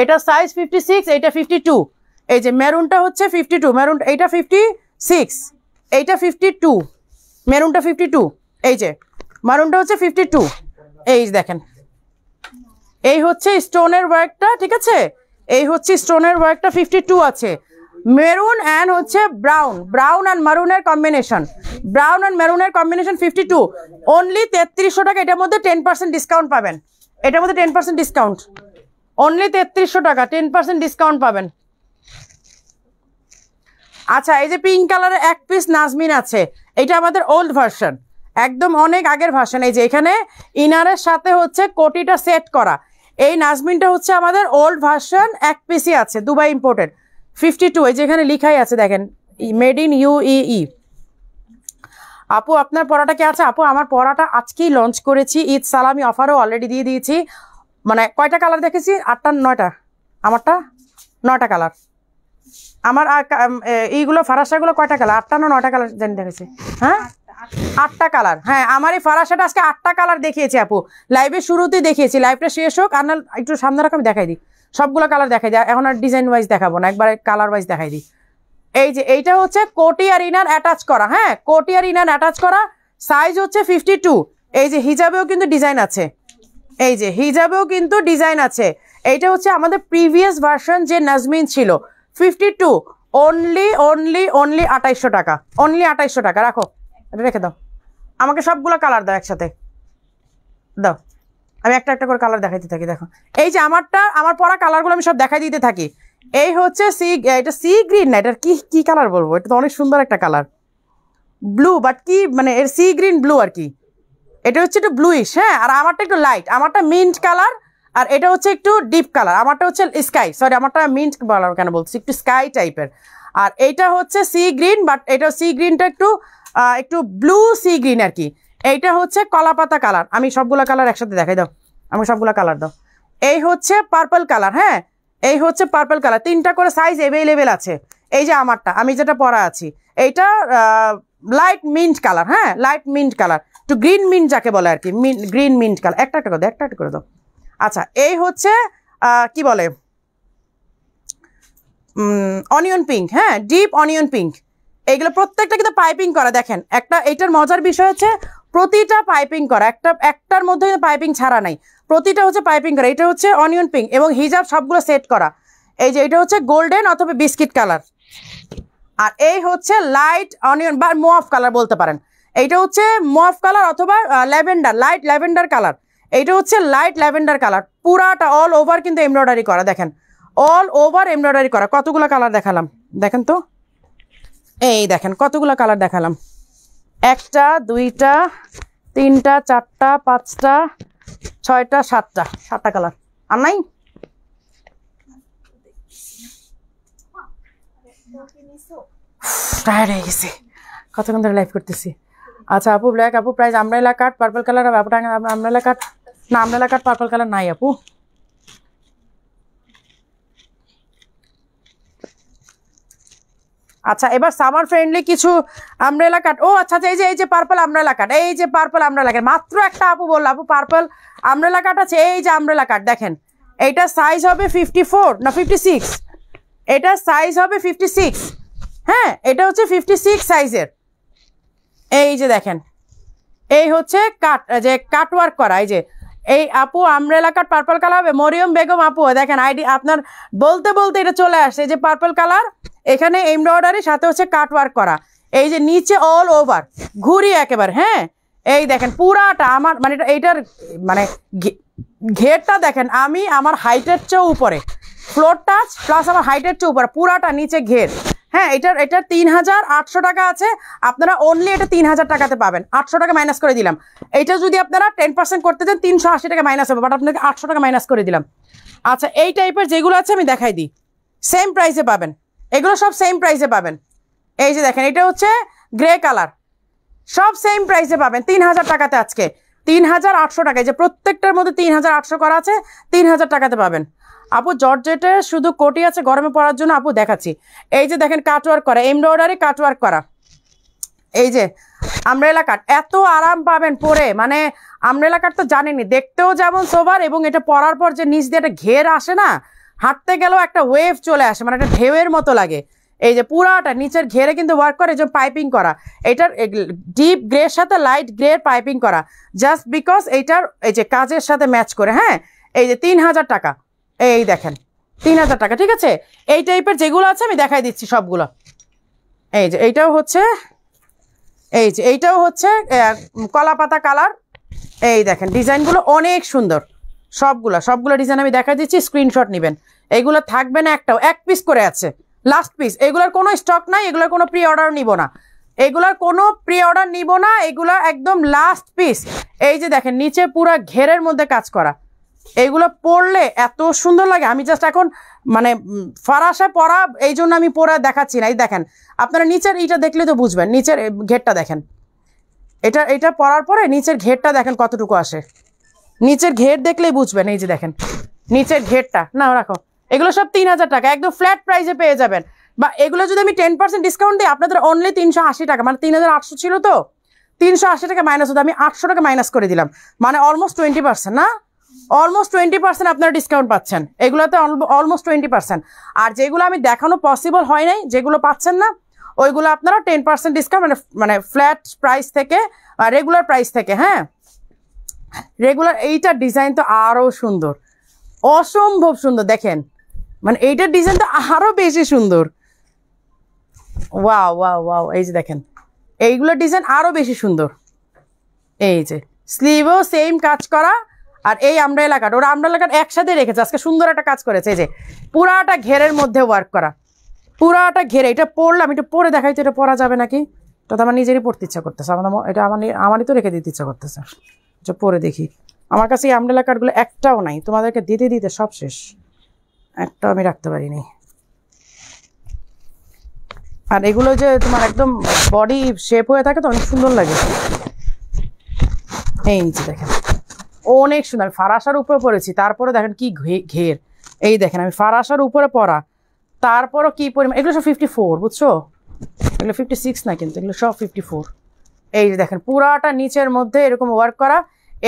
এটা সাইজ 56, এটা 52। এই যে মেরুনটা হচ্ছে 52, মেরুন এইটা 56, এইটা 52, মেরুনটা 52, এই যে মারুনটা হচ্ছে 52। এই দেখেন এই হচ্ছে স্টোনের ওয়ার্কটা, ঠিক আছে, এই হচ্ছে স্টোনের ওয়ার্কটা 52 আছে। মেরুন অ্যান্ড হচ্ছে ব্রাউন অ্যান্ড মারুনের কম্বিনেশন, 52 অনলি 3300 টাকা। এটার মধ্যে 10% ডিসকাউন্ট পাবেন, এটার মধ্যে 10% ডিসকাউন্ট, অনলি 3300 টাকা 10% ডিসকাউন্ট পাবেন। আচ্ছা এই যে পিঙ্ক কালারের 1 পিস নাজমিন আছে, এটা আমাদের ওল্ড ভার্সন, একদম অনেক আগের ভার্সন। এই যে এখানে ইনারের সাথে হচ্ছে কোটিটা সেট করা, এই নাজমিনটা হচ্ছে আমাদের ওল্ড ভার্সন, 1 পিসই আছে, দুবাই ইম্পোর্টেড, 52। এই যে এখানে লিখাই আছে দেখেন মেড ইন UAE। আপু আপনার পড়াটা কি আছে? আপু আমার পড়াটা আজকেই লঞ্চ করেছি, ঈদ সালামি অফারও অলরেডি দিয়ে দিয়েছি। মানে কয়টা কালার দেখেছি? 8টা 9টা, আমারটা 9টা কালার। আমার এইগুলো ফারাসাগুলো কয়টা কালার? 8টা না 9টা কালার জানি দেখেছি। হ্যাঁ 8টা কালার। হ্যাঁ আমার এই ফারাসাটা আজকে 8টা কালার দেখিয়েছি আপু, লাইভের শুরুতেই দেখিয়েছি। লাইভটা শেষ হোক আর না একটু সামনে রাখ, আমি দেখাই দিই সবগুলো কালার দেখাই দিই। এখন আর ডিজাইন ওয়াইজ দেখাবো না, একবারে কালার ওয়াইজ দেখাই দিই। এই যে এইটা হচ্ছে কোটি আর ইনার অ্যাটাচ করা, হ্যাঁ কোটি আর ইনার অ্যাটাচ করা, সাইজ হচ্ছে 52। এই যে হিজাবেও কিন্তু ডিজাইন আছে, এই যে হিজাবেও কিন্তু ডিজাইন আছে। এইটা হচ্ছে আমাদের প্রিভিয়াস ভার্সন যে নাজমিন ছিল, 52 অনলি 2800 টাকা, অনলি 2800 টাকা। রাখো এটা, রেখে দাও, আমাকে সবগুলো কালার দাও একসাথে দাও, আমি একটা একটা করে কালার দেখাইতে থাকি। দেখো এই যে আমার পরা কালারগুলো আমি সব দেখাই দিতে থাকি। এই হচ্ছে এটা সি গ্রিন না, এটার কি কালার বলবো, এটা তো অনেক সুন্দর একটা কালার, ব্লু, বাট কি মানে এর সি গ্রিন ব্লু আর কি। এটা হচ্ছে একটু ব্লুইশ, হ্যাঁ, আর আমারটা একটু লাইট, আমারটা মিন্ট কালার, আর এটা হচ্ছে একটু ডিপ কালার, আমারটা হচ্ছে স্কাই, সরি আমারটা মিন্ট কালার কেন বলছি, একটু স্কাই টাইপের। আর এইটা হচ্ছে সি গ্রিন, বাট এটা সি গ্রিনটা একটু ব্লু সি গ্রিন আর কি। এইটা হচ্ছে কলাপাতা কালার, আমি সবগুলো কালার একসাথে দেখাই দাও, আমি সবগুলো কালার দাও। এই হচ্ছে পার্পল কালার, হ্যাঁ এই হচ্ছে পার্পল কালার, 3টা করে সাইজ অ্যাভেলেবেল আছে। এই যে আমারটা আমি যেটা পরা আছি এইটা লাইট মিন্ট কালার, হ্যাঁ লাইট মিন্ট কালার, একটু গ্রিন মিন্ট যাকে বলে আর কি, গ্রিন মিন্ট কালার। একটা করে দাও, একটা করে দাও। আচ্ছা এই হচ্ছে কি বলে অনিয়ন পিঙ্ক, হ্যাঁ ডিপ অনিয়ন পিঙ্ক। এইগুলো প্রত্যেকটা কিন্তু পাইপিং করা, দেখেন একটা এইটার মজার বিষয় হচ্ছে প্রতিটা পাইপিং করা, একটার মধ্যে পাইপিং ছাড়া নাই, প্রতিটা হচ্ছে পাইপিং করা। এটা হচ্ছে অনিয়ন পিঙ্ক এবং হিজাব সবগুলো সেট করা। এই যে এটা হচ্ছে গোল্ডেন অথবা বিস্কিট কালার, আর এই হচ্ছে লাইট অনিয়ন বা মোয়াফ কালার বলতে পারেন। এইটা হচ্ছে মোয়াফ কালার অথবা ল্যাভেন্ডার, লাইট ল্যাভেন্ডার কালার। এইটা হচ্ছে লাইট ল্যাভেন্ডার কালার, পুরাটা অল ওভার কিন্তু এমব্রয়ডারি করা, দেখেন অল ওভার এমব্রয়ডারি করা। কতগুলো কালার দেখালাম দেখেন তো, এই দেখেন কতগুলো কালার দেখালাম, 1টা 2টা 3টা 4টা 5টা 6টা 7টা কালার। আর নাই টায়ার্ড হয়ে গেছি, কতক্ষণ ধরে লাইভ করতেছি। আচ্ছা আপু ব্ল্যাক, আপু প্রাইস আমব্রেলা কাট পার্পল কালার, আপু আমব্রেলা কাট না, আমব্রেলা কাট পার্পল কালার নাই আপু। আচ্ছা এবার সামার ফ্রেন্ডলি কিছু আমব্রেলা কাট। ও আচ্ছা এই যে পার্পল আমব্রেলা কাট, এই যে পার্পল আমব্রেলা কাট, মাত্র একটা আপু বললো আপু পার্পল আমব্রেলা কাট আছে। এই যে আমব্রেলা কাট দেখেন, এইটা সাইজ হবে 54 না 56, এটা সাইজ হবে 56। হ্যাঁ, এটা হচ্ছে 56 সাইজের। এই যে দেখেন, এই হচ্ছে কাটওয়ার্ক করা। এই যে এই আপু আমব্রেলা কাট পার্পল কালার হবে। মরিয়ম বেগম আপু দেখেন আইডি আপনার বলতে বলতে এটা চলে আসছে। এই যে পার্পল কালার, এখানে এমব্রয়ডারি সাথে হচ্ছে কাটওয়ার্ক করা। এই যে নিচে অল ওভার ঘুরি একেবারে। হ্যাঁ, এই দেখেন পুরাটা আমার মানে এইটার মানে ঘেরটা দেখেন, আমি আমার হাইটের চেয়েও উপরে, ফ্লোর টাচ প্লাস আমার হাইটের চেয়ে উপরে পুরাটা নিচে ঘের। হ্যাঁ, এটার 3800 টাকা আছে, আপনারা অনলি এটা 3000 টাকাতে পাবেন। 800 টাকা মাইনাস করে দিলাম। এইটা যদি আপনারা 10% করতে দেন 380 টাকা মাইনাস হবে, বাট আপনাকে 800 টাকা মাইনাস করে দিলাম। আচ্ছা, এই টাইপের যেগুলো আছে আমি দেখাই দিই, সেম প্রাইসে পাবেন, এগুলো সব সেম প্রাইসে পাবেন। এই যে দেখেন, এটা হচ্ছে গ্রে কালার, সব সেম প্রাইসে পাবেন 3000 টাকাতে আজকে 3800 টাকায়। যে প্রত্যেকটার মধ্যে 3800 করা আছে, 3000 টাকাতে পাবেন। আপু জর্জেটের শুধু কোটি আছে গরমে পরার জন্য, আপু দেখাচ্ছি। এই যে দেখেন কাটওয়ার্ক করা, এমব্রয়ডারি কাটওয়ার্ক করা। এই যে আমব্রেলা কাট, এত আরাম পাবেন পরে, মানে আমব্রেলা কাট তো জানেনি, দেখতেও যেমন সোবার, এবং এটা পরার পর যে নিচ দিয়ে একটা ঘের আসে না, হাঁটতে গেলেও একটা ওয়েভ চলে আসে, মানে একটা ঢেউয়ের মতো লাগে। এই যে পুরাটা নিচের ঘেরে কিন্তু ওয়ার্ক করে, যে পাইপিং করা, এটার ডিপ গ্রের সাথে লাইট গ্রের পাইপিং করা, জাস্ট বিকজ এইটার এই যে কাজের সাথে ম্যাচ করে। হ্যাঁ, এই যে 3000 টাকা, এই দেখেন 3000 টাকা। ঠিক আছে, এই টাইপের যেগুলো আছে আমি দেখাই দিচ্ছি সবগুলো। এই যে এইটাও হচ্ছে, এই যে এইটাও হচ্ছে কলা পাতা কালার। এই দেখেন ডিজাইনগুলো অনেক সুন্দর, সবগুলো ডিজাইন আমি দেখা দিচ্ছি, স্ক্রিনশট নেবেন। এইগুলো থাকবে না একটাও, এক পিস করে আছে, লাস্ট পিস। এগুলোর কোনো স্টক নাই, এগুলোর কোনো প্রি অর্ডার নিব না, এগুলো একদম লাস্ট পিস। এই যে দেখেন নিচে পুরো ঘেরের মধ্যে কাজ করা, এইগুলো পরলে এত সুন্দর লাগে। আমি জাস্ট এখন মানে ফারাসা পরা, এই জন্য আমি পরে দেখাচ্ছি না। এই দেখেন আপনারা নিচের এইটা দেখলে তো বুঝবেন, নিচের ঘেরটা দেখেন, এটা পরার পরে নিচের ঘেরটা দেখেন কতটুকু আসে, নিচের ঘের দেখলেই বুঝবেন। এই যে দেখেন নিচের ঘেরটা, না রাখো, এগুলো সব 3000 টাকা একদম ফ্ল্যাট প্রাইসে পেয়ে যাবেন। বা এগুলো যদি আমি 10% ডিসকাউন্ট দিই আপনাদের অনলি 380 টাকা, মানে 3800 ছিল তো 380 টাকা মাইনাস হতো, আমি 800 টাকা মাইনাস করে দিলাম, মানে অলমোস্ট 20%, না অলমোস্ট 20% আপনারা ডিসকাউন্ট পাচ্ছেন এগুলোতে, অলমোস্ট 20%। আর যেগুলো আমি দেখানো পসিবল হয় নাই, যেগুলো পাচ্ছেন না, ওইগুলো আপনারা 10% ডিসকাউন্ট, মানে ফ্ল্যাট প্রাইস থেকে, রেগুলার প্রাইস থেকে। হ্যাঁ, রেগুলার এইটার ডিজাইন তো আরও সুন্দর, অসম্ভব সুন্দর। দেখেন মানে এইটার ডিজাইন তো আরও বেশি সুন্দর। ওয়াও ওয়াও ওয়াও, এই যে দেখেন এইগুলোর ডিজাইন আরও বেশি সুন্দর। এই যে স্লিভও সেম কাজ করা, আর এই আমব্রেলা কাট, ওরা আমব্রেলা কাট একসাথে রেখেছে, আজকে সুন্দর একটা কাজ করেছে। এই যে পুরাটা ঘেরের মধ্যে ওয়ার্ক করা, পুরাটা ঘেরে। এটা পরলাম, এটা পরে দেখাই তো, এটা পরা যাবে নাকি, এটা তো আমার নিজেরই পড়তে ইচ্ছা করতেছে, এটা আমারই তো রেখে দিতে ইচ্ছা করতেছে। এটা পরে দেখি, আমার কাছে এই আমব্রেলা কাটগুলো একটাও নাই, তোমাদেরকে দিতে দিতে সব শেষ, একটাও আমি রাখতে পারিনি। আর এগুলো যে তোমার একদম বডি শেপ হয়ে থাকে তো অনেক সুন্দর লাগে। এই নিচে দেখেন অনেক সুন্দর, আমি ফারাসার উপরে পরেছি, তারপরে দেখেন কি ঘের। এই দেখেন আমি ফারাসার উপরে পরা, তারপরও কি পরিমাণ। এগুলো সব 54, বুঝছো, এগুলো 56 না, কিন্তু এগুলো সব 54। এই যে দেখেন পুরাটা নিচের মধ্যে এরকম ওয়ার্ক করা,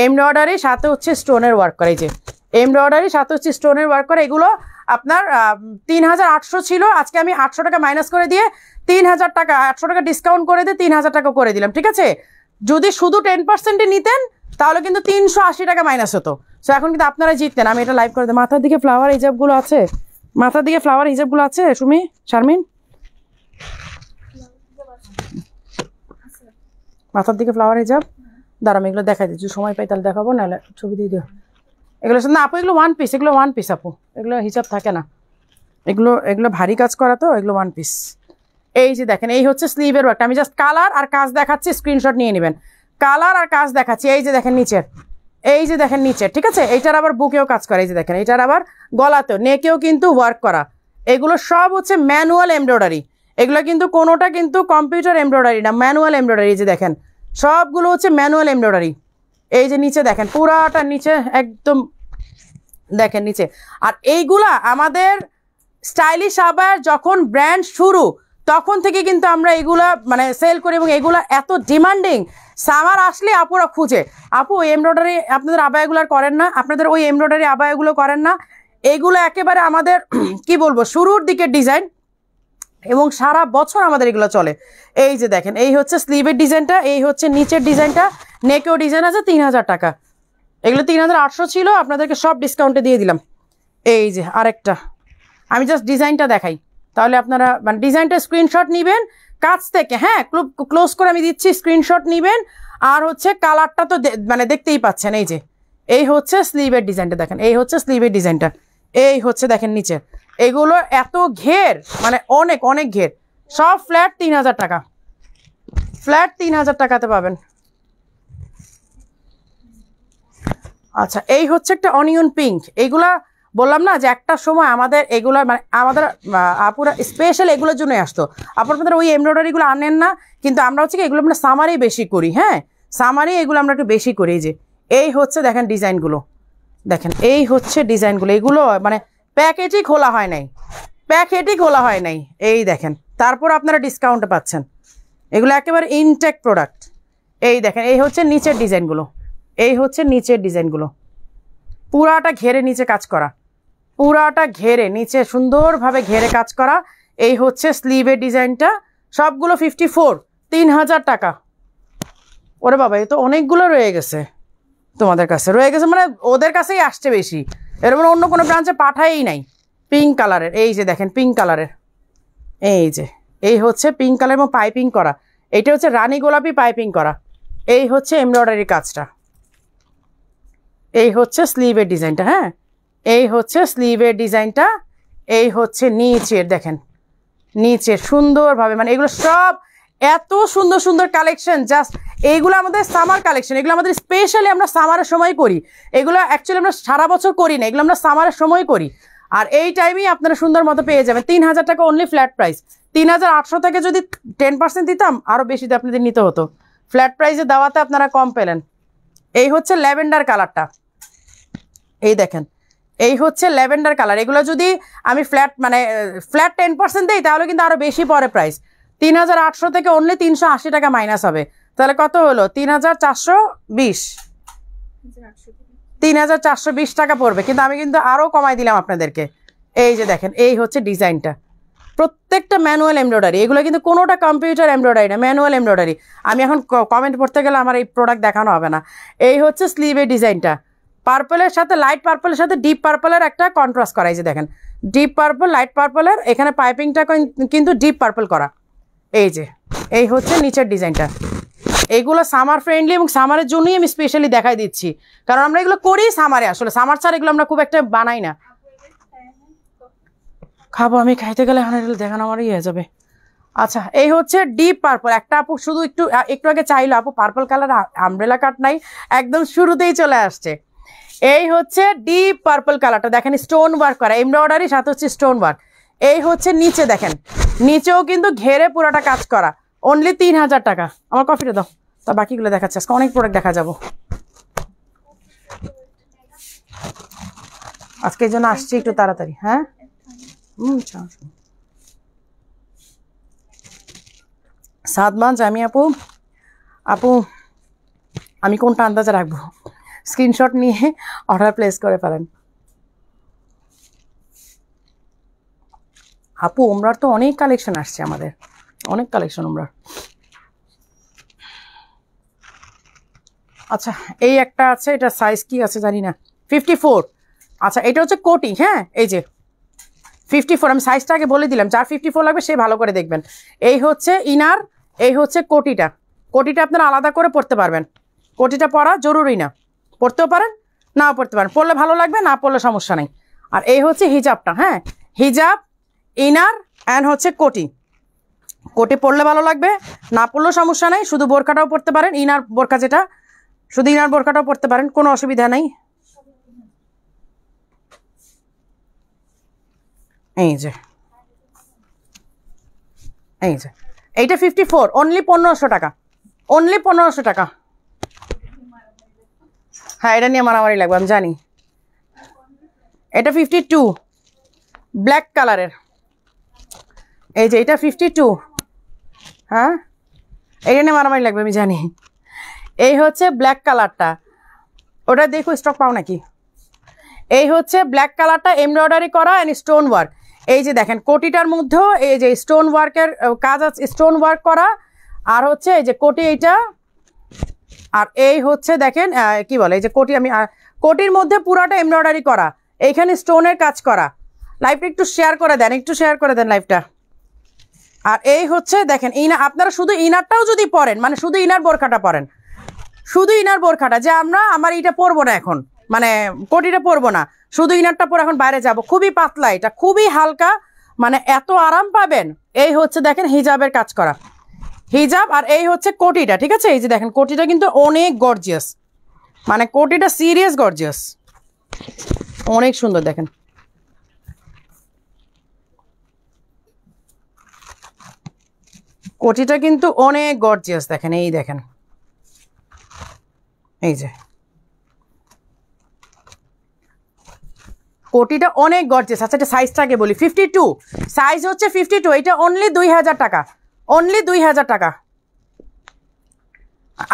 এমব্রয়ডারি সাথে হচ্ছে স্টোনের ওয়ার্ক করা। এই যে এমব্রয়ডারি সাথে হচ্ছে স্টোনের ওয়ার্ক করা। এগুলো আপনার 3800 ছিল, আজকে আমি 800 টাকা মাইনাস করে দিয়ে 3000 টাকা, 800 টাকা ডিসকাউন্ট করে দিয়ে 3000 টাকা করে দিলাম। ঠিক আছে, যদি শুধু 10% নিতেন তাহলে কিন্তু 380 টাকা মাইনাস হতো। সো এখন কিন্তু আপনারা জিততেন। আমি এটা লাইভ করে দিই। মাথার দিকে ফ্লাওয়ার হিজাবগুলো আছে, মাথার দিকে ফ্লাওয়ার হিজাবগুলো আছে সুমি, শারমিন, মাথার দিকে ফ্লাওয়ার হিজাব দাঁড়াম, এগুলো দেখাই দিচ্ছি, সময় পাই তাহলে দেখাবো, নাহলে ছবি দিয়ে দিও। এগুলো না আপু, এগুলো ওয়ান পিস, এগুলো ওয়ান পিস আপু, এগুলো হিসাব থাকে না, এগুলো ভারী কাজ করা তো, এগুলো ওয়ান পিস। এই যে দেখেন এই হচ্ছে স্লিভের ওয়ার্কটা, আমি জাস্ট কালার আর কাজ দেখাচ্ছি, স্ক্রিনশট নিয়ে নেবেন। কালার আর কাজ দেখাচ্ছি। এই যে দেখেন নিচের, এই যে দেখেন নিচের, ঠিক আছে, এইটার আবার বুকেও কাজ করা। এই যে দেখেন এইটার আবার গলাতেও, নেকেও কিন্তু ওয়ার্ক করা। এগুলো সব হচ্ছে ম্যানুয়াল এমব্রয়ডারি, এগুলো কিন্তু কোনোটা কিন্তু কম্পিউটার এমব্রয়ডারি না, ম্যানুয়াল এমব্রয়ডারি। এই যে দেখেন সবগুলো হচ্ছে ম্যানুয়াল এমব্রয়ডারি। এই যে নিচে দেখেন পুরাটা নিচে একদম দেখেন নিচে। আর এইগুলা আমাদের স্টাইলিশ আবার যখন ব্র্যান্ড শুরু তখন থেকে কিন্তু আমরা এগুলা মানে সেল করি, এবং এগুলা এত ডিমান্ডিং, সামার আসলে আপুরা খুঁজে, আপু ওই এমব্রয়ডারি আপনাদের আবায়াগুলো করেন না, আপনাদের ওই এমব্রয়ডারি আবায়াগুলো করেন না, এগুলো একেবারে আমাদের কি বলবো শুরুর দিকের ডিজাইন, এবং সারা বছর আমাদের এগুলো চলে। এই যে দেখেন, এই হচ্ছে স্লিভের ডিজাইনটা, এই হচ্ছে নিচের ডিজাইনটা, নেকেও ডিজাইন আছে 3000 টাকা। এগুলো 3800 ছিল, আপনাদেরকে সব ডিসকাউন্টে দিয়ে দিলাম। এই যে আরেকটা, আমি জাস্ট ডিজাইনটা দেখাই, তাহলে আপনারা মানে ডিজাইনটা স্ক্রিনশট নেবেন কাছ থেকে, হ্যাঁ ক্লোজ করে আমি দিচ্ছি, স্ক্রিনশট নেবেন। আর হচ্ছে কালারটা তো মানে দেখতেই পাচ্ছেন, এই যে এই হচ্ছে স্লিভের ডিজাইনটা দেখেন, এই হচ্ছে স্লিভের ডিজাইনটা, এই হচ্ছে দেখেন নিচে, এগুলো এত ঘের মানে অনেক অনেক ঘের, সব ফ্ল্যাট 3000 টাকা, ফ্ল্যাট 3000 টাকাতে পাবেন। আচ্ছা এই হচ্ছে একটা অনিয়ন পিঙ্ক, এইগুলা বললাম না যে একটা সময় আমাদের এগুলো মানে আমাদের আপুরা স্পেশাল এগুলোর জন্যই আসতো। আপনাদের ওই এমব্রয়ডারিগুলো আনেন না, কিন্তু আমরা হচ্ছে কি এগুলো আমরা সামারেই বেশি করি, হ্যাঁ সামারে এগুলো আমরা একটু বেশি করি। যে এই হচ্ছে দেখেন ডিজাইনগুলো, দেখেন এই হচ্ছে ডিজাইনগুলো, এগুলো মানে প্যাকেটই খোলা হয় নাই, প্যাকেটই খোলা হয় নাই, এই দেখেন, তারপর আপনারা ডিসকাউন্টে পাচ্ছেন, এগুলো একেবারে ইনটেক প্রোডাক্ট। এই দেখেন এই হচ্ছে নিচের ডিজাইনগুলো, এই হচ্ছে নিচের ডিজাইনগুলো, পুরাটা ঘেরে নিচে কাজ করা, পুরাটা ঘেরে নিচে সুন্দরভাবে ঘেরে কাজ করা। এই হচ্ছে স্লিভের ডিজাইনটা, সবগুলো 54, 3000 টাকা। ওরে বাবা, এ তো অনেকগুলো রয়ে গেছে, তোমাদের কাছে রয়ে গেছে মানে ওদের কাছেই আসছে বেশি, এরকম অন্য কোনো ব্রাঞ্চে পাঠাই নাই। পিঙ্ক কালারের, এই যে দেখেন পিঙ্ক কালারের, এই যে এই হচ্ছে পিঙ্ক কালার এবং পাইপিং করা, এইটা হচ্ছে রানী গোলাপি পাইপিং করা, এই হচ্ছে এমব্রয়ডারি কাজটা, এই হচ্ছে স্লিভের ডিজাইনটা, হ্যাঁ এই হচ্ছে স্লিভের ডিজাইনটা, এই হচ্ছে নিচের দেখেন, নিচের সুন্দরভাবে মানে এগুলো সব এত সুন্দর সুন্দর কালেকশন, জাস্ট এইগুলো আমাদের সামার কালেকশন, এগুলো আমাদের স্পেশালি আমরা সামারের সময় করি, এগুলো অ্যাকচুয়ালি আমরা সারা বছর করি না, এগুলো আমরা সামারের সময় করি। আর এই টাইমেই আপনারা সুন্দর মতো পেয়ে যাবেন 3000 টাকা অনলি ফ্ল্যাট প্রাইস। 3800 থেকে যদি 10% দিতাম আরও বেশি আপনাদের নিতে হতো, ফ্ল্যাট প্রাইসে দেওয়াতে আপনারা কম পেলেন। এই হচ্ছে ল্যাভেন্ডার কালারটা, এই দেখেন এই হচ্ছে ল্যাভেন্ডার কালার, এগুলো যদি আমি ফ্ল্যাট 10% দিই তাহলে কিন্তু আরও বেশি পরে প্রাইস, 3800 থেকে অনলি 380 টাকা মাইনাস হবে, তাহলে কত হলো 3420, 3420 টাকা পড়বে, কিন্তু আমি কিন্তু আরও কমাই দিলাম আপনাদেরকে। এই যে দেখেন এই হচ্ছে ডিজাইনটা, প্রত্যেকটা ম্যানুয়াল এমব্রয়ডারি, এগুলো কিন্তু কোনোটা কম্পিউটার এমব্রয়ডারি না, ম্যানুয়াল এমব্রয়ডারি। আমি এখন কমেন্ট পড়তে গেলে আমার এই প্রোডাক্ট দেখানো হবে না। এই হচ্ছে স্লিভের ডিজাইনটা, পার্পলের সাথে লাইট পার্পলের সাথে ডিপ পার্পলের একটা কন্ট্রাস্ট করা, এই যে দেখেন ডিপ পার্পল লাইট পার্পলের, এখানে পাইপিংটা কিন্তু ডিপ পার্পল করা। এই যে এই হচ্ছে নিচের ডিজাইনটা, এইগুলো সামার ফ্রেন্ডলি এবং সামারের জন্যই আমি স্পেশালি দেখাই দিচ্ছি, কারণ আমরা এগুলো করি সামারে, আসলে সামার ছাড়া এগুলো আমরা খুব একটা বানাই না। খাবো, আমি খাইতে গেলে এখন এগুলো দেখানো আমার হয়ে যাবে। আচ্ছা এই হচ্ছে ডিপ পার্পল, একটা আপু শুধু একটু আগে চাইলো আপু পার্পল কালার আমব্রেলা কাট নাই, একদম শুরুতেই চলে আসছে। এই হচ্ছে ডিপ পার্পল কালারটা, দেখেন স্টোন ওয়ার্ক করা এমব্রয়ডারি সাথে হচ্ছে স্টোন ওয়ার্ক। এই হচ্ছে নিচে দেখেন, নিচেও কিন্তু ঘেরে পুরাটা কাজ করা, অনলি 3000 টাকা। আমার কফিটা দাও, তা বাকিগুলো দেখাচ্ছে, আজকে অনেক প্রোডাক্ট দেখা যাবো, আজকে এই জন্য আসছি একটু তাড়াতাড়ি। হ্যাঁ সাদমাঞ্জ আমি আপু আমি কোনটা আন্দাজে রাখবো, স্ক্রিনশট নিয়ে অর্ডার প্লেস করে ফেলেন। আপু ওমরার তো অনেক কালেকশন আসছে, আমাদের অনেক কালেকশন ওমরার। আচ্ছা এই একটা আছে, এটা সাইজ কি আছে জানি না, 54। আচ্ছা এটা হচ্ছে কোটি, হ্যাঁ এই যে 54, আমি সাইজটা আগে বলে দিলাম, যার 54 লাগবে সে ভালো করে দেখবেন। এই হচ্ছে ইনার, এই হচ্ছে কোটিটা, কোটিটা আপনারা আলাদা করে পরতে পারবেন, কোটিটা পরা জরুরি না, পরতেও পারেন নাও পরতে পারেন, পরলে ভালো লাগবে না পরলে সমস্যা নেই। আর এই হচ্ছে হিজাবটা, হ্যাঁ হিজাব ইনার অ্যান্ড হচ্ছে কোটি, কোটি পরলে ভালো লাগবে না পরলেও সমস্যা নেই, শুধু বোরকাটাও পরতে পারেন, ইনার বোরকা যেটা শুধু ইনার বোরকাটাও পরতে পারেন, কোনো অসুবিধা নেই। এই যে এইটা 54, অনলি 1500 টাকা, অনলি 1500 টাকা। হ্যাঁ এটা নিয়ে মারামারি লাগবে আমি জানি। এটা 52 ব্ল্যাক কালারের, এই যে এটা 52, হ্যাঁ এটা নিয়ে মারামারি লাগবে আমি জানি। এই হচ্ছে ব্ল্যাক কালারটা, ওটা দেখো স্টক পাও নাকি। এই হচ্ছে ব্ল্যাক কালারটা এমব্রয়ডারি করা এন্ড স্টোন ওয়ার্ক। এই যে দেখেন কোটিটার মধ্যেও এই যে স্টোন ওয়ার্কের কাজ আছে, স্টোন ওয়ার্ক করা। আর হচ্ছে এই যে কোটি এইটা, আর এই হচ্ছে দেখেন কি বলে এই যে কোটি, আমি কোটির মধ্যে পুরাটা এমব্রয়ডারি করা, এইখানে স্টোনের কাজ করা। লাইভটা একটু শেয়ার করে দেন, একটু শেয়ার করে দেন লাইভটা। আর এই হচ্ছে দেখেন আপনারা শুধু ইনারটাও যদি পরেন, মানে শুধু ইনার বোরখাটা পরেন, শুধু ইনার বোরখাটা, যে আমার এটা পরবো না এখন, মানে কোটিটা পরবো না, শুধু ইনারটা পরে এখন বাইরে যাব, খুবই পাতলা, এটা খুবই হালকা, মানে এত আরাম পাবেন। এই হচ্ছে দেখেন হিজাবের কাজ করা হিজাব, আর এই হচ্ছে কোটিটা, ঠিক আছে? এই যে দেখেন কোটিটা কিন্তু অনেক গর্জিয়াস, মানে কোটিটা সিরিয়াস গর্জিয়াস, অনেক সুন্দর। দেখেন কোটিটা কিন্তু অনেক গর্জিয়াস, দেখেন এই দেখেন, এই যে কোটিটা অনেক গর্জিয়াস। আচ্ছা এটা সাইজটাকে বলি, 52 সাইজ হচ্ছে 52, এটা অনলি 2000 টাকা, অনলি 2000 টাকা।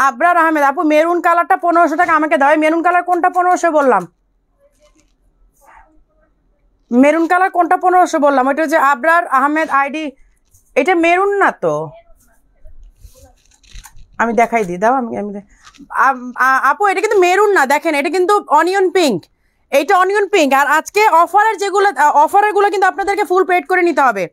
আবরার আহমেদ আপু মেরুন কালারটা 1500 টাকা আমাকে দাও। মেরুন কালার কোনটা 1500 বললাম? মেরুন কালার কোনটা 1500 বললাম? ওইটা যে আবরার আহমেদ আইডি, এটা মেরুন না তো, আমি দেখাই দিই, দাও আমি আপু এটা কিন্তু মেরুন না, দেখেন এটা কিন্তু অনিয়ন পিঙ্ক, এইটা অনিয়ন পিঙ্ক। আর আজকে অফারের যেগুলো, অফারেরগুলো কিন্তু আপনাদেরকে ফুল পেড করে নিতে হবে,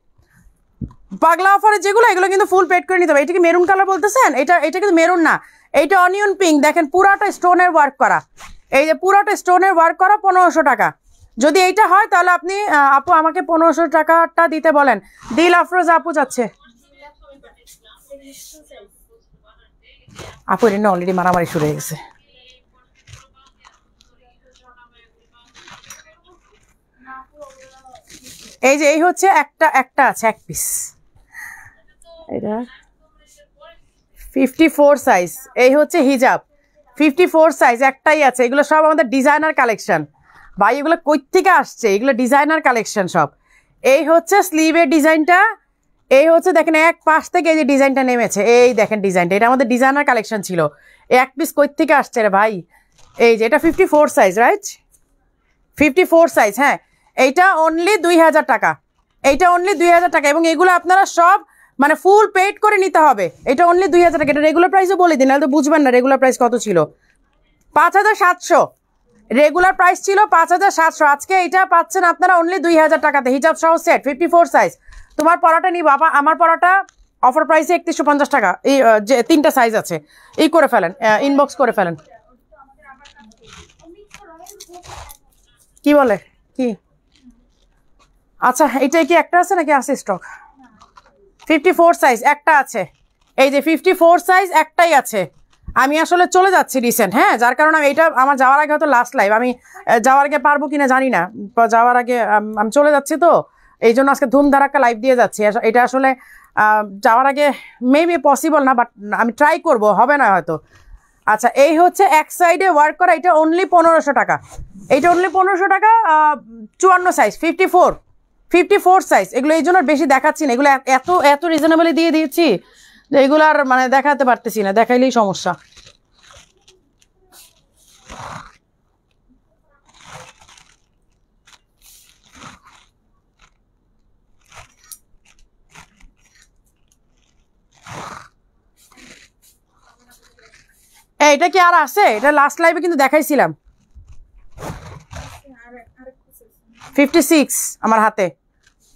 পাগলা অফারের যেগুলো এগুলো কিন্তু ফুল পেড করে নিতে হবে। এটা কি মেরুন কালার বলতেছেন? এটা কিন্তু মেরুন না, এইটা অনিয়ন পিঙ্ক। দেখেন পুরাটা স্টোনের ওয়ার্ক করা, এই যে পুরাটা স্টোনের ওয়ার্ক করা, 1500 টাকা। যদি এইটা হয় তাহলে আপনি আপু আমাকে 1500 টাকাটা দিতে বলেন। দিল আফরোজ আপু যাচ্ছে, আপু এটা অলরেডি মারামারি শুরু হয়ে গেছে। এই যে এই হচ্ছে একটা আছে এক পিস, এটা 54 সাইজ, এই হচ্ছে হিজাব 54 সাইজ একটাই আছে। এগুলো সব আমাদের ডিজাইনার কালেকশন ভাই, এগুলো কই থেকে আসছে? এগুলো ডিজাইনার কালেকশন সব। এই হচ্ছে স্লিভের ডিজাইনটা, এই হচ্ছে দেখেন এক পাশ থেকে এই যে ডিজাইনটা নেমেছে, এই দেখেন ডিজাইনটা, এটা আমাদের ডিজাইনার কালেকশন ছিল। এক পিস কই থেকে আসছে রে ভাই? এই যে এটা 54 সাইজ, রাইট? 54 সাইজ, হ্যাঁ। এইটা অনলি 2000 টাকা, এইটা অনলি 2000 টাকা। এবং এগুলো আপনারা সব মানে ফুল পেড করে নিতে হবে, এটা অনলি 2000 টাকা। এটা রেগুলার প্রাইসও বলে দিন, নাহলে তো বুঝবেন না রেগুলার প্রাইস কত ছিল। 5700 রেগুলার প্রাইস ছিল, 5700। আজকে এটা পাচ্ছেন আপনারা অনলি 2000 টাকাতে, হিজাব সহ সেট 54 সাইজ। তোমার পরাটা নিব বাবা, আমার পরাটা অফার প্রাইসে 3150 টাকা। এই যে 3টা সাইজ আছে, এই করে ফেলেন, ইনবক্স করে ফেলেন। কি বলে কি? আচ্ছা এইটাই কি একটা আছে নাকি আছে স্টক? 54 সাইজ একটা আছে, এই যে 54 সাইজ একটাই আছে। আমি আসলে চলে যাচ্ছি রিসেন্ট, হ্যাঁ, যার কারণে আমি এটা আমার যাওয়ার আগে হয়তো লাস্ট লাইভ, আমি যাওয়ার আগে পারবো কিনা জানি না, যাওয়ার আগে আমি চলে যাচ্ছি, তো এই জন্য আজকে ধুমধারাক্কা লাইভ দিয়ে যাচ্ছি। এটা আসলে যাওয়ার আগে মেবি পসিবল না, বাট আমি ট্রাই করব, হবে না হয়তো। আচ্ছা এই হচ্ছে এক সাইডে ওয়ার্ক করা, এটা অনলি 1500 টাকা, এইটা অনলি 1500 টাকা। 54 সাইজ 54 সাইজ, এগুলো এই জন্য বেশি দেখাচ্ছি না, এগুলো এত এত রিজনেবলি দিয়ে দিয়েছি যে এগুলো আর মানে দেখাতে পারতেছি না, দেখাইলেই সমস্যা। এটা কি আর আছে? এটা লাস্ট লাইভে কিন্তু দেখাইছিলাম। 56 আমার হাতে,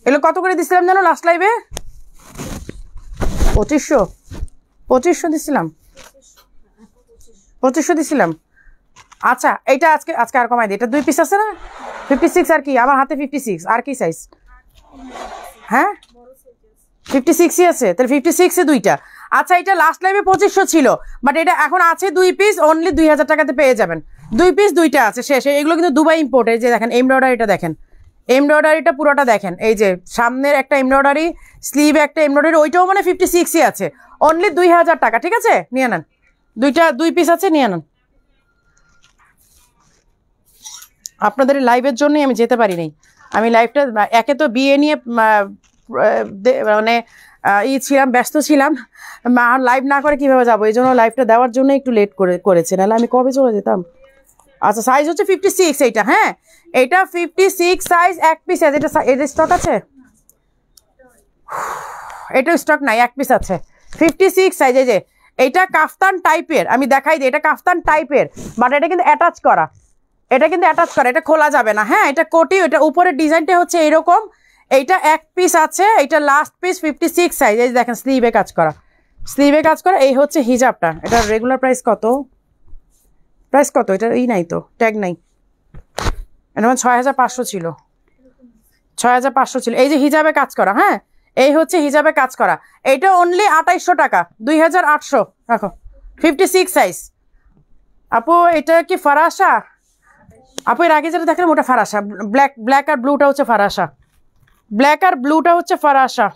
এগুলো কত করে দিছিলাম জানো লাস্ট লাইভে? 2500 দিছিলাম, 2500 দিছিলাম। আচ্ছা এইটা আজকে আর কমাই দিই, এটা 2 পিস আছে না? 56 আর কি আমার হাতে 56, আর কি সাইজ? হ্যাঁ 56ই আছে, তাহলে 56-এ 2টা। আচ্ছা এটা লাস্ট লাইভে 2500 ছিল, বাট এটা এখন আছে 2 পিস, অনলি 2000 টাকাতে পেয়ে যাবেন। 2 পিস 2টা আছে, শেষ। এগুলো কিন্তু দুবাই ইম্পোর্ট। এই যে দেখেন এমব্রয়ডারিটা দেখেন, এমব্রয়ডারিটা পুরোটা দেখেন, এই যে সামনের একটা এমব্রয়ডারি, স্লিভে একটা এমব্রয়ডারি, ওইটাও মানে 56ই আছে, অনলি 2000 টাকা। ঠিক আছে নিয়ে নেন, 2 পিস আছে, নিয়ে নেন। আপনাদের লাইভের জন্যই আমি যেতে পারি নাই। আমি লাইভটা একে তো বিয়ে নিয়ে মানে ছিলাম, ব্যস্ত ছিলাম, লাইভ না করে কিভাবে যাবো, এই জন্য লাইভটা দেওয়ার জন্য একটু লেট করেছে, নাহলে আমি কবে চলে যেতাম। আচ্ছা সাইজ হচ্ছে 56 এইটা, হ্যাঁ এটা 56 সাইজ, এক পিস আছে। এটা স্টক আছে, এটা স্টক নাই, এক পিস আছে 56 সাইজ। এই যে এটা কাফতান টাইপের, আমি দেখাই দিই, এটা কাফতান টাইপের, বাট এটা কিন্তু অ্যাটাচ করা, এটা কিন্তু অ্যাটাচ করা, এটা খোলা যাবে না। হ্যাঁ এটা কোটি, এটা উপরের ডিজাইনটা হচ্ছে এরকম। এইটা এক পিস আছে, এটা লাস্ট পিস 56 সাইজ। এই দেখেন স্লিভে কাজ করা, স্লিভে কাজ করা। এই হচ্ছে হিজাবটা, এটা রেগুলার প্রাইস কত, প্রাইস কত, এটা এই নাই তো, ট্যাগ নাই, এটা মানে 6500 ছিল, 6500 ছিল। এই যে হিজাবে কাজ করা, হ্যাঁ এই হচ্ছে হিজাবে কাজ করা, এইটা অনলি 2800 টাকা, 2800 রাখো, 56 সাইজ। আপু এটা কি ফারাসা? আপু এর আগে যেটা দেখলাম ওটা ফারাসা, ব্ল্যাক আর ব্লুটা হচ্ছে ফারাসা, ব্ল্যাক আর ব্লুটা হচ্ছে ফারাসা।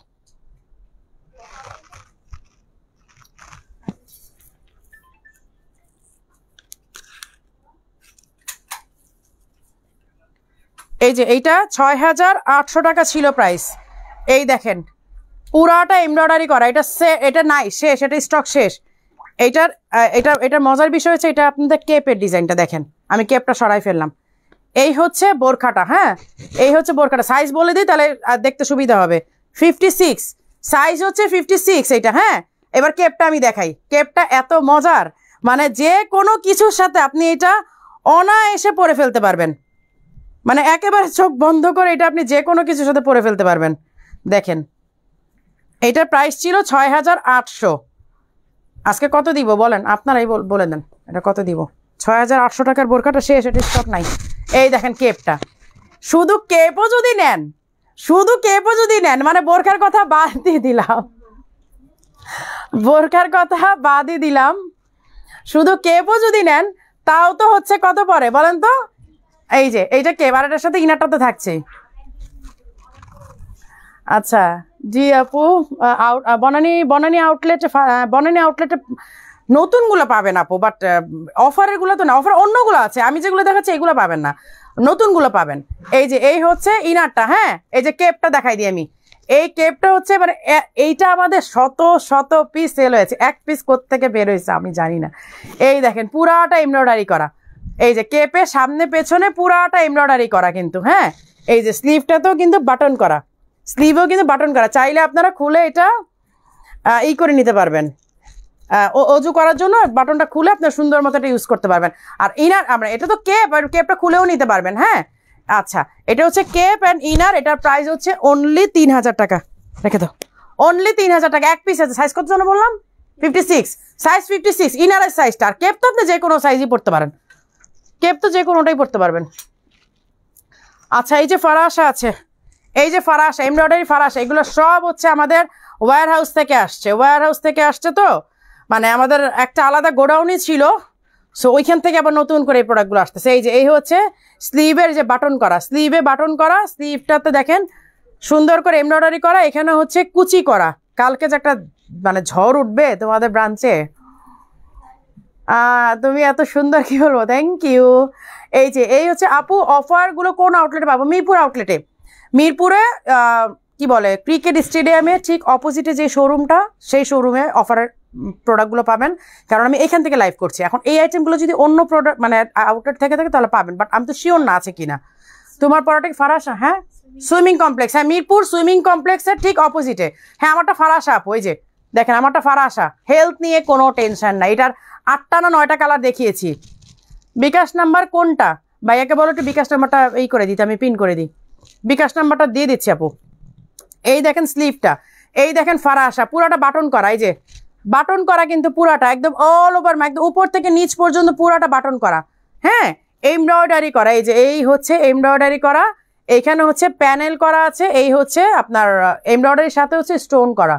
এই যে এইটা 6800 টাকা ছিল প্রাইস। এই দেখেন পুরাটা এমব্রয়ডারি করা, এটা নাই, শেষ, এটা স্টক শেষ। এটার মজার বিষয় হচ্ছে এটা আপনাদের কেপের ডিজাইনটা দেখেন, আমি কেপটা সরাই ফেললাম। এই হচ্ছে বোরখাটা, হ্যাঁ এই হচ্ছে বোরখাটা, সাইজ বলে দিই তাহলে দেখতে সুবিধা হবে। 56 সাইজ হচ্ছে 56 এইটা, হ্যাঁ। এবার কেপটা আমি দেখাই, কেপটা এত মজার, মানে যে কোনো কিছুর সাথে আপনি এটা অনায়াসে পরে ফেলতে পারবেন, মানে একেবারে চোখ বন্ধ করে এটা আপনি যে কোনো কিছুর সাথে পরে ফেলতে পারবেন। দেখেন এটার প্রাইস ছিল 6800, আজকে কত দিব বলেন, আপনারাই বলে দেন এটা কত দিব। 6800 টাকার বোরখাটা শেষ, এটা স্টক নাই। এই দেখেন কেপটা, শুধু কেপও যদি নেন, শুধু কেপও যদি নেন, মানে বোরখার কথা বাদ দিয়ে দিলাম, বোরখার কথা বাদই দিলাম, শুধু কেপও যদি নেন তাও তো হচ্ছে কত পরে বলেন তো। এই যে এইটা কেপ, আর এটার সাথে ইনারটা তো থাকছেই। আচ্ছা জি আপু, বনানী আউটলেটে নতুনগুলো পাবেন আপু, বাট অফারের গুলো তো না, অফার অন্যগুলো আছে, আমি যেগুলো দেখাচ্ছি এগুলো পাবেন না, নতুনগুলো পাবেন। এই যে এই হচ্ছে ইনারটা, হ্যাঁ এই যে কেপটা দেখাই দিই আমি, এই কেপটা হচ্ছে মানে এইটা আমাদের শত শত পিস সেল হয়েছে, এক পিস কোত্থেকে বের হয়েছে আমি জানি না। এই দেখেন পুরাটা এমব্রয়ডারি করা, এই যে কেপের সামনে পেছনে পুরাটা এমব্রয়ডারি করা কিন্তু, হ্যাঁ এই যে স্লিভটাতেও কিন্তু বাটন করা, স্লিভও কিন্তু বাটন করা, চাইলে আপনারা খুলে এটা ই করে নিতে পারবেন, অজু করার জন্য বাটনটা খুলে আপনার সুন্দর মতো এটা ইউজ করতে পারবেন। আর ইনার আমরা এটা তো কেপ, আর কেপটা খুলেও নিতে পারবেন, হ্যাঁ। আচ্ছা এটা হচ্ছে কেপ অ্যান্ড ইনার, এটার প্রাইস হচ্ছে অনলি 3000 টাকা, রেখে দাও, অনলি 3000 টাকা। এক পিস আছে, সাইজ কত জন বললাম 56, সাইজ 56 ইনারের সাইজটা। আর কেপ তো আপনি যে কোনো সাইজই পড়তে পারেন, কেপ তো যে কোনোটাই পড়তে পারবেন। আচ্ছা এই যে ফারাসা আছে, এই যে ফারাসা, এমব্রয়ডারি ফারাসা, এগুলো সব হচ্ছে আমাদের ওয়্যার হাউস থেকে আসছে, ওয়্যার হাউস থেকে আসছে, তো মানে আমাদের একটা আলাদা গোডাউনই ছিল, সো ওইখান থেকে আবার নতুন করে এই প্রোডাক্টগুলো আসতেছে। এই যে এই হচ্ছে স্লিভের যে বাটন করা, স্লিভে বাটন করা, স্লিভটাতে দেখেন সুন্দর করে এমব্রয়ডারি করা, এখানে হচ্ছে কুচি করা। কালকে যে একটা মানে ঝড় উঠবে তোমাদের ব্রাঞ্চে, তুমি এত সুন্দর, কি বলবো, থ্যাংক ইউ। এই যে এই হচ্ছে আপু অফারগুলো কোন আউটলেটে পাবো, মিরপুর আউটলেটে, মিরপুরে কি বলে ক্রিকেট স্টেডিয়ামে ঠিক অপোজিটে যে শোরুমটা, সেই শোরুমে অফারের প্রোডাক্টগুলো পাবেন, কারণ আমি এখান থেকে লাইভ করছি। এখন এই আইটেমগুলো যদি অন্য প্রোডাক্ট মানে আউটলেট থেকে থাকে তাহলে পাবেন, বাট আমি তো শিওর না আছে কিনা। তোমার পড়াটা কি ফারাসা? হ্যাঁ সুইমিং কমপ্লেক্স, হ্যাঁ মিরপুর সুইমিং কমপ্লেক্সের ঠিক অপোজিটে, হ্যাঁ আমারটা ফারাসা আপু। ওই যে দেখেন আমারটা ফারাসা, হেলথ নিয়ে কোনো টেনশন নাই। এটার 8টা না 9টা কালার দেখিয়েছি। বিকাশ নাম্বার কোনটা ভাইয়াকে বলো একটু, বিকাশ নাম্বারটা এই করে দিতে, আমি পিন করে দিই, বিকাশ নাম্বারটা দিয়ে দিচ্ছি আপু। এই দেখেন স্লিভটা, এই দেখেন ফারাসা, পুরাটা বাটন করা, এই যে বাটন করা কিন্তু পুরাটা একদম অল ওভার, একদম উপর থেকে নিচ পর্যন্ত পুরাটা বাটন করা, হ্যাঁ এমব্রয়ডারি করা। এই যে এই হচ্ছে এমব্রয়ডারি করা, এইখানে হচ্ছে প্যানেল করা আছে, এই হচ্ছে আপনার এমব্রয়ডারির সাথে হচ্ছে স্টোন করা,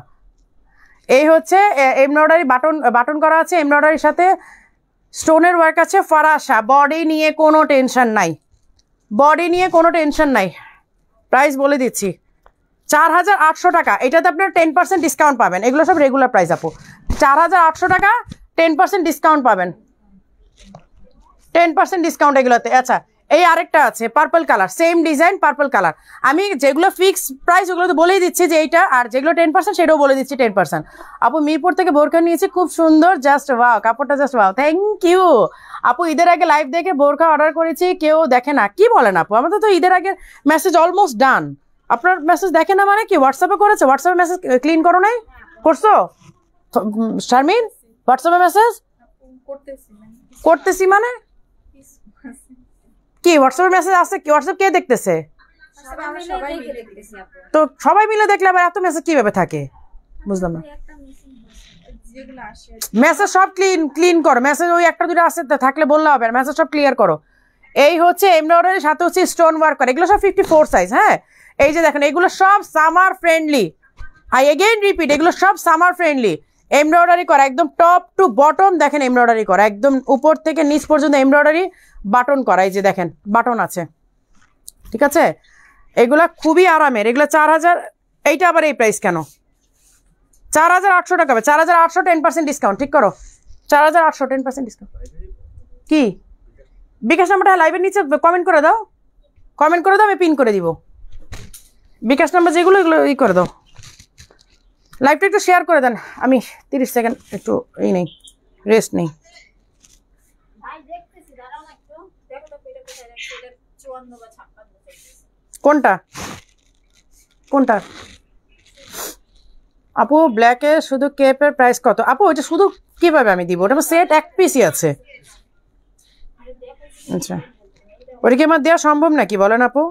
এই হচ্ছে এমব্রয়ডারি বাটন করা আছে, এমব্রয়ডারির সাথে স্টোনের ওয়ার্ক আছে। ফারাসা, বডি নিয়ে কোনো টেনশন নাই, বডি নিয়ে কোনো টেনশন নাই। প্রাইস বলে দিচ্ছি 4800 টাকা, এটাতে আপনার 10% ডিসকাউন্ট পাবেন, এগুলো সব রেগুলার প্রাইস আপু। 4800 টাকা 10% ডিসকাউন্ট পাবেন, 10% ডিসকাউন্ট এগুলোতে। আচ্ছা এই আরেকটা আছে purple colour, same design purple colour. আমি যেগুলো ফিক্স প্রাইস ওগুলো তো বলেই দিচ্ছি যে এইটা, আর যেগুলো 10% সেটাও বলে দিচ্ছি 10%। আপু মিরপুর থেকে বোরকা নিয়েছি, খুব সুন্দর, জাস্ট ওয়াও, কাপড়টা জাস্ট ওয়াও, থ্যাংক ইউ আপু। ঈদের আগে লাইভ দেখে বোরকা অর্ডার করেছি, কেউ দেখে না, কি বলেন আপু? আমাদের তো ঈদের আগে মেসেজ অলমোস্ট ডান, আপনার মেসেজ দেখে না মানে কি? হোয়াটসঅ্যাপে করেছে, হোয়াটসঅ্যাপে মেসেজ ক্লিন করো নাই? করছো শারমিন? হোয়াটসঅ্যাপে মেসেজ করতেছি মানে কি? হোয়াটসঅ্যাপে মেসেজ আছে কি? হোয়াটসঅ্যাপ কে দেখতেছে? তো সবাই মিলে দেখলে আবার এত মেসেজ কিভাবে থাকে বুঝলাম না। মেসেজ সব ক্লিন করো, মেসেজ ওই একটা দুটো আছে থাকলে বললে হবে, মেসেজ সব ক্লিয়ার করো। এই হচ্ছে এমব্রয়ডারি, সাথে হচ্ছে স্টোন ওয়ার্ক করা, এগুলো সব 54 সাইজ। হ্যাঁ এই যে দেখেন, এগুলো সব summer friendly, I again repeat, এগুলো সব সামার ফ্রেন্ডলি। এমব্রয়ডারি করা একদম টপ টু বটম, দেখেন এমব্রয়ডারি করা একদম উপর থেকে নিচ পর্যন্ত এমব্রয়ডারি, বাটন করা, এই যে দেখেন বাটন আছে, ঠিক আছে? এগুলা খুবই আরামের, এগুলো 4000। এইটা আবার এই প্রাইস কেন? 4800 টাকা, 4800, 10% ডিসকাউন্ট, ঠিক করো 4800, 10% ডিসকাউন্ট। কি বিকাশ নাম্বারটা লাইভের নিচে কমেন্ট করে দাও, কমেন্ট করে দাও, আমি পিন করে দিব বিকাশ নাম্বার যেগুলো, এগুলো ই করে দাও। লাইভটা একটু শেয়ার করে দেন, আমি 30 সেকেন্ড একটু এই নেই, রেস্ট নেই। কোনটা কোনটা আপু? ব্ল্যাকে শুধু কেপের প্রাইস কত আপু? ওইটা শুধু কিভাবে আমি দিব? ওটা সেট এক পিসই আছে। আচ্ছা ওটা কি আমার দেওয়া সম্ভব নাকি বলেন আপু?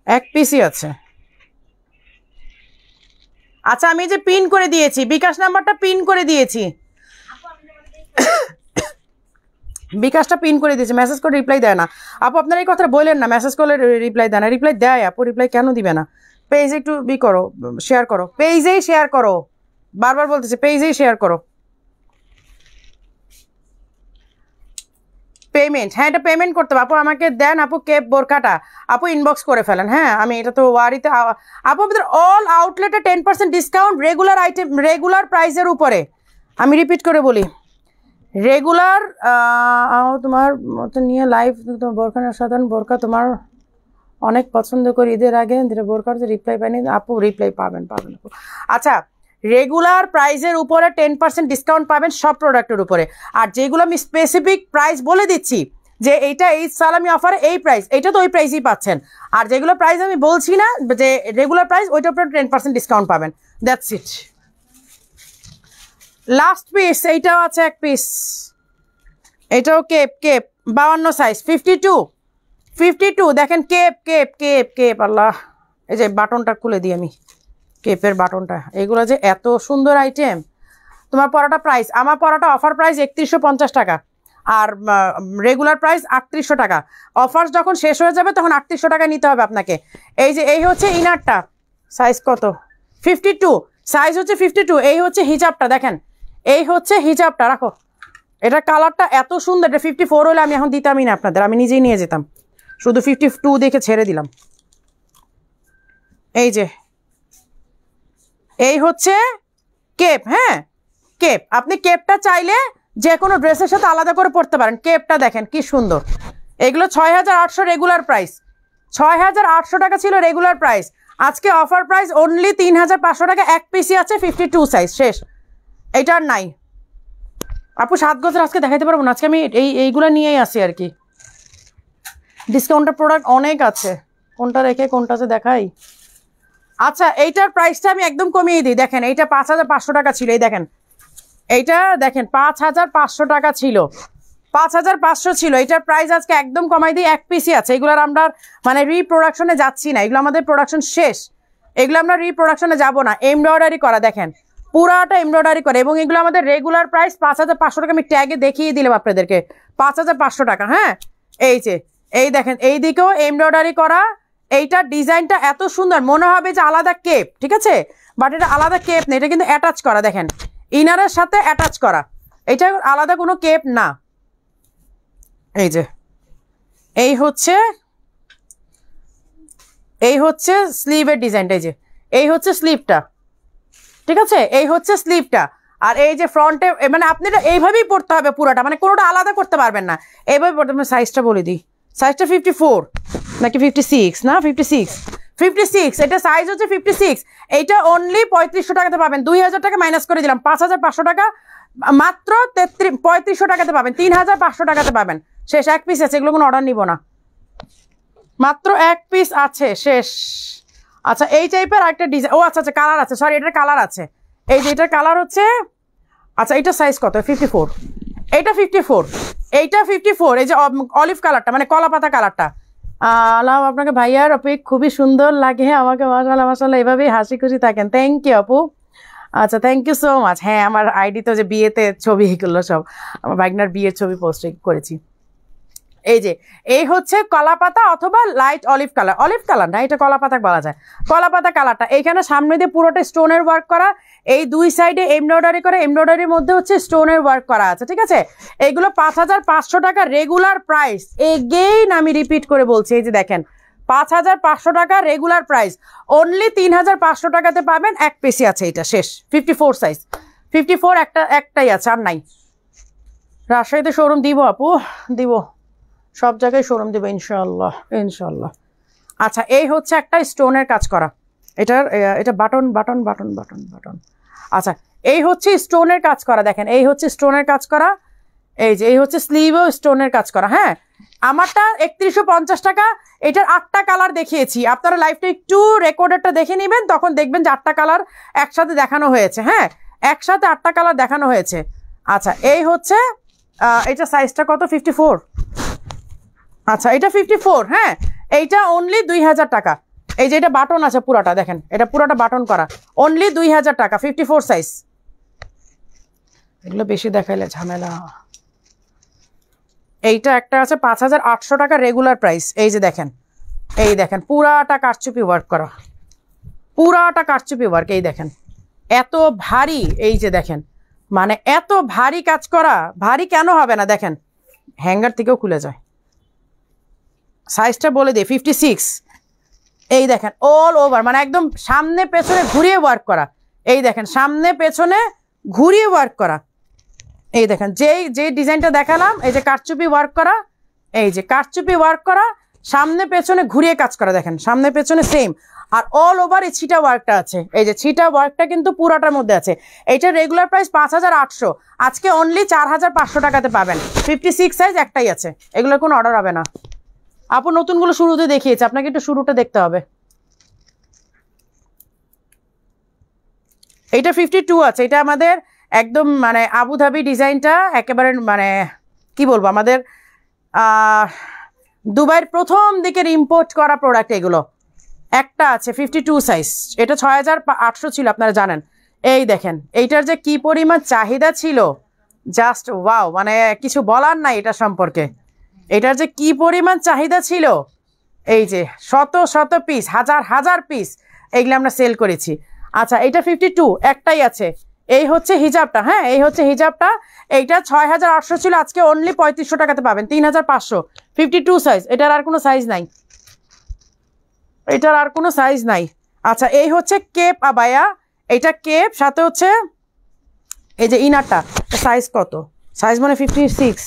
এক পিসই আছে। আচ্ছা আমি যে পিন করে দিয়েছি, বিকাশ নাম্বারটা পিন করে দিয়েছি, বিকাশটা পিন করে দিয়েছি, মেসেজ করে রিপ্লাই দেয় না আপু। আপনার এই কথা বললেন না, মেসেজ করলে রিপ্লাই দেয় না। রিপ্লাই দেয় আপু, রিপ্লাই কেন দিবে না? পেজে একটু করো, শেয়ার করো, পেজেই শেয়ার করো, বারবার বলতেছি পেজেই শেয়ার করো। পেমেন্ট, হ্যাঁ এটা পেমেন্ট করতে হবে আপু, আমাকে দেন আপু কেপ বোরকাটা, আপু ইনবক্স করে ফেলেন। হ্যাঁ আমি এটা তো ওয়ারিতে আপু, আমাদের অল আউটলেটে 10% ডিসকাউন্ট রেগুলার আইটেম, রেগুলার প্রাইসের উপরে। আমি রিপিট করে বলি, রেগুলার তোমার মতো নিয়ে লাইভ বোরকা সাধারণ বোরকা তোমার অনেক পছন্দ করি, ঈদের আগে বোরকার যে রিপ্লাই পাইনি আপু, রিপ্লাই পাবেন পাবেন আপু। আচ্ছা রেগুলার প্রাইসের উপরে 10% ডিসকাউন্ট পাবেন সব প্রোডাক্টের উপরে। আর যেগুলো আমি স্পেসিফিক প্রাইস বলে দিচ্ছি যে এইটা এই সালামি অফারে এই প্রাইস, এইটা তো ওই প্রাইসই পাচ্ছেন। আর যেগুলো প্রাইস আমি বলছি না যে রেগুলার প্রাইস, ওইটার উপরে 10% ডিসকাউন্ট পাবেন, দ্যাটস ইট। লাস্ট পিস এইটাও আছে এক পিস, এটাও কেপ, কেপ 52 সাইজ, 52 দেখেন কেপ কেপ কেপ কেপ, আল্লাহ এই যে বাটনটা খুলে দিই আমি, কেপের বাটনটা, এগুলো যে এত সুন্দর আইটেম। তোমার পরাটা প্রাইস, আমার পরাটা অফার প্রাইস 3150 টাকা, আর রেগুলার প্রাইস 3800 টাকা। অফার যখন শেষ হয়ে যাবে তখন 3800 টাকা নিতে হবে আপনাকে। এই যে এই হচ্ছে ইনারটা, সাইজ কত? 52 সাইজ হচ্ছে 52। এই হচ্ছে হিজাবটা, দেখেন এই হচ্ছে হিজাবটা, রাখো। এটা কালারটা এত সুন্দর, এটা 54 হলে আমি এখন দিতামই না আপনাদের, আমি নিজেই নিয়ে যেতাম, শুধু 52 দেখে ছেড়ে দিলাম। এই যে এই হচ্ছে কেপ, হ্যাঁ কেপ, আপনি কেপটা চাইলে যে কোনো ড্রেসের সাথে আলাদা করে পরতে পারেন। কেপটা দেখেন কি সুন্দর। এগুলো 6800 রেগুলার প্রাইস, 6800 টাকা ছিল রেগুলার প্রাইস, আজকে অফার প্রাইস অনলি 3500 টাকা। এক পিসি আছে 52 সাইজ, শেষ, এইটা আর নাই আপু। 7 গজের আজকে দেখাইতে পারবো না, আজকে আমি এইগুলো নিয়েই আসি আর কি। ডিসকাউন্টের প্রোডাক্ট অনেক আছে, কোনটা রেখে কোনটা যে দেখাই। আচ্ছা এইটার প্রাইসটা আমি একদম কমিয়ে দিই, দেখেন এইটা 5500 টাকা ছিল, এই দেখেন এইটা দেখেন 5500 টাকা ছিল, 5500 ছিল, এটার প্রাইস আজকে একদম কমাই দিই। এক পিসি আছে, এগুলোর আমরা মানে রিপ্রোডাকশনে যাচ্ছি না, এগুলো আমাদের প্রোডাকশন শেষ, এগুলো আমরা রিপ্রোডাকশনে যাব না। এমব্রয়ডারি করা দেখেন, পুরাটা এমব্রয়ডারি করে, এবং এগুলো আমাদের রেগুলার প্রাইস 5500 টাকা। আমি ট্যাগে দেখিয়ে দিলাম আপনাদেরকে 5500 টাকা। হ্যাঁ এই যে এই দেখেন এই দিকেও এমব্রয়ডারি করা, এইটার ডিজাইনটা এত সুন্দর, মনে হবে যে আলাদা কেপ, ঠিক আছে, বাট এটা আলাদা কেপ না, এটা কিন্তু অ্যাটাচ করা, দেখেন ইনারের সাথে অ্যাটাচ করা, এটা আলাদা কোনো কেপ না। এই যে এই হচ্ছে স্লিভের ডিজাইনটা, এই যে এই হচ্ছে স্লিভটা, ঠিক আছে, এই হচ্ছে স্লিভটা। আর এই যে ফ্রন্টে মানে আপনি এটা এইভাবেই পড়তে হবে পুরোটা, মানে কোনোটা আলাদা করতে পারবেন না, এইভাবে পড়তে হবে। সাইজটা বলে দিই, সাইজটা 54 নাকি 56, না 56, এটা সাইজ হচ্ছে 56। এইটা অনলি 3500 টাকাতে পাবেন, 2000 টাকা মাইনাস করে দিলাম, 5500 টাকা মাত্র 3500 টাকাতে পাবেন, 3500 টাকাতে পাবেন। শেষ, এক পিস আছে, এগুলো কোনো অর্ডার নিব না, মাত্র এক পিস আছে, শেষ। আচ্ছা এই টাইপের আরেকটা ডিজাইন, ও আচ্ছা আচ্ছা কালার আছে, সরি এটার কালার আছে, এই যে এটার কালার হচ্ছে, আচ্ছা এটা সাইজ কত, 54, এইটা 54, এইটা 54, এই যে অলিভ কালারটা মানে কলা পাতা কালারটা। আল্লাহ আপনাকে ভাইয়ার অপিক খুবই সুন্দর লাগে আমাকে, মাশাআল্লাহ মাশাআল্লাহ, এভাবেই হাসি খুশি থাকেন, থ্যাংক ইউ আপু। আচ্ছা থ্যাংক ইউ সো মাচ। হ্যাঁ আমার আইডি তো যে বিয়েতে ছবি এগুলো সব আমার ভাগনার বিয়ের ছবি পোস্ট করেছি। এই যে এই হচ্ছে কলা পাতা অথবা লাইট অলিভ কালার না, এটা কলা পাতা বলা যায়, কলা পাতা কালারটা। এইখানে সামনে দিয়ে পুরোটা স্টোনের ওয়ার্ক করা, এই দুই সাইডে এমব্রয়ডারি করে, এমব্রয়ডারির মধ্যে হচ্ছে স্টোনের ওয়ার্ক করা আছে, ঠিক আছে। এইগুলো 5500 টাকা রেগুলার প্রাইস, এগেইন আমি রিপিট করে বলছি, এই যে দেখেন 5500 টাকা রেগুলার প্রাইস, অনলি 3500 টাকাতে পাবেন, এক পিসি আছে, এটা শেষ। 54 সাইজ, 54 একটাই আছে, আর নাই। রাজশাহীতে শোরুম দিব আপু, দিব, সব জায়গায় শোরুম দেবো ইনশাল্লাহ ইনশাল্লাহ। আচ্ছা এই হচ্ছে একটা স্টোনের কাজ করা, এটা বাটন। আচ্ছা এই হচ্ছে স্টোনের কাজ করা, দেখেন এই হচ্ছে স্টোনের কাজ করা, এই যে এই হচ্ছে স্লিভও স্টোনের কাজ করা। হ্যাঁ আমারটা 3150 টাকা, এটার 8টা কালার দেখিয়েছি, আপনারা লাইভটা একটু রেকর্ডেরটা দেখে নেবেন, তখন দেখবেন যে 8টা কালার একসাথে দেখানো হয়েছে। হ্যাঁ একসাথে 8টা কালার দেখানো হয়েছে। আচ্ছা এই হচ্ছে এটা সাইজটা কত, 54, আচ্ছা এটা 54। হ্যাঁ এইটা অনলি 2000 টাকা, এই যে এটা বাটন আছে পুরাটা, দেখেন এটা পুরাটা বাটন করা, অনলি 2000 টাকা, 54 সাইজ। এগুলো বেশি দেখাইলে ঝামেলা। এইটা একটা আছে 5800 টাকা রেগুলার প্রাইস, এই যে দেখেন, এই দেখেন পুরাটা কারচুপি ওয়ার্ক করা, পুরাটা কারচুপি ওয়ার্ক, এই দেখেন এত ভারী, এই যে দেখেন মানে এত ভারী কাজ করা, ভারী কেন হবে না, দেখেন হ্যাঙ্গার থেকেও খুলে যায়। সাইজটা বলে দিই 56, এই দেখেন অল ওভার মানে একদম সামনে পেছনে ঘুরিয়ে ওয়ার্ক করা, এই দেখেন সামনে পেছনে ঘুরিয়ে ওয়ার্ক করা, এই দেখেন যে ডিজাইনটা দেখালাম, এই যে কারচুপি ওয়ার্ক করা, এই যে কারচুপি ওয়ার্ক করা, সামনে পেছনে ঘুরিয়ে কাজ করা, দেখেন সামনে পেছনে সেম, আর অল ওভার এই ছিটা ওয়ার্কটা আছে, এই যে ছিটা ওয়ার্কটা কিন্তু পুরাটার মধ্যে আছে। এইটা রেগুলার প্রাইস 5800, আজকে অনলি 4500 টাকাতে পাবেন, 56 সাইজ একটাই আছে, এগুলোর কোনো অর্ডার হবে না আপু। নতুনগুলো শুরুতে দেখিয়েছে, আপনাকে একটু শুরুটা দেখতে হবে। এইটা 52 আছে, এটা আমাদের একদম মানে আবুধাবি ডিজাইনটা, একেবারে মানে কি বলবো, আমাদের দুবাইয়ের প্রথম দিকের ইম্পোর্ট করা প্রোডাক্ট এগুলো। একটা আছে 52 সাইজ, এটা 6800 ছিল আপনারা জানেন। এই দেখেন এইটার যে কি পরিমাণ চাহিদা ছিল, জাস্ট ওয়াও, মানে কিছু বলার নাই এটা সম্পর্কে, এটার যে কি পরিমাণ চাহিদা ছিল, এই যে শত শত পিস, হাজার পিস এগুলো আমরা সেল করেছি। আচ্ছা এটা 52 একটাই আছে, এই হচ্ছে হিজাবটা। হ্যাঁ এই হচ্ছে হিজাবটা, এইটা 6800 ছিল, আজকে অনলি 3500 টাকাতে পাবেন, 3500, 52 সাইজ, এটার আর কোনো সাইজ নাই, এটার আর কোনো সাইজ নাই। আচ্ছা এই হচ্ছে কেপ আবায়া, এইটা কেপ, সাথে হচ্ছে এই যে ইনারটা, সাইজ কত, সাইজ মানে 56।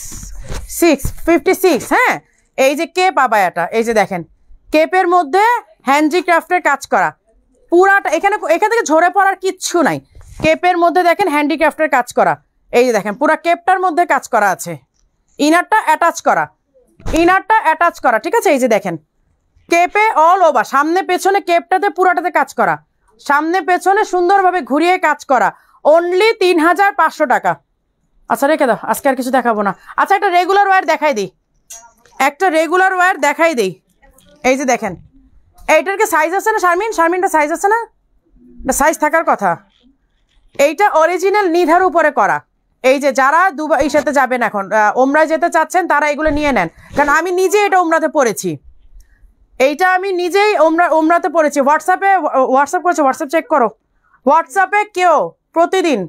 হ্যাঁ এই যে কেপ আবায়াটা, এই যে দেখেন কেপের মধ্যে হ্যান্ডিক্রাফটের কাজ করা পুরাটা, এখান থেকে ঝরে পড়ার কিচ্ছু নাই, কেপের মধ্যে দেখেন হ্যান্ডিক্রাফটের কাজ করা, এই যে দেখেন পুরা কেপটার মধ্যে কাজ করা আছে, ইনারটা অ্যাটাচ করা, ঠিক আছে। এই যে দেখেন কেপে অল ওভার, সামনে পেছনে কেপটাতে পুরাটাতে কাজ করা, সামনে পেছনে সুন্দরভাবে ঘুরিয়ে কাজ করা, অনলি 3500 টাকা। আচ্ছা রেখে দাও, আজকে আর কিছু দেখাবো না। আচ্ছা একটা রেগুলার ওয়্যার দেখাই দিই, এই যে দেখেন এইটার কি সাইজ আছে না শারমিনটা সাইজ আছে না, সাইজ থাকার কথা। এইটা অরিজিনাল নিধার উপরে করা, এই যে যারা দুবাই সাথে যাবেন এখন ওমরায় যেতে চাচ্ছেন তারা এগুলো নিয়ে নেন, কারণ আমি নিজে এটা ওমরাতে পড়েছি, এইটা আমি নিজেই ওমরাতে পড়েছি। হোয়াটসঅ্যাপ করেছে, হোয়াটসঅ্যাপ চেক করো, হোয়াটসঅ্যাপে কেউ প্রতিদিন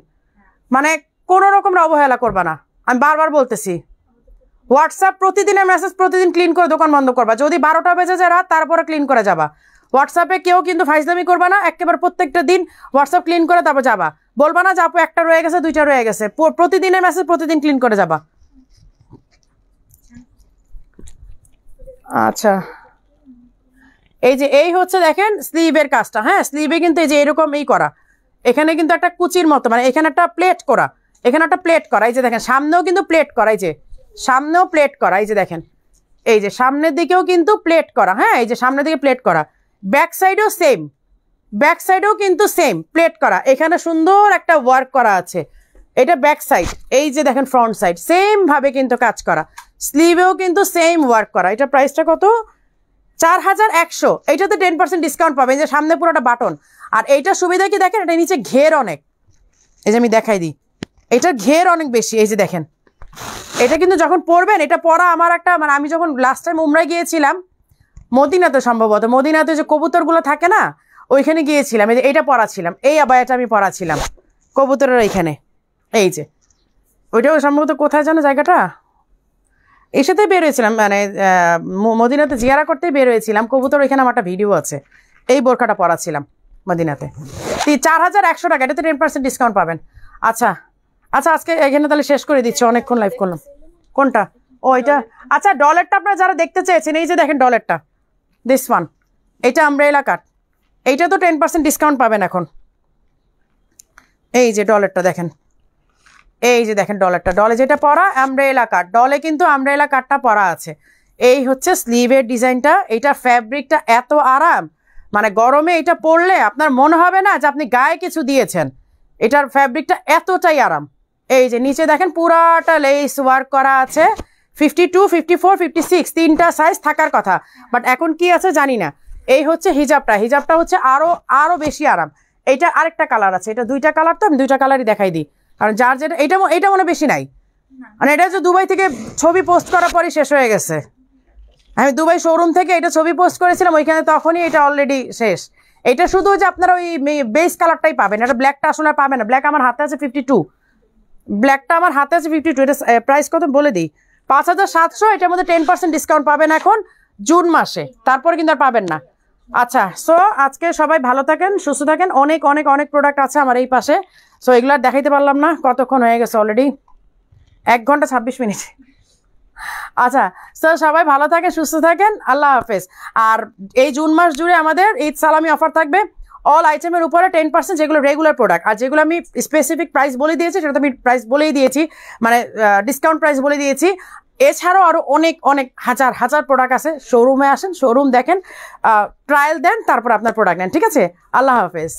মানে কোনো রকম অবহেলা করবা না, আমি বারবার বলতেছি, হোয়াটসঅ্যাপ প্রতিদিনের মেসেজ প্রতিদিন ক্লিন করে দোকান বন্ধ করবা, যদি 12টা বেজে যায় রাত তারপরে ক্লিন করে যাবা। হোয়াটসঅ্যাপে কেউ কিন্তু ফাইজলামি করবা না, একেবারে প্রত্যেকটা দিন হোয়াটসঅ্যাপ ক্লিন করে তারপর যাবা। বলবা না যে আপু একটা রয়ে গেছে, দুইটা রয়ে গেছে। প্রতিদিনের মেসেজ প্রতিদিন ক্লিন করে যাবা। আচ্ছা, এই যে এই হচ্ছে দেখেন স্লিভের কাজটা। হ্যাঁ, স্লিভে কিন্তু এই যে এরকম করা, এখানে কিন্তু একটা কুচির মতো, মানে এখানে একটা প্লেট করা, এখানে একটা প্লেট করা। এই যে দেখেন সামনেও কিন্তু প্লেট করা, এই যে সামনেও প্লেট করা, এই যে দেখেন এই যে সামনের দিকেও কিন্তু প্লেট করা। হ্যাঁ, এই যে সামনের দিকে প্লেট করা, ব্যাক সাইডেও সেম, ব্যাক সাইডেও কিন্তু সেম প্লেট করা। এখানে সুন্দর একটা ওয়ার্ক করা আছে, এটা ব্যাক সাইড। এই যে দেখেন ফ্রন্ট সাইড সেম ভাবে কিন্তু কাজ করা, স্লিভেও কিন্তু সেম ওয়ার্ক করা। এটা প্রাইসটা কত? 4100। এইটাতে 10% ডিসকাউন্ট পাবেন। যে সামনে পুরোটা বাটন। আর এইটা সুবিধা কি দেখেন, এটা নিচে ঘের অনেক, এই যে আমি দেখাই দিই, এটার ঘের অনেক বেশি। এই যে দেখেন, এটা কিন্তু যখন পরবেন, এটা পরা আমার একটা, মানে আমি যখন লাস্ট টাইম উমরায় গিয়েছিলাম মদিনাতে, সম্ভবত মদিনাতে যে কবুতরগুলো থাকে না, ওইখানে গিয়েছিলাম, এই যে এইটা পরা ছিলাম, এই আবায়াটা আমি পরা ছিলাম কবুতরের এইখানে। এই যে ওইটাও সম্ভবত কোথায় জানো জায়গাটা, এর সাথে বের হয়েছিলাম, মানে মদিনাতে জিয়ারা করতেই বের হয়েছিলাম। কবুতর ওইখানে আমার একটা ভিডিও আছে, এই বোরখাটা পরা ছিলাম মদিনাতে। 4100 টাকা, এটাতে 10% ডিসকাউন্ট পাবেন। আচ্ছা আচ্ছা, আজকে এখানে তাহলে শেষ করে দিচ্ছি, অনেকক্ষণ লাইভ করলাম। কোনটা? ও এটা। আচ্ছা, ডলারটা আপনারা যারা দেখতে চেয়েছেন, এই যে দেখেন ডলারটা, দিস ওয়ান, এটা আমব্রেলা কাট, এইটা তো 10% ডিসকাউন্ট পাবেন এখন। এই যে ডলারটা দেখেন, এই যে দেখেন ডলারটা, ডলে যেটা পরা আমব্রেলা কাট, ডলে কিন্তু আমব্রেলা কাটটা পরা আছে। এই হচ্ছে স্লিভের ডিজাইনটা, এইটা ফ্যাব্রিকটা এত আরাম, মানে গরমে এটা পরলে আপনার মনে হবে না যে আপনি গায়ে কিছু দিয়েছেন। এটার ফ্যাব্রিকটা এতটাই আরাম। এই যে নিচে দেখেন পুরাটা লেস ওয়ার্ক করা আছে। 52, 54, 56 তিনটা সাইজ থাকার কথা, বাট এখন কি আছে জানি না। এই হচ্ছে হিজাবটা, হিজাবটা হচ্ছে আরো বেশি আরাম। এইটা আরেকটা কালার আছে, এটা দুইটা কালার, তো আমি দুইটা কালারই দেখাই দিই, কারণ যার যেটা, এটা মনে বেশি নাই, মানে এটা হচ্ছে দুবাই থেকে ছবি পোস্ট করার পরই শেষ হয়ে গেছে। আমি দুবাই শোরুম থেকে এটা ছবি পোস্ট করেছিলাম, ওইখানে তখনই এটা অলরেডি শেষ। এটা শুধু যে আপনারা ওই বেস কালারটাই পাবেন, এটা ব্ল্যাকটা আসলে পাবেন না। ব্ল্যাক আমার হাতে আছে 52, ব্ল্যাকটা আমার হাতে আছে 52। এটা প্রাইস কত বলে দিই, 5700। এটার মধ্যে 10% ডিসকাউন্ট পাবেন এখন জুন মাসে, তারপরে কিন্তু আর পাবেন না। আচ্ছা, সো আজকে সবাই ভালো থাকেন, সুস্থ থাকেন। অনেক অনেক অনেক প্রোডাক্ট আছে আমার এই পাশে, সো এগুলো আর দেখাইতে পারলাম না, কতক্ষণ হয়ে গেছে অলরেডি, 1 ঘন্টা 26 মিনিট। আচ্ছা, সো সবাই ভালো থাকেন, সুস্থ থাকেন, আল্লাহ হাফেজ। আর এই জুন মাস জুড়ে আমাদের ঈদ সালামি অফার থাকবে অল আইটেমের উপরে 10%, যেগুলো রেগুলার প্রোডাক্ট। আর যেগুলো আমি স্পেসিফিক প্রাইস বলে দিয়েছি, সেটা তো আমি প্রাইস বলেই দিয়েছি, মানে ডিসকাউন্ট প্রাইস বলে দিয়েছি। এছাড়াও আরও অনেক অনেক হাজার হাজার প্রোডাক্ট আছে। শোরুমে আসেন, শোরুম দেখেন, ট্রায়াল দেন, তারপর আপনার প্রোডাক্ট নেন। ঠিক আছে, আল্লাহ হাফেজ।